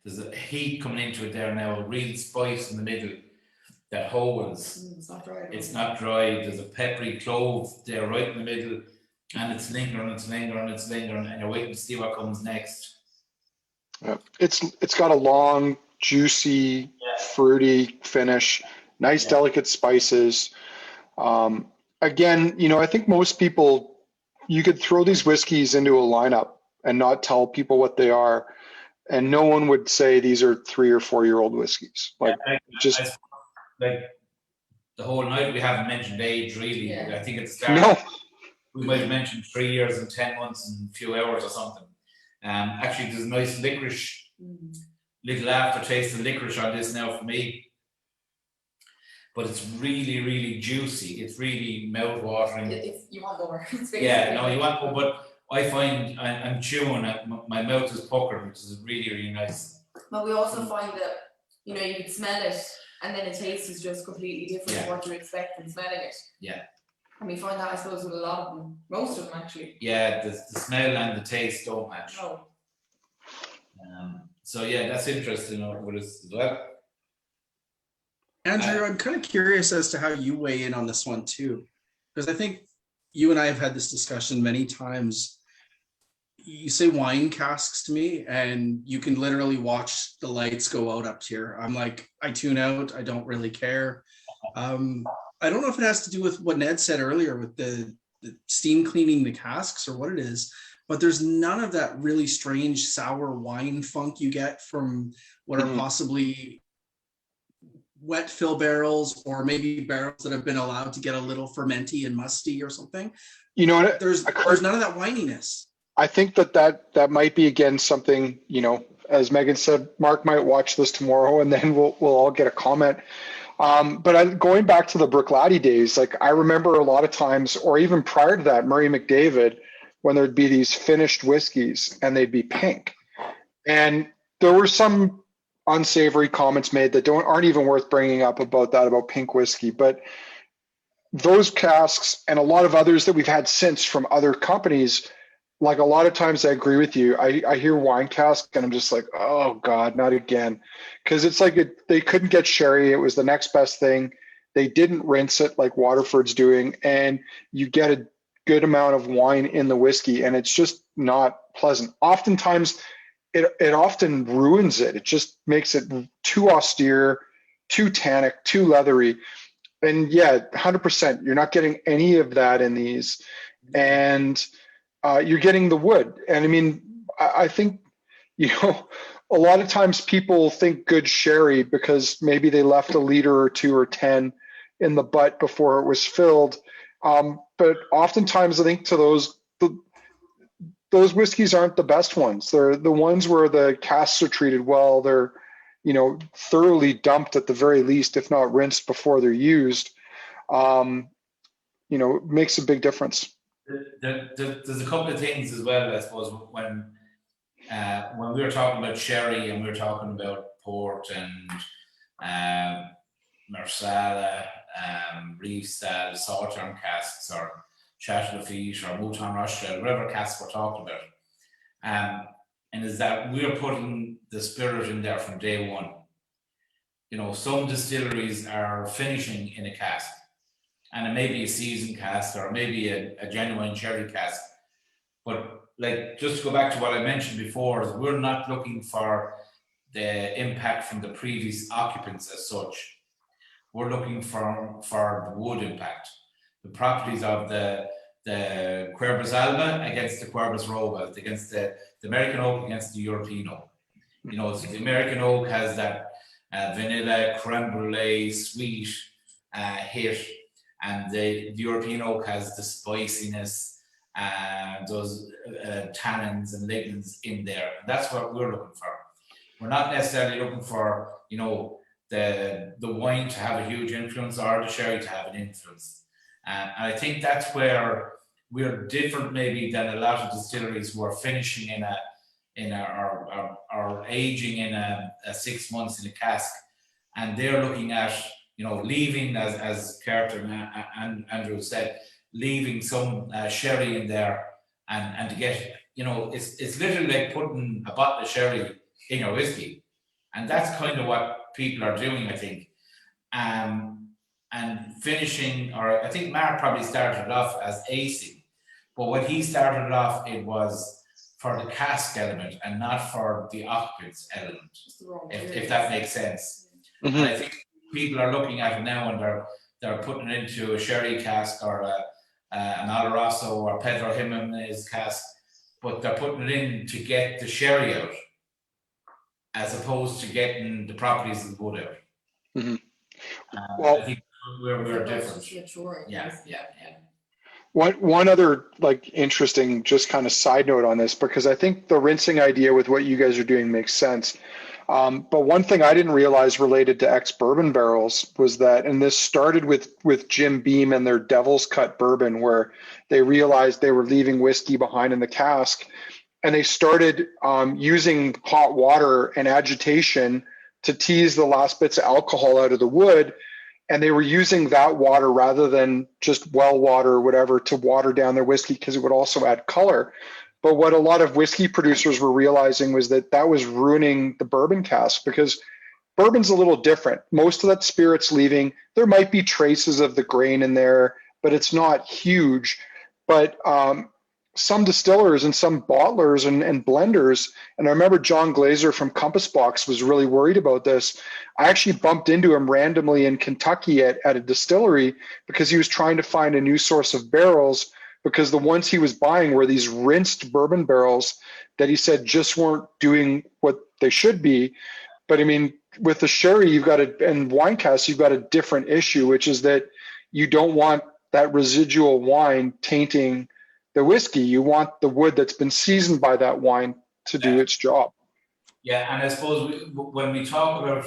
There's a heat coming into it there now, a real spice in the middle that holds. It's not dry. It's not dry. There's a peppery clove there right in the middle, and it's lingering, and you're waiting to see what comes next. Yeah. It's got a long, juicy, fruity finish, nice, delicate spices. Again, I think most people, you could throw these whiskeys into a lineup and not tell people what they are, and no one would say these are 3 or 4 year old whiskeys. Like the whole night we haven't mentioned age really. Yeah. I think at the start no. we might have mentioned 3 years and 10 months and a few hours or something. Actually, there's a nice licorice, little aftertaste of licorice on this now for me. But it's really, really juicy. It's really mouth-watering. You want more. Yeah, no, you want more, but I find I'm chewing, my mouth is puckered, which is really, really nice. But we also find that, you can smell it, and then the taste is just completely different from what you expect from smelling it. Yeah. And we find that, I suppose, with a lot of them, most of them actually. Yeah, the smell and the taste don't match. No. So yeah, that's interesting with us as well. Andrew, I'm kind of curious as to how you weigh in on this one too, because I think you and I have had this discussion many times. You say wine casks to me, and you can literally watch the lights go out up here. I'm like, I tune out. I don't really care. I don't know if it has to do with what Ned said earlier with the steam cleaning the casks or what it is, but there's none of that really strange sour wine funk you get from what are possibly wet fill barrels, or maybe barrels that have been allowed to get a little fermenty and musty or something. You know what? There's none of that wininess. I think that might be, again, something, as Megan said, Mark might watch this tomorrow and then we'll all get a comment. But going back to the Bruichladdich days, like I remember a lot of times, or even prior to that, Murray McDavid, when there'd be these finished whiskeys and they'd be pink. And there were some unsavory comments made that aren't even worth bringing up about pink whiskey. But those casks and a lot of others that we've had since from other companies, like a lot of times I agree with you. I hear wine cask and I'm just like, oh God, not again. Because it's like they couldn't get sherry. It was the next best thing. They didn't rinse it like Waterford's doing. And you get a good amount of wine in the whiskey and it's just not pleasant. Oftentimes, it often ruins it. It just makes it too austere, too tannic, too leathery. And yeah, 100%, you're not getting any of that in these. And you're getting the wood. And I mean, I think, a lot of times people think good sherry because maybe they left a liter or 2 or 10 in the butt before it was filled. But oftentimes I think to those whiskeys aren't the best ones. They're the ones where the casks are treated well. They're, thoroughly dumped at the very least, if not rinsed before they're used. It makes a big difference. There's a couple of things as well, I suppose, when we were talking about sherry and we were talking about port and Marsala, Riefstad, Sauternes casks, or Chateau Lafitte or Mouton Rothschild, whatever casks we're talking about. And is that we're putting the spirit in there from day one. Some distilleries are finishing in a cask, and it may be a seasoned cask or maybe a genuine sherry cask. But like, just to go back to what I mentioned before, is we're not looking for the impact from the previous occupants as such. We're looking for the wood impact, the properties of the Quercus alba against the Quercus robust, against the American oak against the European oak. So the American oak has that vanilla, creme brulee, sweet hit, and the European oak has the spiciness, those tannins and lignans in there. And that's what we're looking for. We're not necessarily looking for, you know, the wine to have a huge influence or the sherry to have an influence. And I think that's where we're different maybe than a lot of distilleries who are finishing or aging in a 6 months in a cask, and they're looking at, you know, leaving, as Kurt and Andrew said, leaving some sherry in there, and to get, you know, it's literally like putting a bottle of sherry in your whiskey, and that's kind of what people are doing, I think. And finishing, or I think Mark probably started off as acing, but when he started off, it was for the cask element and not for the occupants element, if that makes sense. Mm-hmm. And I think people are looking at it now, and they're putting it into a sherry cask or an Oloroso or Pedro Jimenez cask, but they're putting it in to get the sherry out, as opposed to getting the properties of the wood out. Mm-hmm. Well, I think we're different. Yeah. One other like interesting just kind of side note on this, because I think the rinsing idea with what you guys are doing makes sense. But one thing I didn't realize related to ex-bourbon barrels was that, and this started with Jim Beam and their Devil's Cut bourbon, where they realized they were leaving whiskey behind in the cask, and they started using hot water and agitation to tease the last bits of alcohol out of the wood. And they were using that water rather than just well water or whatever to water down their whiskey, because it would also add color. But what a lot of whiskey producers were realizing was that that was ruining the bourbon cask, because bourbon's a little different. Most of that spirit's leaving. There might be traces of the grain in there, but it's not huge. But some distillers and some bottlers and blenders, and I remember John Glazer from Compass Box was really worried about this. I actually bumped into him randomly in Kentucky at a distillery, because he was trying to find a new source of barrels, because the ones he was buying were these rinsed bourbon barrels that he said just weren't doing what they should be. But I mean, with the sherry, and wine casks, you've got a different issue, which is that you don't want that residual wine tainting the whiskey. You want the wood that's been seasoned by that wine to do its job. Yeah, and I suppose when we talk about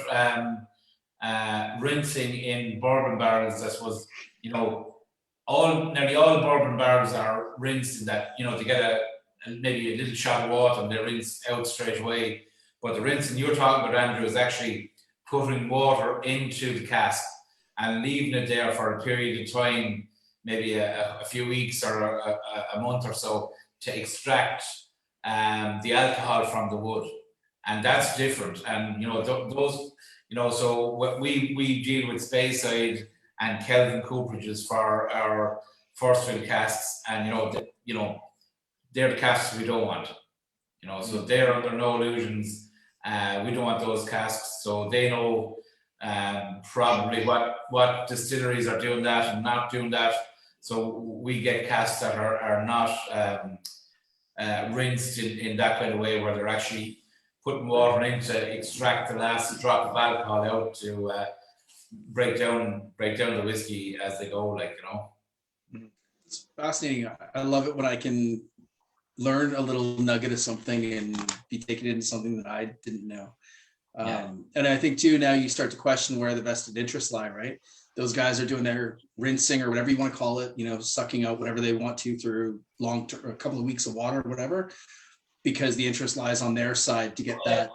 rinsing in bourbon barrels, I suppose, you know, nearly all bourbon barrels are rinsed in that, you know, to get maybe a little shot of water and they're rinsed out straight away. But the rinsing you're talking about, Andrew, is actually putting water into the cask and leaving it there for a period of time, maybe a few weeks or a month or so, to extract the alcohol from the wood. And that's different. And, you know, those, you know, so we deal with Speyside and Kelvin cooperages for our first fill casks, and, you know, they're the casks we don't want, you know, so they're under no illusions. We don't want those casks, so they know probably what distilleries are doing that and not doing that. So we get casks that are not rinsed in that kind of way, where they're actually putting water in to extract the last drop of alcohol out to break down the whiskey as they go, like, you know. It's fascinating. I love it when I can learn a little nugget of something and be taken into something that I didn't know. And I think too, now you start to question where the vested interests lie, right? Those guys are doing their rinsing or whatever you want to call it, you know, sucking out whatever they want to through a couple of weeks of water or whatever, because the interest lies on their side to get that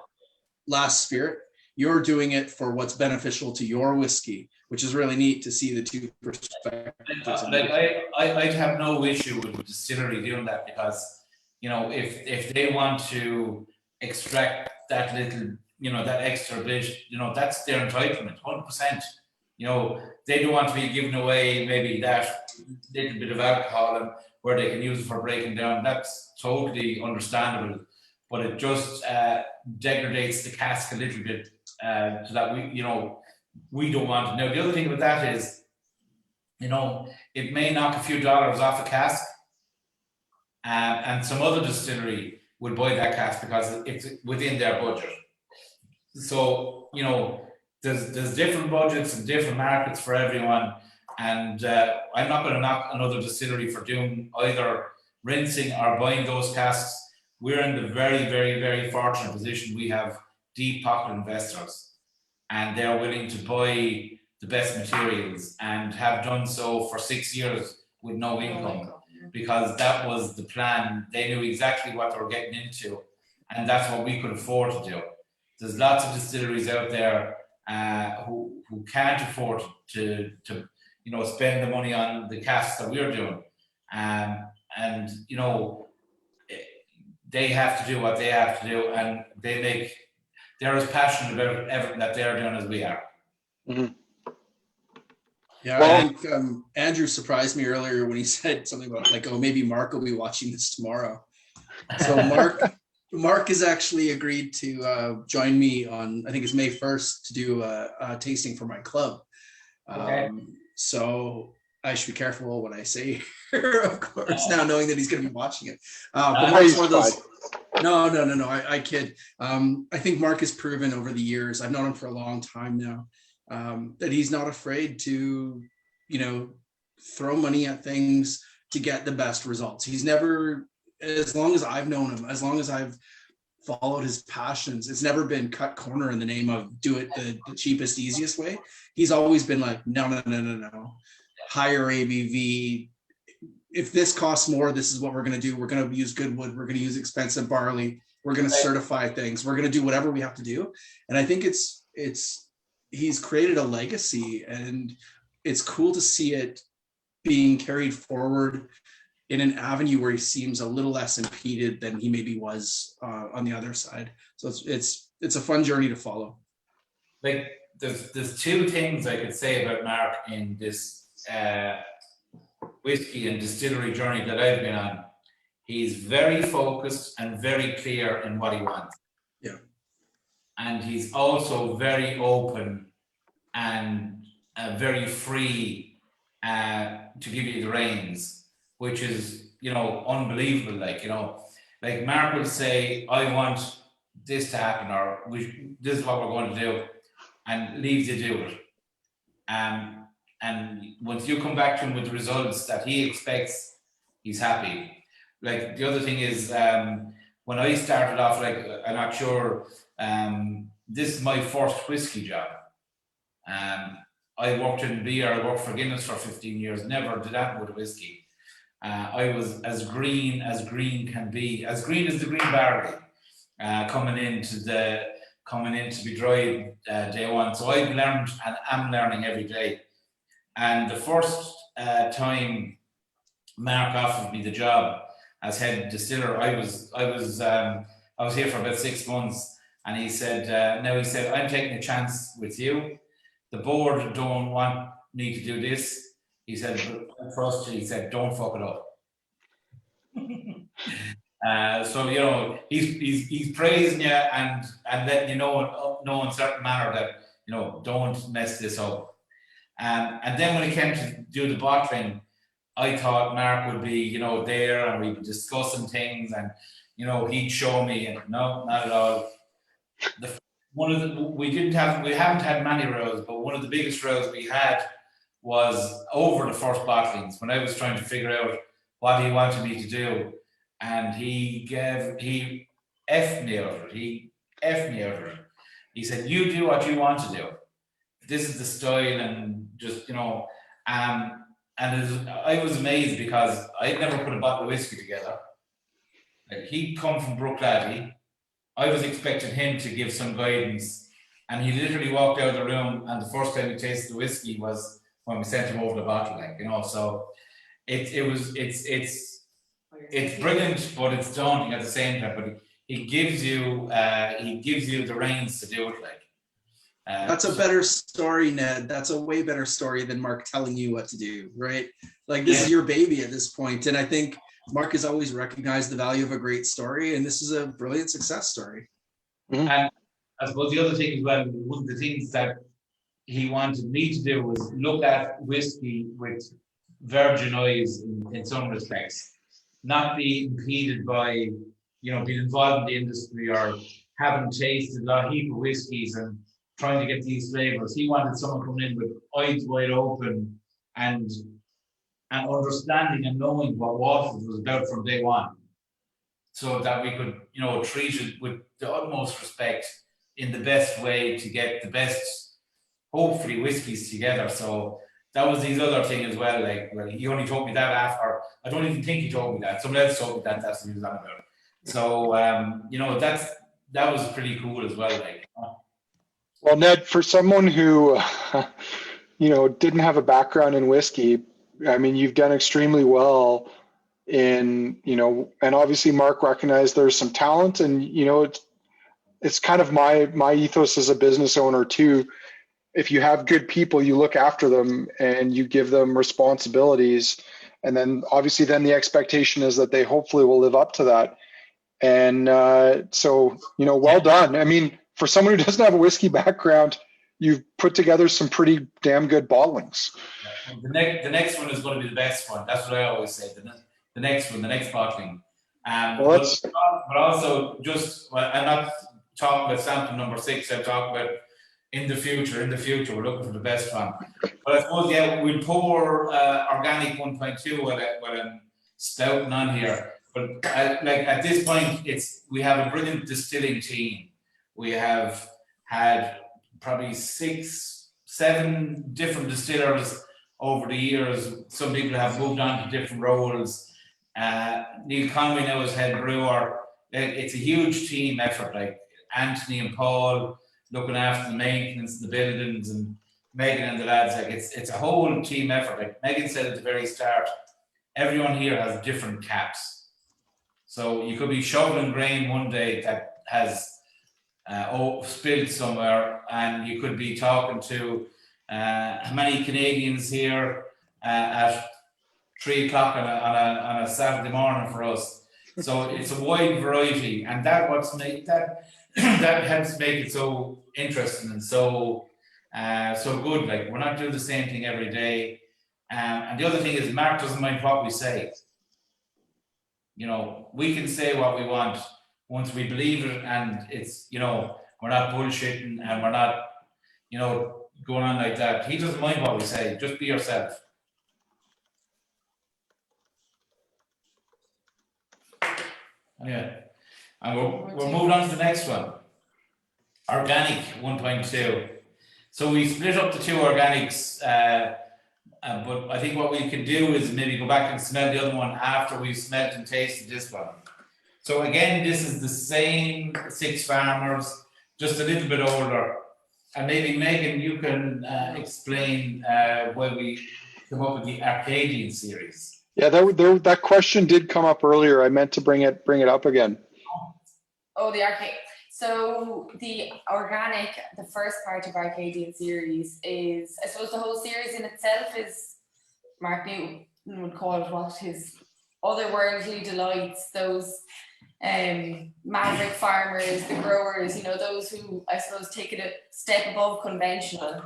last spirit. You're doing it for what's beneficial to your whiskey, which is really neat to see the two perspectives. I'd have no issue with the distillery doing that, because, you know, if they want to extract that little, you know, that extra bit, you know, that's their entitlement, 100%. You know, they don't want to be giving away maybe that little bit of alcohol and where they can use it for breaking down. That's totally understandable, but it just degrades the cask a little bit, so that we don't want it. Now, the other thing with that is, you know, it may knock a few dollars off a cask, and some other distillery will buy that cask because it's within their budget. So, you know, there's different budgets and different markets for everyone, and I'm not going to knock another distillery for doing either rinsing or buying those casks. We're in the very, very, very fortunate position. We have deep pocket investors, and they're willing to buy the best materials and have done so for 6 years with no income, because that was the plan. They knew exactly what they were getting into, and that's what we could afford to do. There's lots of distilleries out there who can't afford to spend the money on the casks that we're doing, and they have to do what they have to do, and they're as passionate about everything that they're doing as we are. Mhm. Yeah, Well- I think Andrew surprised me earlier when he said something about like, oh, maybe Mark will be watching this tomorrow. So Mark has actually agreed to join me on, I think it's May 1st, to do a tasting for my club. Okay. So I should be careful what I say here, of course, now knowing that he's going to be watching it. But Mark's one of those. No, I kid. I think Mark has proven over the years, I've known him for a long time now, that he's not afraid to, throw money at things to get the best results. He's never, as long as I've known him, as long as I've followed his passions, it's never been cut corner in the name of do it the cheapest, easiest way. He's always been like, no. Higher ABV. If this costs more, this is what we're going to do. We're going to use good wood. We're going to use expensive barley. We're going to certify things. We're going to do whatever we have to do. And I think he's created a legacy, and it's cool to see it being carried forward in an avenue where he seems a little less impeded than he maybe was on the other side. So it's a fun journey to follow. Like there's two things I could say about Mark in this whiskey and distillery journey that I've been on. He's very focused and very clear in what he wants. Yeah. And he's also very open and very free to give you the reins, which is, unbelievable. Like Mark will say, I want this to happen, or this is what we're going to do, and leaves you do it. And once you come back to him with the results that he expects, he's happy. Like the other thing is, when I started off, like I'm not sure, this is my first whiskey job. I worked in beer, I worked for Guinness for 15 years, never did that with whiskey. I was as green can be, as green as the green barley, coming in to be dried day one. So I've learned and am learning every day. And the first time Mark offered me the job as head distiller, I was here for about 6 months, and he said, I'm taking a chance with you. The board don't want me to do this. He said, but I trust you. He said, don't fuck it up. So he's praising you and letting you know in a certain manner that don't mess this up. And then when it came to do the bottling, I thought Mark would be, there, and we'd be discussing things, and he'd show me. And no, not at all. We haven't had many rows, but one of the biggest rows we had was over the first bottlings, when I was trying to figure out what he wanted me to do, and he effed me out of it. He said, "You do what you want to do. This is the style," and just I was amazed because I'd never put a bottle of whiskey together. Like, he'd come from Brookladdy. I was expecting him to give some guidance, and he literally walked out of the room, and the first time he tasted the whiskey was when we sent him over the bottle. So it's brilliant, but it's daunting at the same time. But he gives you the reins to do it. That's a better story, Ned. That's a way better story than Mark telling you what to do, right? Like, this is your baby at this point. And I think Mark has always recognized the value of a great story, and this is a brilliant success story. Mm-hmm. And I suppose the other thing as well, one of the things that he wanted me to do was look at whiskey with virgin eyes in some respects, not be impeded by, being involved in the industry or having tasted a heap of whiskeys and trying to get these flavors. He wanted someone coming in with eyes wide open and understanding and knowing what Waterford was about from day one, so that we could, treat it with the utmost respect in the best way to get the best, hopefully, whiskies together. So that was his other thing as well. Like, well, he only told me that after. I don't even think he told me that. Someone else told me that. That's what he was on about. So you know, that was pretty cool as well. Like, Well, Ned, for someone who, you know, didn't have a background in whiskey, I mean, you've done extremely well in, you know, and obviously Mark recognized there's some talent, and, you know, it's kind of my ethos as a business owner too. If you have good people, you look after them and you give them responsibilities. And then obviously then the expectation is that they hopefully will live up to that. And so, you know, well done. I mean, for someone who doesn't have a whiskey background, you've put together some pretty damn good bottlings. the next one is going to be the best one. That's what I always say. The next one, the next bottling. Well, but also just, well, I'm not talking about sample number 6. I'm talking about in the future, we're looking for the best one. But I suppose, yeah, we'll pour organic 1.2 while I'm spouting on here. But like at this point, we have a brilliant distilling team. We have had probably 6, 7 different distillers over the years. Some people have moved on to different roles. Neil Conway now is head brewer. It's a huge team effort. Like Anthony and Paul looking after the maintenance, the buildings, and Megan and the lads. Like it's a whole team effort. Like Megan said at the very start, everyone here has different caps. So you could be shoveling grain one day that has spilled somewhere, and you could be talking to how many Canadians here at 3 o'clock on a Saturday morning for us. So it's a wide variety, and that helps make it so interesting and so good. Like, we're not doing the same thing every day. And the other thing is, Mark doesn't mind what we say. You know, we can say what we want once we believe it, and it's, you know, we're not bullshitting and we're not, you know, going on like that. He doesn't mind what we say. Just be yourself. Yeah. And we're moving on to the next one. Organic 1.2. So we split up the 2 organics, but I think what we can do is maybe go back and smell the other one after we've smelled and tasted this one. So again, this is the same 6 farmers, just a little bit older. And maybe Megan, you can explain why we came up with the Arcadian series. Yeah, that question did come up earlier. I meant to bring it up again. Oh, the Arcade. So the organic, the first part of Arcadian series is, I suppose the whole series in itself is, Mark Newton would call it what his otherworldly delights, those maverick farmers, the growers, you know, those who I suppose take it a step above conventional.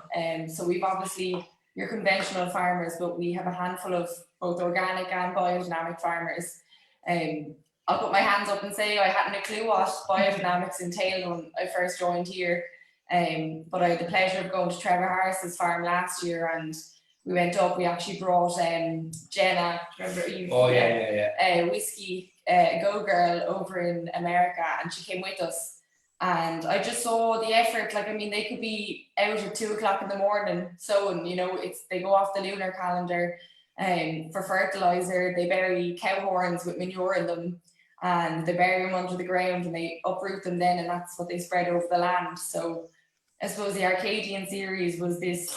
So we've obviously your conventional farmers, but we have a handful of both organic and biodynamic farmers. I'll put my hands up and say I hadn't a clue what biodynamics entailed when I first joined here. But I had the pleasure of going to Trevor Harris's farm last year, and we went up. We actually brought Jenna, remember you? Oh yeah. Whisky Go Girl over in America, and she came with us. And I just saw the effort. Like, I mean, they could be out at 2 o'clock in the morning sowing. You know, they go off the lunar calendar. For fertilizer, they bury cow horns with manure in them, and they bury them under the ground, and they uproot them then, and that's what they spread over the land. So I suppose the Arcadian series was this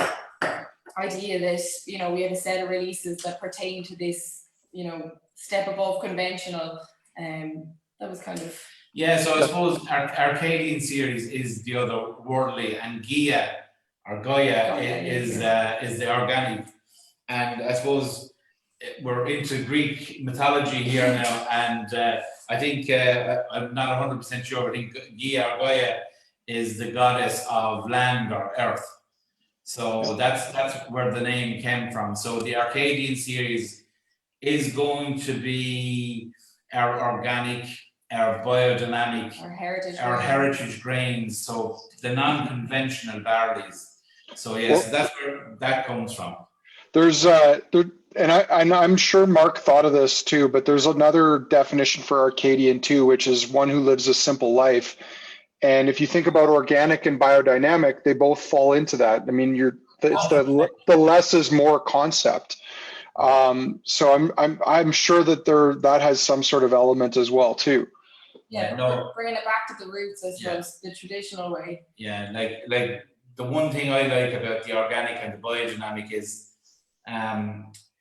idea that, you know, we had a set of releases that pertain to this, you know, step above conventional. That was kind of... Yeah, so I suppose Arcadian series is the other worldly, and Gaia is the organic. And I suppose we're into Greek mythology here now, and I think I'm not 100% sure. I think Gaia is the goddess of land or earth. So that's where the name came from. So the Arcadian series is going to be our organic, our biodynamic, our heritage grains. So the non-conventional barleys. So yes, that's where that comes from. There's and I'm sure Mark thought of this too, but there's another definition for Arcadian too, which is one who lives a simple life. And if you think about organic and biodynamic, they both fall into that. I mean, it's the less is more concept. So I'm sure that that has some sort of element as well too. Yeah, no. Bringing it back to the roots, I suppose, the traditional way. Yeah, like the one thing I like about the organic and the biodynamic is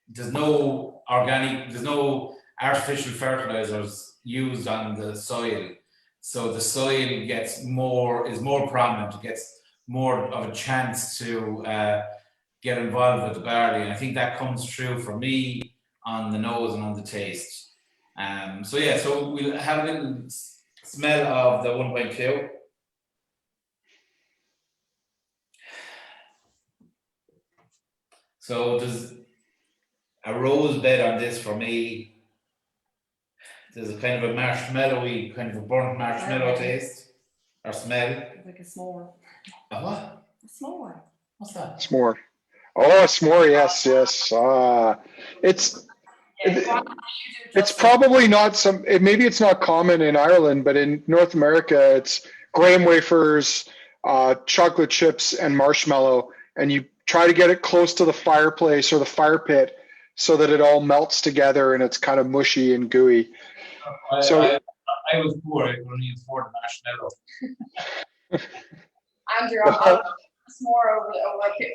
there's no artificial fertilizers used on the soil. So the soil is more prominent, it gets more of a chance to get involved with the barley. And I think that comes through for me on the nose and on the taste. So we'll have a little smell of the 1.2. So there's a rose bed on this for me. There's a kind of a marshmallowy, kind of a burnt marshmallow taste or smell. Like a s'more. A what? A s'more. What's that? S'more. Oh, a s'more, yes. It's probably not maybe it's not common in Ireland, but in North America, it's graham wafers, chocolate chips, and marshmallow, and you try to get it close to the fireplace or the fire pit so that it all melts together and it's kind of mushy and gooey. I was poor. I could only afford marshmallow. Andrew, I'll s'more over a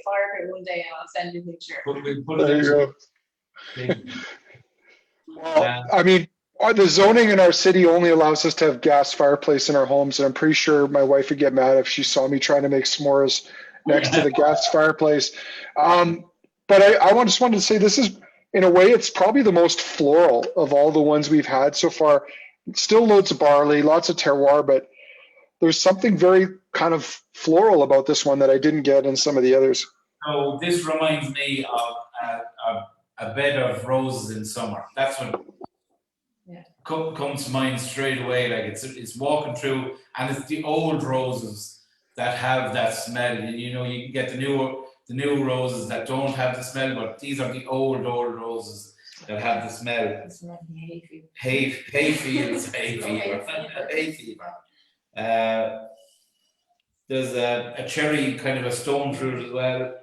fire pit one day, and I'll send you a picture. There you go. Well, I mean, the zoning in our city only allows us to have gas fireplace in our homes, and I'm pretty sure my wife would get mad if she saw me trying to make s'mores next to the gas fireplace. But I just wanted to say this is, in a way, it's probably the most floral of all the ones we've had so far. Still loads of barley, lots of terroir, but there's something very kind of floral about this one that I didn't get in some of the others. So this reminds me of a bed of roses in summer. That's what comes to mind straight away. Like it's walking through, and it's the old roses that have that smell. And you can get the new roses that don't have the smell, but these are the old roses that have the smell. It's not hay Hay fever. There's a cherry, kind of a stone fruit as well.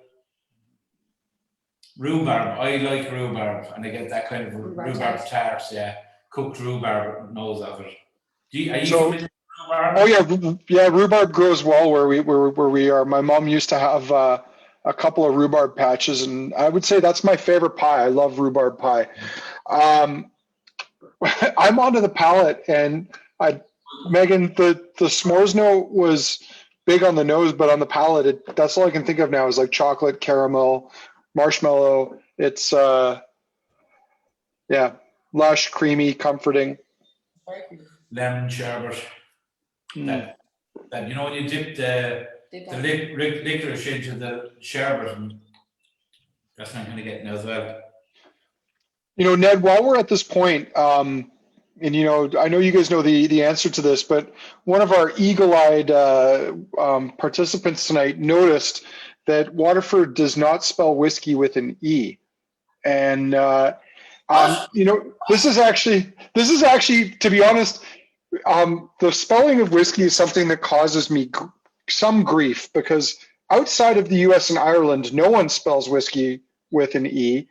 Rhubarb. I like rhubarb, and I get that kind of rhubarb tart. Yeah, cooked rhubarb nose of it. Are you familiar with rhubarb? Oh yeah. Rhubarb grows well where we are. My mom used to have a couple of rhubarb patches, and I would say that's my favorite pie. I love rhubarb pie. I'm onto the palate, and Megan, the s'mores note was big on the nose, but on the palate, that's all I can think of now is like chocolate, caramel, marshmallow. It's lush, creamy, comforting. Lemon sherbet. That when you dip the licorice into the sherbet, and that's what I'm kind of getting as well. Ned, while we're at this point, and I know you guys know the answer to this, but one of our eagle-eyed participants tonight noticed that Waterford does not spell whiskey with an E. And this is actually, to be honest, the spelling of whiskey is something that causes me some grief, because outside of the US and Ireland, no one spells whiskey with an E.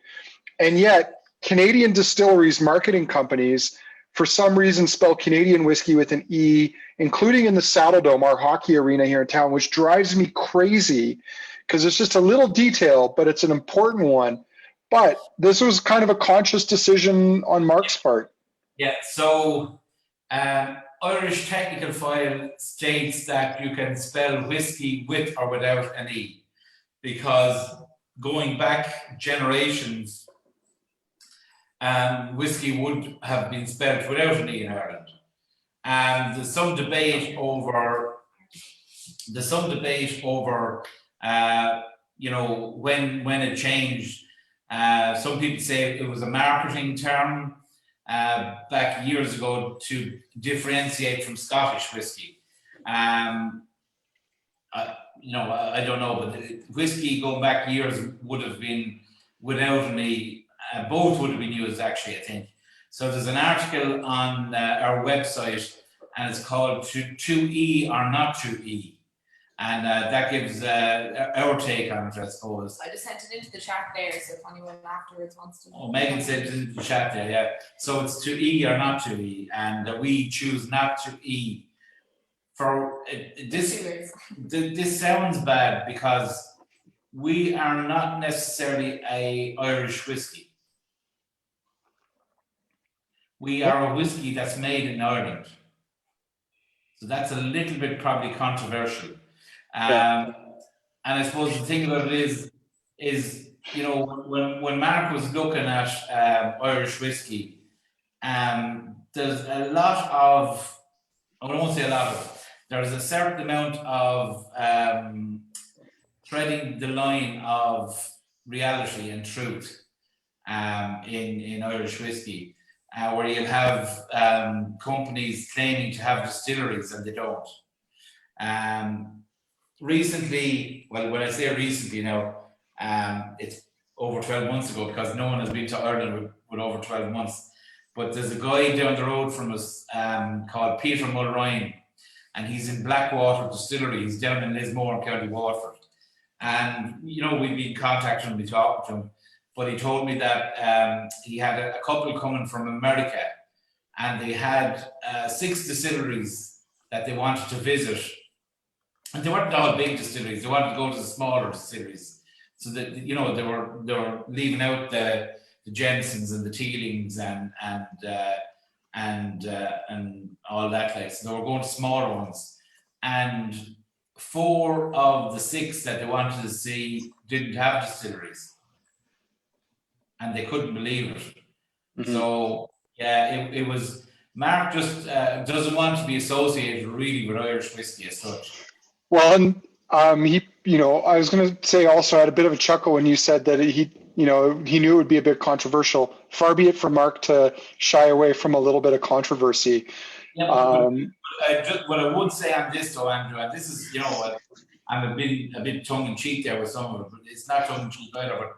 And yet Canadian distilleries, marketing companies, for some reason spell Canadian whiskey with an E, including in the Saddle Dome, our hockey arena here in town, which drives me crazy because it's just a little detail, but it's an important one. But this was kind of a conscious decision on Mark's part. Yeah, so Irish technical file states that you can spell whiskey with or without an E, because going back generations, whiskey would have been spelled without an E in Ireland. And there's some debate over when it changed. Some people say it was a marketing term back years ago to differentiate from Scottish whiskey. I don't know, but whiskey going back years would have been without an E. Both would have been used, actually, I think. So there's an article on our website and it's called to E or Not to E. And that gives our take on it, I suppose. I just sent it into the chat there, so if anyone afterwards wants to. Oh, Megan said it in the chat there, yeah. So it's to E or not to E, and we choose not to E. For this sounds bad because we are not necessarily a Irish whiskey. We are a whiskey that's made in Ireland. So that's a little bit probably controversial. And I suppose the thing about it is you know, when Mark was looking at Irish whiskey, there's a lot of, I won't say a lot of, there's a certain amount of treading the line of reality and truth in Irish whiskey, where you have companies claiming to have distilleries and they don't. Recently, well, when I say recently now, it's over 12 months ago because no one has been to Ireland with over 12 months. But there's a guy down the road from us called Peter Mulryan, and he's in Blackwater Distillery. He's down in Lismore, County Waterford. And, you know, we've been contacting him, we talked to him, but he told me that he had a couple coming from America, and they had 6 distilleries that they wanted to visit. And they weren't all big distilleries. They wanted to go to the smaller distilleries, so that, you know, they were leaving out the Jensens and the Teelings and all that. Like, so they were going to smaller ones. And 4 of the 6 that they wanted to see didn't have distilleries, and they couldn't believe it. Mm-hmm. So yeah, it was. Mark just doesn't want to be associated really with Irish whiskey as such. Well, and he, you know, I was going to say also, I had a bit of a chuckle when you said that he, you know, he knew it would be a bit controversial. Far be it from Mark to shy away from a little bit of controversy. Yeah, what I would say on this, though, Andrew, and this is, you know, I'm a bit tongue in cheek there with some of it, but it's not tongue in cheek either. But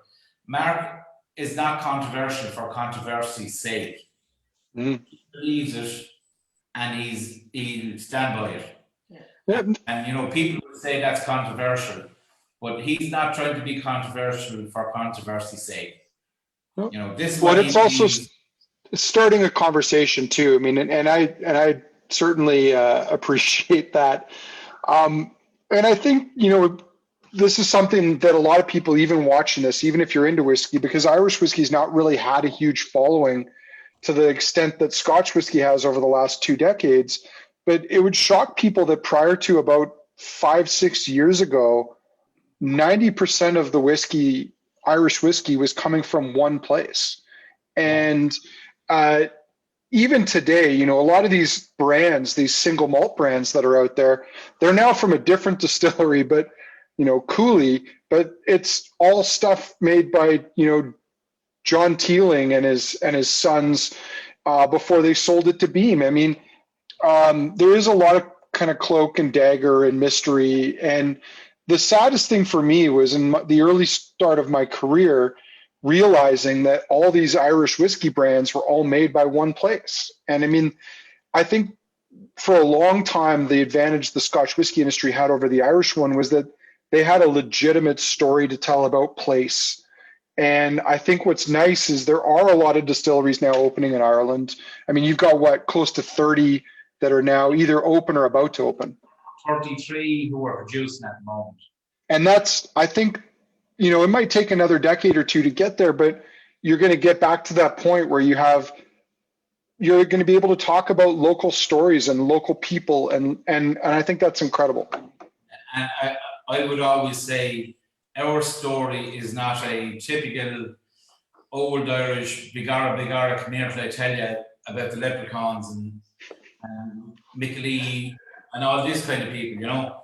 Mark is not controversial for controversy's sake. Mm. He believes it, and he'll stand by it. Yeah. And you know, people would say that's controversial, but he's not trying to be controversial for controversy's sake. You know, this is what it's also starting a conversation too. I mean, and I certainly appreciate that. And I think, you know, this is something that a lot of people, even watching this, even if you're into whiskey, because Irish whiskey's not really had a huge following to the extent that Scotch whiskey has over the last 2 decades. But it would shock people that prior to about 5-6 years ago, 90% of the whiskey, Irish whiskey, was coming from one place. And even today, you know, a lot of these brands, these single malt brands that are out there, they're now from a different distillery, but, you know, Cooley, but it's all stuff made by, you know, John Teeling and his sons before they sold it to Beam. I mean, there is a lot of kind of cloak and dagger and mystery. And the saddest thing for me was in the early start of my career, realizing that all these Irish whiskey brands were all made by one place. And I mean, I think for a long time, the advantage the Scotch whiskey industry had over the Irish one was that they had a legitimate story to tell about place. And I think what's nice is there are a lot of distilleries now opening in Ireland. I mean, you've got close to 30 that are now either open or about to open. 33 who are producing at the moment. And that's, I think, you know, it might take another decade or 2 to get there, but you're going to get back to that point where you're going to be able to talk about local stories and local people. And I think that's incredible. And I would always say our story is not a typical old Irish, bigara, come here till I tell you about the leprechauns and Mickey and all this kind of people, you know.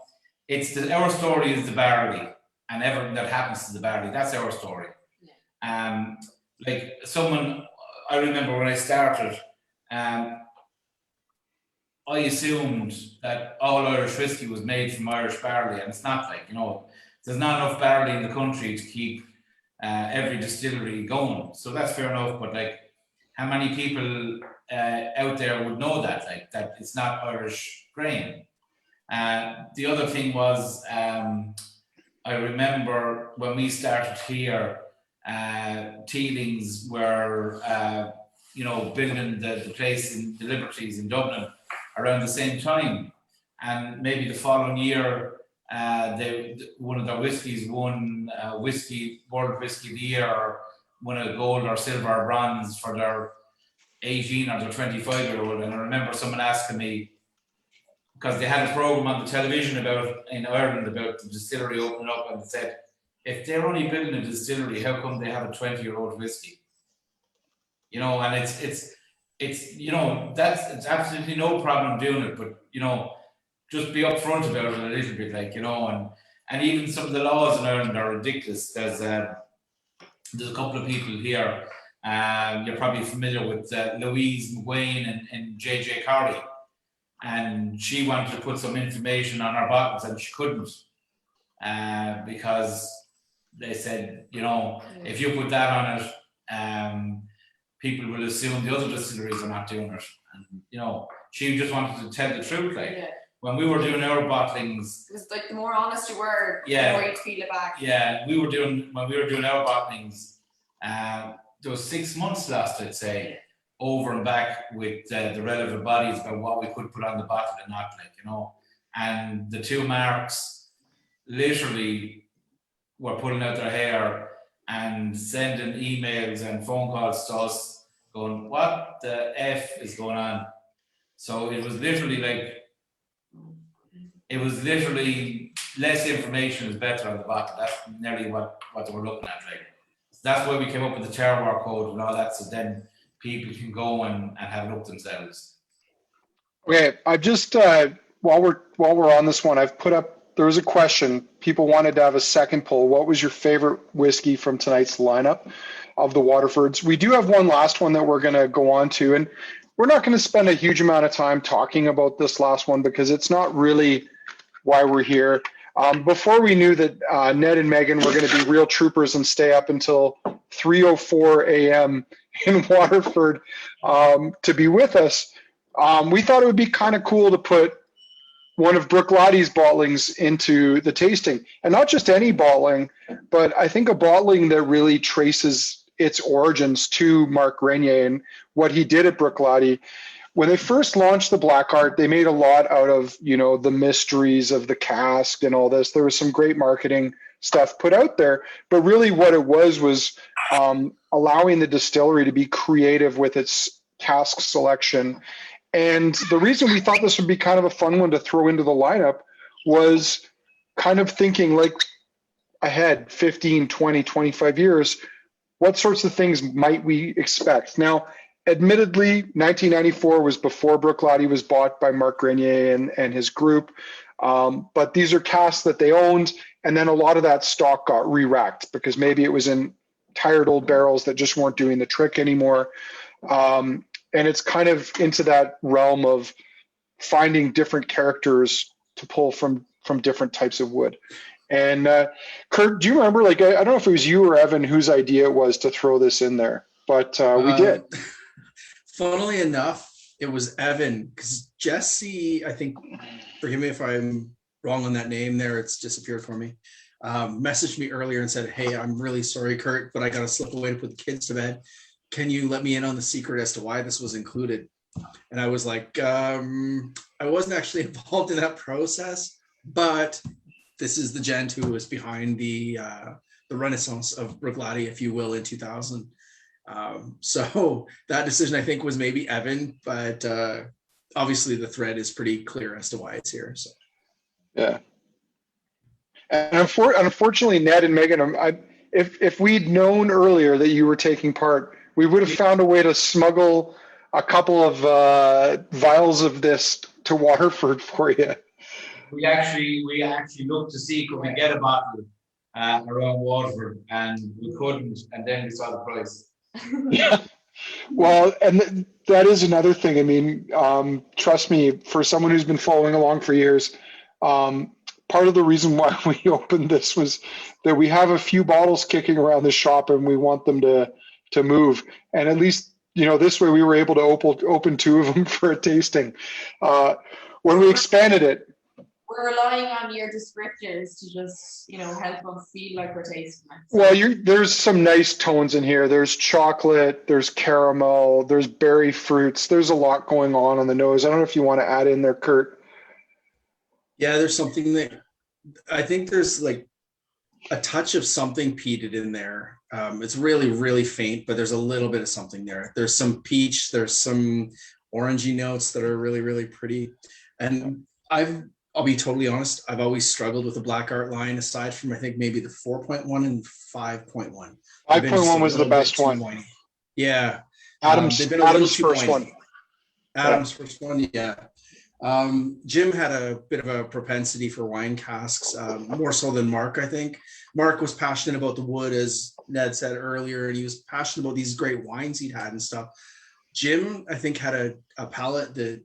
Our story is the barley and everything that happens to the barley. That's our story. Yeah. Like I remember when I started, I assumed that all Irish whiskey was made from Irish barley, and it's not. Like, you know, there's not enough barley in the country to keep every distillery going. So that's fair enough. But like, how many people out there would know that, like that it's not Irish grain. The other thing was, I remember when we started here, Teelings were, building the place in the Liberties in Dublin around the same time, and maybe the following year, one of their whiskies won World Whisky of the Year, or won a gold or silver or bronze for their 18 or their 25-year-old. And I remember someone asking me, because they had a program on the television in Ireland about the distillery opening up, and they said, if they're only building a distillery, how come they have a 20-year-old whiskey? And it's absolutely no problem doing it, but just be upfront about it a little bit, and even some of the laws in Ireland are ridiculous. There's a couple of people here, you're probably familiar with Louise McGuane and JJ Carey, and she wanted to put some information on our bottles and she couldn't, because they said, if you put that on it, people will assume the other distilleries are not doing it. And she just wanted to tell the truth, when we were doing our bottlings, it was like the more honest you were, the more you'd feel it back. Yeah, when we were doing our bottlings, there was 6 months lost, I'd say, over and back with the relevant bodies about what we could put on the bottle and not, and the two marks literally were pulling out their hair and sending emails and phone calls to us going, what the F is going on? So it was literally less information is better on the bottle. That's nearly what they were looking at. That's why we came up with the terroir code and all that, so then people can go and have a look themselves. Okay, I've just while we're on this one, I've put up, there was a question. People wanted to have a second poll. What was your favorite whiskey from tonight's lineup of the Waterfords? We do have one last one that we're going to go on to, and we're not going to spend a huge amount of time talking about this last one because it's not really why we're here. Before we knew that Ned and Megan were going to be real troopers and stay up until 3:04 a.m. in Waterford to be with us, we thought it would be kind of cool to put one of Bruichlotti's bottlings into the tasting. And not just any bottling, but I think a bottling that really traces its origins to Mark Grenier and what he did at Bruichlatti. When they first launched the Black Heart, they made a lot out of, the mysteries of the cask and all this. There was some great marketing stuff put out there, but really what it was allowing the distillery to be creative with its cask selection. And the reason we thought this would be kind of a fun one to throw into the lineup was kind of thinking ahead 15, 20, 25 years, what sorts of things might we expect? Now, admittedly, 1994 was before Bruichlatti was bought by Mark Grenier and his group, but these are casks that they owned, and then a lot of that stock got re-racked because maybe it was in tired old barrels that just weren't doing the trick anymore. And it's kind of into that realm of finding different characters to pull from different types of wood. And Kurt, do you remember, I don't know if it was you or Evan whose idea it was to throw this in there, but we did. Funnily enough, it was Evan, because Jesse, I think, forgive me if I'm wrong on that name there, it's disappeared for me, messaged me earlier and said, hey, I'm really sorry, Kurt, but I got to slip away to put the kids to bed. Can you let me in on the secret as to why this was included? And I was like, I wasn't actually involved in that process, but this is the gent who was behind the renaissance of Bruichlatti, if you will, in 2000. So that decision, I think, was maybe Evan, but obviously the thread is pretty clear as to why it's here. So. Yeah. And unfortunately, Ned and Megan, if we'd known earlier that you were taking part, we would have found a way to smuggle a couple of vials of this to Waterford for you. We actually looked to see could we get a bottle around Waterford, and we couldn't, and then we saw the price. Yeah. Well, and that is another thing. I mean, trust me, for someone who's been following along for years, part of the reason why we opened this was that we have a few bottles kicking around the shop and we want them to move. And at least, this way we were able to open 2 of them for a tasting. When we expanded it, We're relying on your descriptors to just, help us feel like we're tasting it. well, there's some nice tones in here. There's chocolate, there's caramel, there's berry fruits. There's a lot going on the nose. I don't know if you want to add in there, Kurt. Yeah, there's something that I think there's like a touch of something peated in there. It's really, really faint, but there's a little bit of something there. There's some peach, there's some orangey notes that are really, really pretty. And I'll be totally honest, I've always struggled with the Black Art line, aside from I think maybe the 4.1 and 5.1. 5.1 was the best one. Whiny. Yeah. Adam's first whiny. one. Adam's first one, yeah. Jim had a bit of a propensity for wine casks, more so than Mark, I think. Mark was passionate about the wood, as Ned said earlier, and he was passionate about these great wines he'd had and stuff. Jim, I think, had a palate that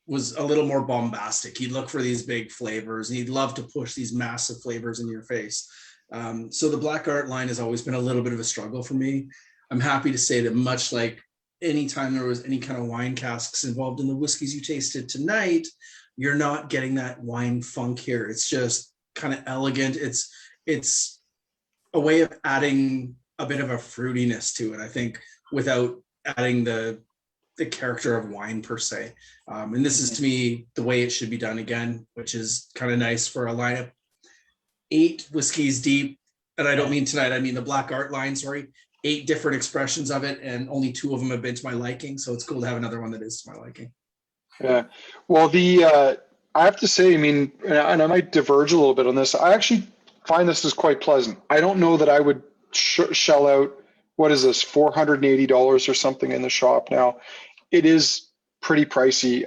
was a little more bombastic. He'd look for these big flavors, and he'd love to push these massive flavors in your face. So the Black Art line has always been a little bit of a struggle for me. I'm happy to say that, much like anytime there was any kind of wine casks involved in the whiskeys you tasted tonight, you're not getting that wine funk here. It's just kind of elegant. It's a way of adding a bit of a fruitiness to it, I think, without adding the character of wine per se. And this is, to me, the way it should be done again, which is kind of nice for a lineup 8 whiskeys deep. And I don't mean tonight, I mean the Black Art line, sorry. 8 different expressions of it, and only 2 of them have been to my liking. So it's cool to have another one that is to my liking. Yeah. Well, I have to say, I mean, and I might diverge a little bit on this. I actually find this is quite pleasant. I don't know that I would shell out, what is this, $480 or something in the shop now. It is pretty pricey,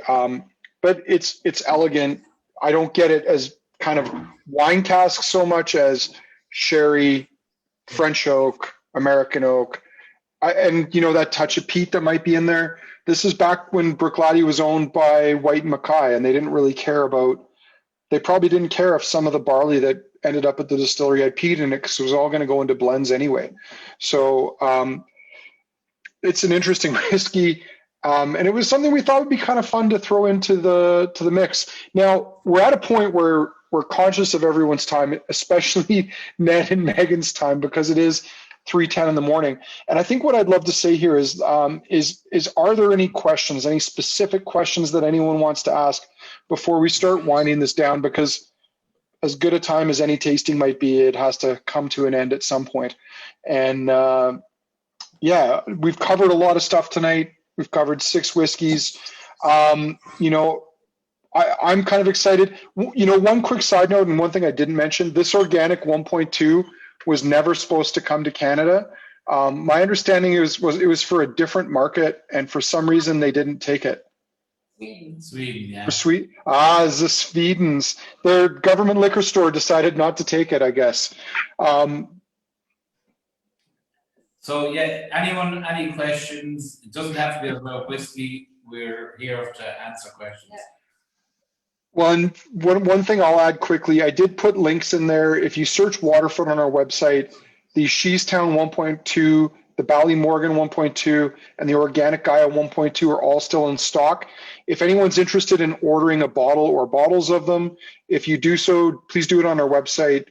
but it's elegant. I don't get it as kind of wine cask so much as sherry, French oak, American oak, and that touch of peat that might be in there. This is back when Bruichladdich was owned by White and Mackay, and they didn't really care about. They probably didn't care if some of the barley that ended up at the distillery had peat in it, because it was all going to go into blends anyway. So it's an interesting whiskey, and it was something we thought would be kind of fun to throw into the mix. Now we're at a point where we're conscious of everyone's time, especially Ned and Megan's time, because it is 3:10 in the morning. And I think what I'd love to say here is are there any questions, any specific questions that anyone wants to ask before we start winding this down? Because as good a time as any tasting might be, it has to come to an end at some point. And yeah, we've covered a lot of stuff tonight. We've covered 6 whiskeys. I'm kind of excited. One quick side note, and one thing I didn't mention, this organic 1.2 was never supposed to come to Canada. My understanding it was for a different market, and for some reason they didn't take it. Sweden, yeah. For Sweden, the Swedes. Their government liquor store decided not to take it, I guess. So yeah, any questions? It doesn't have to be about whiskey. We're here to answer questions. Yeah. Well, and one thing I'll add quickly, I did put links in there. If you search Waterford on our website, the Sheestown 1.2, the Ballymorgan 1.2, and the Organic Gaia 1.2 are all still in stock. If anyone's interested in ordering a bottle or bottles of them, if you do so, please do it on our website.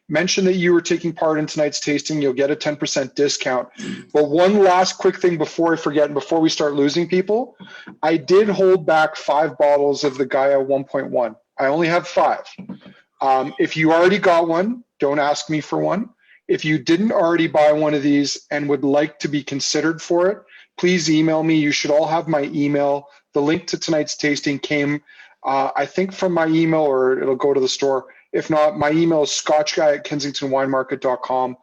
Mention that you were taking part in tonight's tasting. You'll get a 10% discount. But one last quick thing before I forget and before we start losing people, I did hold back 5 bottles of the Gaia 1.1. I only have 5. If you already got one, don't ask me for one. If you didn't already buy one of these and would like to be considered for it, please email me. You should all have my email. The link to tonight's tasting came, I think, from my email, or it'll go to the store. If not, my email is scotchguy@kensingtonwinemarket.com.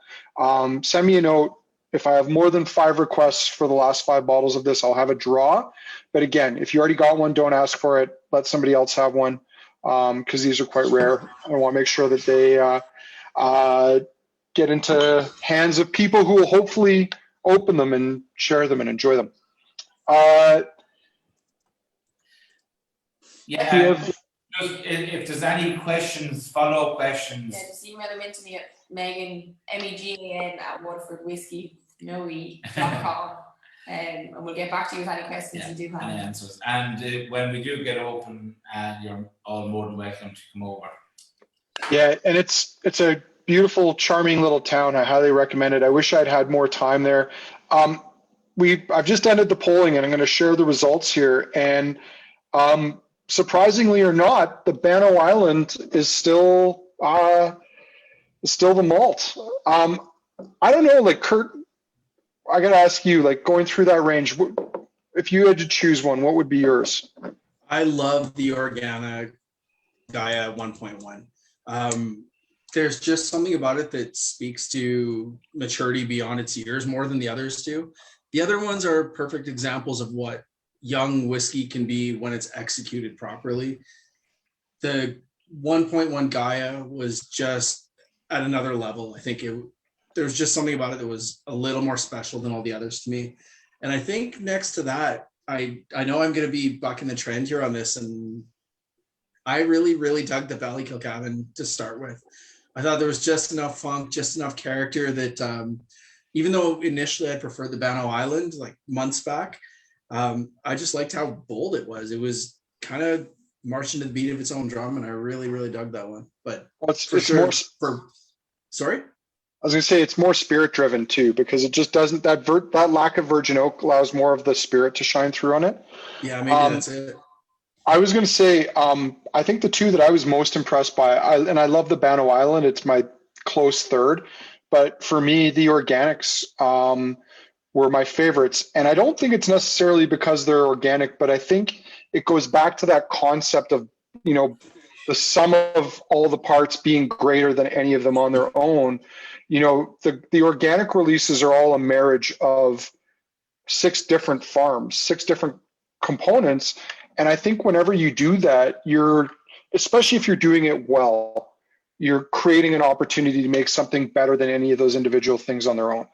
Send me a note. If I have more than 5 requests for the last 5 bottles of this, I'll have a draw. But again, if you already got one, don't ask for it. Let somebody else have one, because these are quite rare. I want to make sure that they get into hands of people who will hopefully open them and share them and enjoy them. If there's any questions, follow-up questions. Yeah, just email them into me at Megan, MEGAN @waterfordwhiskey.com. And we'll get back to you with any questions you do have. Any answers. And when we do get open, you're all more than welcome to come over. Yeah, and it's a beautiful, charming little town. I highly recommend it. I wish I'd had more time there. I've just ended the polling, and I'm going to share the results here. And surprisingly or not, the Bano Island is still the malt. I don't know, like Kurt, I got to ask you, like going through that range, if you had to choose one, what would be yours? I love the Organic Gaia 1.1. There's just something about it that speaks to maturity beyond its years more than the others do. The other ones are perfect examples of what young whiskey can be when it's executed properly. The 1.1 Gaia was just at another level. I think there's just something about it that was a little more special than all the others to me. And I think next to that, I know I'm going to be bucking the trend here on this, and I really, really dug the Valley Kilcavan to start with. I thought there was just enough funk, just enough character that even though initially I preferred the Bano Island like months back, I just liked how bold it was. It was kind of marching to the beat of its own drum, and I really, really dug that one. But sorry? I was going to say it's more spirit driven too, because it just doesn't, that lack of virgin oak allows more of the spirit to shine through on it. Yeah, maybe that's it. I was going to say, I think the two that I was most impressed by, and I love the Bano Island, it's my close third, but for me, the Organics were my favorites. And I don't think it's necessarily because they're organic, but I think it goes back to that concept of, the sum of all the parts being greater than any of them on their own. The organic releases are all a marriage of 6 different farms, 6 different components. And I think whenever you do that, especially if you're doing it well, you're creating an opportunity to make something better than any of those individual things on their own.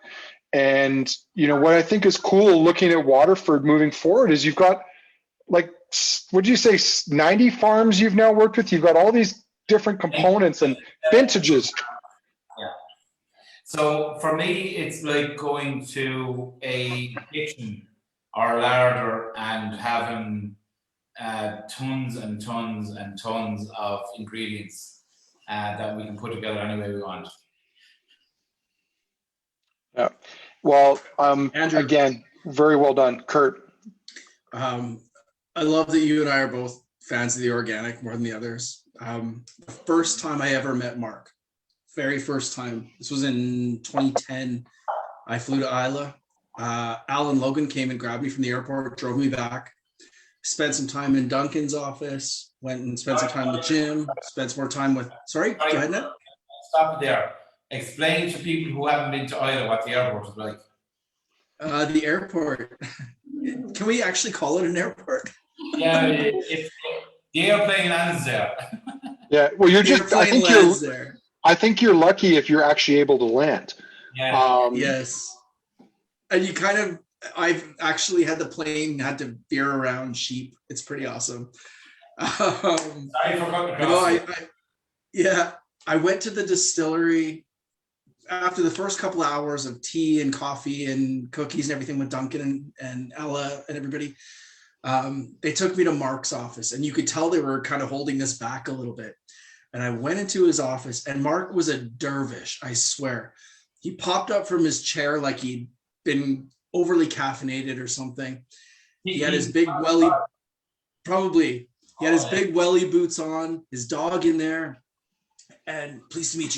And, what I think is cool looking at Waterford moving forward is you've got, like, would you say 90 farms you've now worked with? You've got all these different components and vintages. Yeah. So for me, it's like going to a kitchen or a larder and having tons and tons and tons of ingredients that we can put together any way we want. Yeah. Well, Andrew, again, very well done, Kurt. I love that you and I are both fans of the Organic more than the others. The first time I ever met Mark, very first time, this was in 2010. I flew to Isla. Alan Logan came and grabbed me from the airport, drove me back, spent some time in Duncan's office, went and spent some time with Jim, spent some more time with, sorry, go ahead, Ned. Stop it there. Explain to people who haven't been to Isla what the airport is like. The airport, can we actually call it an airport? Yeah, if the airplane lands there. Yeah, well, I think you're lucky if you're actually able to land. Yeah. Yes. And I've actually had the plane had to veer around sheep. It's pretty awesome. I went to the distillery after the first couple of hours of tea and coffee and cookies and everything with Duncan and Ella and everybody. They took me to Mark's office, and you could tell they were kind of holding this back a little bit. And I went into his office, and Mark was a dervish, I swear. He popped up from his chair like he'd been overly caffeinated or something. He had his big welly, he had his big welly boots on, his dog in there, and pleased to meet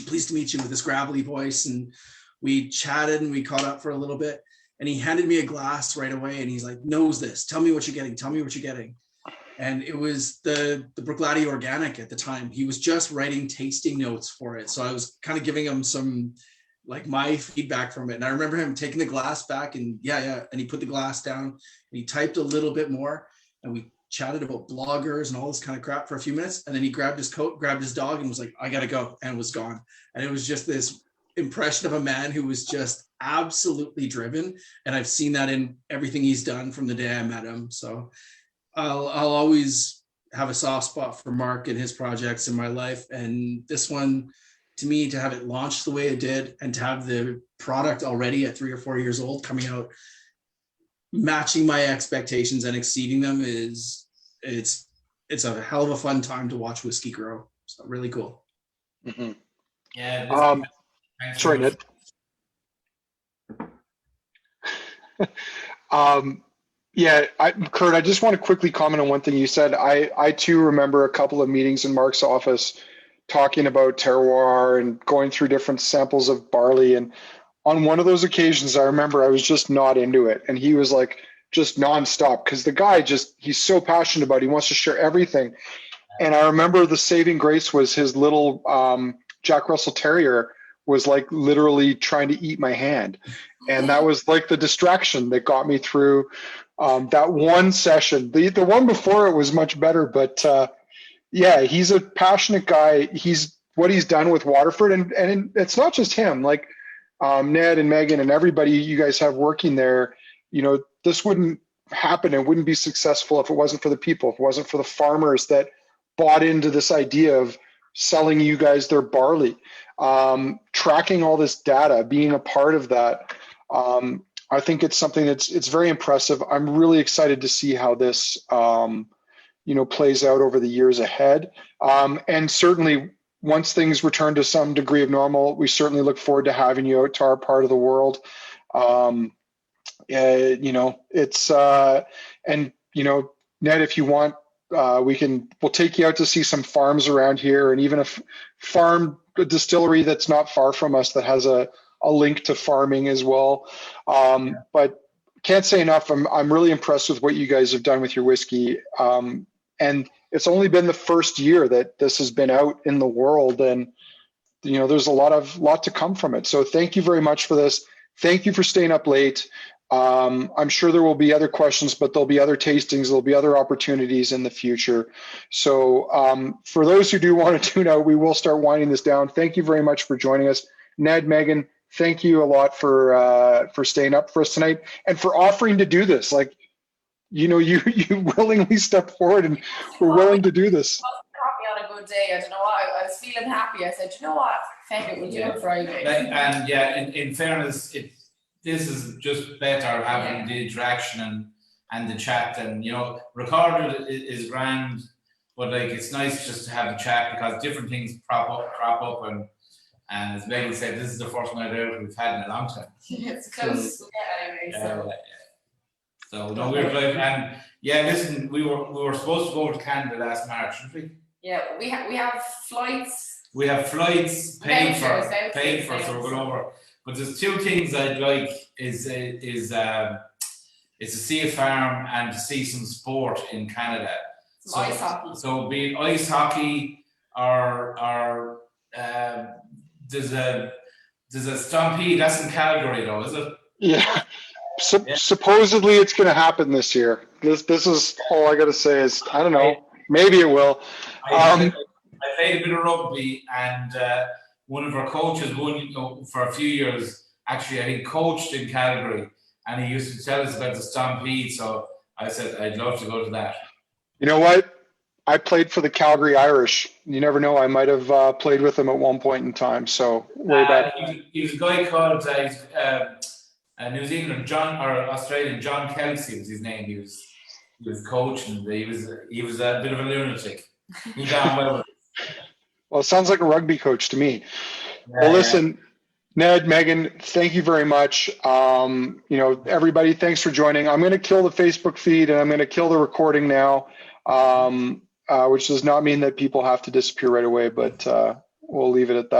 you with this gravelly voice. And we chatted and we caught up for a little bit. And he handed me a glass right away, and he's like, "Nose this. Tell me what you're getting. And it was the Bruichladdich Organic at the time. He was just writing tasting notes for it. So I was kind of giving him some, like, my feedback from it. And I remember him taking the glass back and and he put the glass down and he typed a little bit more, and we chatted about bloggers and all this kind of crap for a few minutes. And then he grabbed his coat, grabbed his dog, and was like, "I gotta go," and was gone. And it was just this impression of a man who was just absolutely driven. And I've seen that in everything he's done from the day I met him. So I'll always have a soft spot for Mark and his projects in my life. And this one, to me, to have it launched the way it did and to have the product already at 3 or 4 years old coming out matching my expectations and exceeding them it's a hell of a fun time to watch Whisky grow. So really cool. Mhm. Yeah. Sorry, Ned. Yeah, Kurt, I just want to quickly comment on one thing you said. I too remember a couple of meetings in Mark's office talking about terroir and going through different samples of barley. And on one of those occasions, I remember I was just not into it. And he was like just nonstop because the guy he's so passionate about it. He wants to share everything. And I remember the saving grace was his little Jack Russell Terrier was like literally trying to eat my hand. And that was like the distraction that got me through that one session. The one before it was much better, but yeah, he's a passionate guy. What he's done with Waterford, and it's not just him. Like Ned and Megan and everybody you guys have working there. This wouldn't happen. It wouldn't be successful if it wasn't for the people. If it wasn't for the farmers that bought into this idea of selling you guys their barley, tracking all this data, being a part of that. I think it's something it's very impressive. I'm really excited to see how this, plays out over the years ahead. And certainly once things return to some degree of normal, we certainly look forward to having you out to our part of the world. Ned, if you want, we'll take you out to see some farms around here, and even a distillery that's not far from us that has a link to farming as well. But can't say enough. I'm really impressed with what you guys have done with your whiskey. And it's only been the first year that this has been out in the world, and there's a lot to come from it. So thank you very much for this. Thank you for staying up late. I'm sure there will be other questions, but there'll be other tastings, there'll be other opportunities in the future. So for those who do want to tune out, we will start winding this down. Thank you very much for joining us. Ned, Megan, thank you a lot for staying up for us tonight and for offering to do this. Like, you willingly stepped forward and were willing to do this. Caught me on a good day. I don't know what. I was feeling happy. I said, you know what? Heck it, we'll do it Friday. And yeah, in fairness, this is just better having the interaction and the chat, and recorded is grand, but like it's nice just to have the chat because different things crop up and as Megan said, this is the first night out we've had in a long time. It's close. Anyway. So no, we're like, and listen, we were supposed to go over to Canada last March, didn't we? Yeah, we have flights. We have flights paid for, so we're going vouchers. over. But there's two things I'd like is to see a farm and to see some sport in Canada. Some ice hockey. So be it ice hockey or there's a Stampede. That's in Calgary though, is it? Yeah. Supposedly it's going to happen this year. This is all I got to say is I don't know. Maybe it will. I played a bit of rugby, and one of our coaches, for a few years, actually, I think coached in Calgary, and he used to tell us about the Stampede. So I said I'd love to go to that. You know what? I played for the Calgary Irish. You never know. I might have played with them at one point in time. So way back. He was a guy called New Zealand Australian John Kelsey was his name. He was coaching. He was a bit of a lunatic. He got well with it. Well, it sounds like a rugby coach to me. Well, listen, Ned, Megan, thank you very much. Everybody, thanks for joining. I'm going to kill the Facebook feed and I'm going to kill the recording now, which does not mean that people have to disappear right away, but we'll leave it at that.